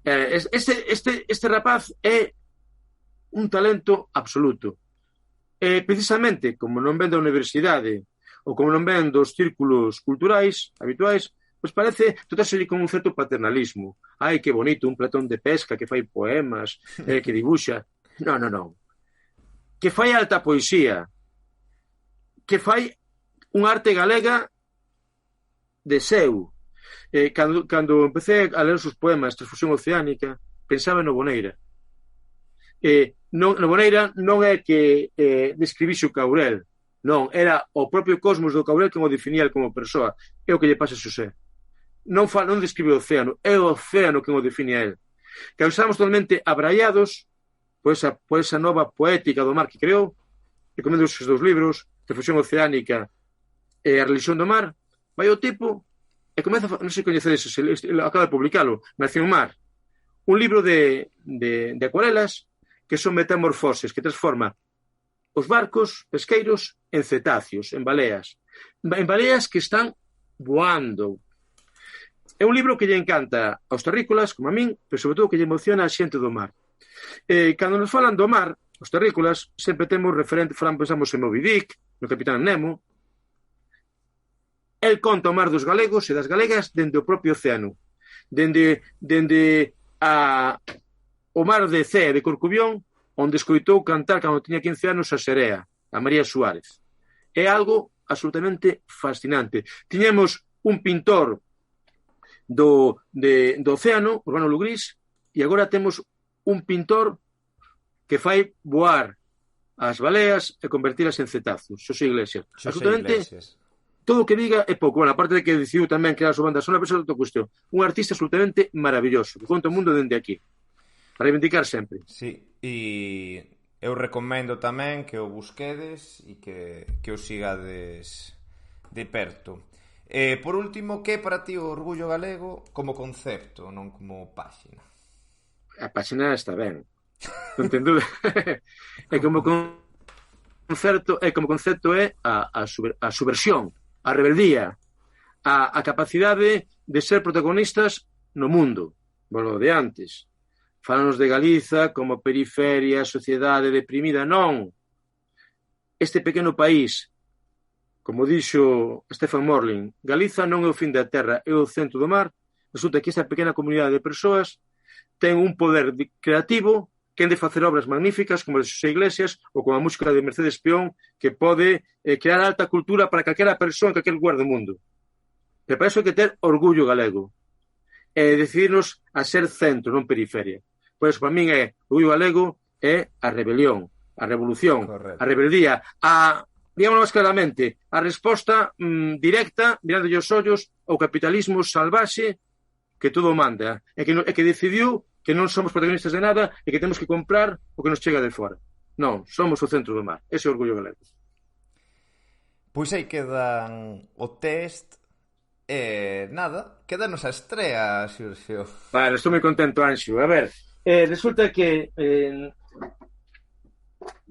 Este rapaz é un talento absoluto. Precisamente, como non ven da universidade ou como non ven dos círculos culturais habituais, pois parece tratárselle con un certo paternalismo. Ai, que bonito, un Platón de pesca que fai poemas, que dibuxa. Non. Que fai alta poesía, que fai unha arte galega de seu. Cando empecé a ler os seus poemas, Transfusión Oceánica, pensaba no Boneira. No Boneira non é que describise o Caurel, non, era o propio cosmos do Caurel que o definía como persoa. É o que lle pasa a Xosé. Non describe o océano, é o océano que o define a él. Que estamos totalmente abraiados por esa nova poética do mar que creou. Recomendo os dous libros, Transfusión Oceánica e A Religión do Mar. Vai o tipo e comeza, non sei coñecedes, acaba de publicalo, Nación Mar, un libro de acuarelas que son metamorfoses, que transforma os barcos pesqueiros en cetáceos, en baleas que están voando. É un libro que lle encanta aos terrícolas, como a min, pero sobre todo que lle emociona a xente do mar. Cando nos falan do mar, os terrícolas, sempre temos referente, pensamos en Moby Dick, no Capitán Nemo. El conta o mar dos galegos e das galegas dende o propio océano, dende o mar de Cee, de Corcubión, onde escoitou cantar cando tiña 15 anos a serea, a María Suárez. É algo absolutamente fascinante. Tiñemos un pintor do océano, Urbano Lugrís, e agora temos un pintor que fai voar as baleas e convertilas en cetáceos. Xosé Iglesias. Absolutamente todo o que diga é pouco. Bueno, aparte de que decidiu tamén crear a súa banda sonora, pero é outra cuestión. Un artista absolutamente maravilloso, que conta o mundo dende aquí. Para reivindicar sempre. Sí, e eu recomendo tamén que o busquedes e que o sigades de perto. Por último, que para ti o orgullo galego como concepto, non como páxina? A páxina está ben. Non ten dúbida. Como concepto é a subversión, a rebeldía, a capacidade de ser protagonistas no mundo. Bueno, de antes. Falanos de Galiza como periferia, sociedade deprimida. Non. Este pequeno país, como dixo Stefan Morling, Galiza non é o fin da terra, é o centro do mar. Resulta que esta pequena comunidade de persoas ten un poder creativo que han de facer obras magníficas como a de Xosé Iglesias ou como a música de Mercedes Peón, que pode crear alta cultura para calquera persoa en calquer lugar do mundo. Pero para iso hai que ter orgullo galego. decidirnos a ser centro, non periferia. Por eso, para min, o orgullo galego é a rebelión, a revolución, correcto, a rebeldía, digámoslo máis claramente, a resposta directa, mirando os ollos ao capitalismo salvaxe que todo manda, e que decidiu que non somos protagonistas de nada e que temos que comprar o que nos chega de fora. Non, somos o centro do mar. Ese é o orgullo galego. Pois aí quedan o test e nada, quedanos a estrea, Xurxo. Vale, estou moi contento, Anxo. A ver, resulta que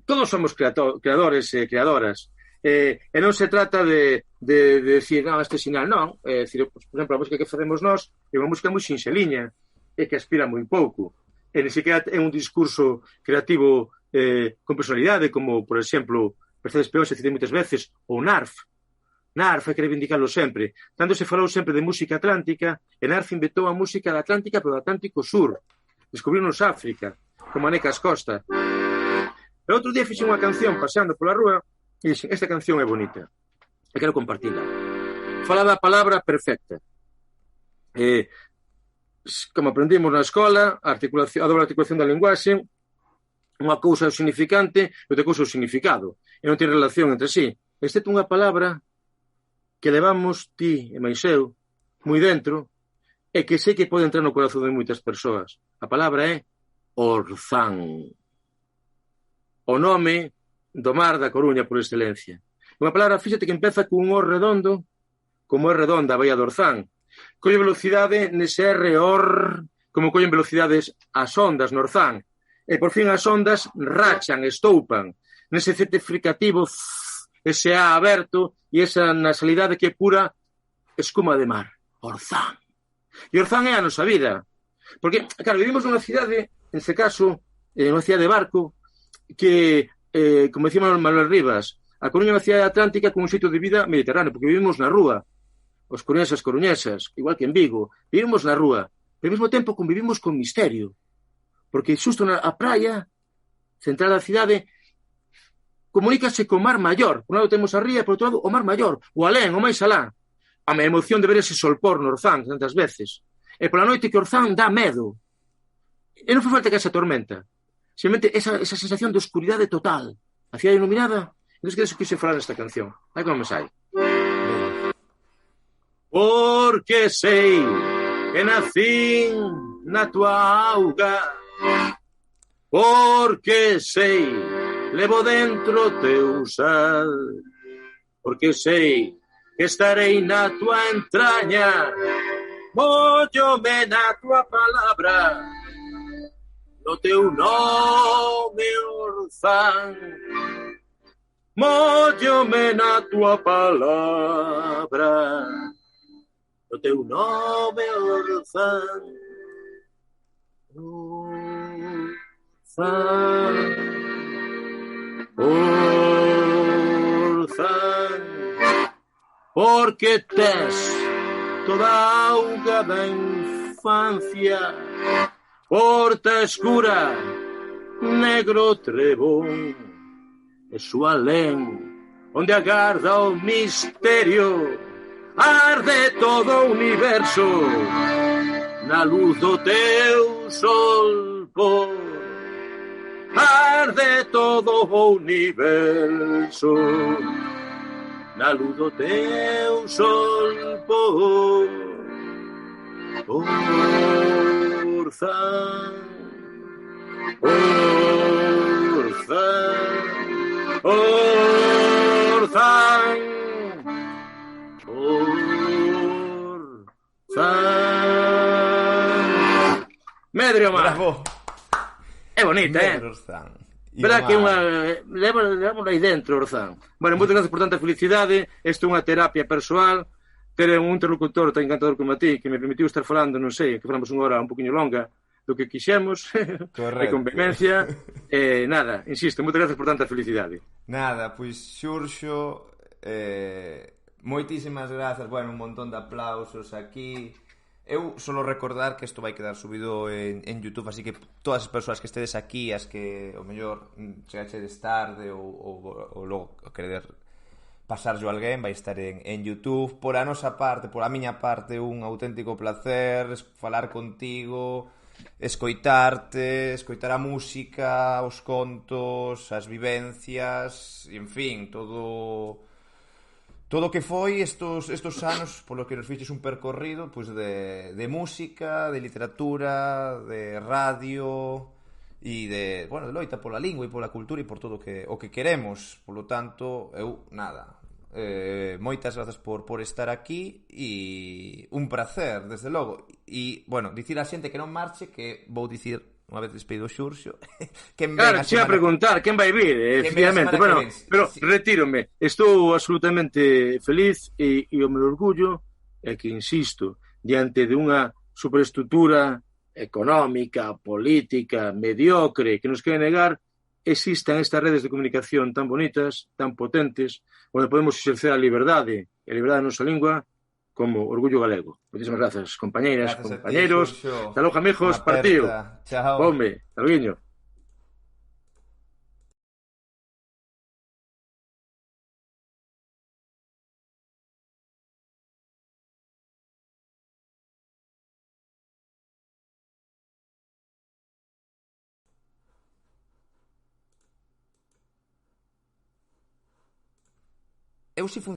todos somos creadores e creadoras. E non se trata de decir, non, este sinal non. Decir, por exemplo, a música que facemos nós é unha música moi sinxeliña e que aspira moi pouco. E ni siquiera é un discurso creativo con personalidade, como, por exemplo, Mercedes Peón se cite moitas veces, ou Narf. Narf hai que reivindicarlo sempre. Tanto se falou sempre de música atlántica, e Narf inventou a música da Atlántica, pero do Atlántico Sur. Descubriu-nos África, como a Necas Costa. E outro día fixe unha canción paseando pola rúa e dixen, esta canción é bonita e quero compartila. Fala da palabra perfecta. Como aprendimos na escola, a doble articulación da linguaxe, unha cousa é o significante e outra cousa é o significado. E non ten relación entre sí. Excepto unha palabra que levamos ti e máis eu moi dentro e que sei que pode entrar no corazón de moitas persoas. A palabra é Orzán. O nome do mar da Coruña por excelencia. Unha palabra, fíxate que empeza cun O redondo, como é redonda a Baía do Orzán. Colle velocidade nese R, como collen velocidades as ondas no Orzán. E por fin as ondas rachan, estoupan. Nese cete fricativo, ese A aberto, e esa nasalidade que é pura escuma de mar. Orzán. E Orzán é a nosa vida. Porque, claro, vivimos nunha cidade, neste caso, nunha cidade de barco, que, como decía Manuel Rivas, a Coruña é unha cidade atlántica con un xeito de vida mediterráneo, porque vivimos na rúa, os coruñesas, igual que en Vigo, vivimos na rúa, pero ao mesmo tempo convivimos con misterio, porque xusto na praia central da cidade comunícase co mar maior. Por un lado temos a ría, por outro lado o mar maior, o alén, o máis alá. A minha emoción de ver ese solpor no Orzán tantas veces. E pola noite que Orzán dá medo. E non foi falta que esa tormenta. Simplemente esa sensación de oscuridade total. A cidade iluminada. Entón que quise falar nesta canción. Aí como me sai. Porque sei que nacín na tua auga. Porque sei levo dentro teu sal. Porque sei que estarei na tua entraña. Móllome na tua palabra. No teu nome, Orzán, móllome na tua palabra. No teu nome, Orzán, Orzán, Orzán, porque tes toda a auga da infancia. Porta escura, negro trebón, e súa alén, onde agarda o misterio, arde todo o universo, na luz do teu solpor. Arde todo o universo, na luz do teu solpor. Orzán, Orzán, Orzán, Orzán. Medrio mar. Bravo. É bonita, Orzán. Verá que levamos aí dentro, Orzán. Bueno, moitas gracias por tanta felicidade. Isto é unha terapia persoal. Ter un interlocutor tan encantador como a ti, que me permitiu estar falando, non sei, que falamos unha hora un poquinho longa do que quixemos, de convivencia, nada, insisto, moitas gracias por tanta felicidade. Nada, pois Xurxo, moitísimas grazas, bueno, un montón de aplausos aquí. Eu solo recordar que isto vai quedar subido en YouTube, así que todas as persoas que estedes aquí, as que o mellor chegachedes tarde ou logo querer pasarlo a alguén, vai estar en YouTube. Por a nosa parte, por a miña parte, un auténtico placer falar contigo, escoitar a música, os contos, as vivencias, e en fin, todo o que foi estos anos polo que nos fiches un percorrido pois de música, de literatura, de radio e bueno, de loita pola lingua e pola cultura e por todo o que queremos. Polo tanto, nada, moitas grazas por estar aquí e un placer, desde logo. E, bueno, dicir a xente que non marche, que vou dicir unha vez despedido o Xurxo quen ven Claro, a te iba a semana preguntar, quen vai vir, quen ven a efectivamente. semana que Bueno, ven. pero retírome. Estou absolutamente feliz e o meu orgullo é que, insisto, diante de unha superestructura económica, política, mediocre, que nos quere negar, existan estas redes de comunicación tan bonitas, tan potentes, onde podemos exercer a liberdade e a liberdade da nosa lingua como orgullo galego. Moitísimas grazas, compañeiras, Grazas a ti, compañeiros. Xurxo. Hasta logo, amigos, Unha partido. aperta. Chao. Home, talguiño. Eu si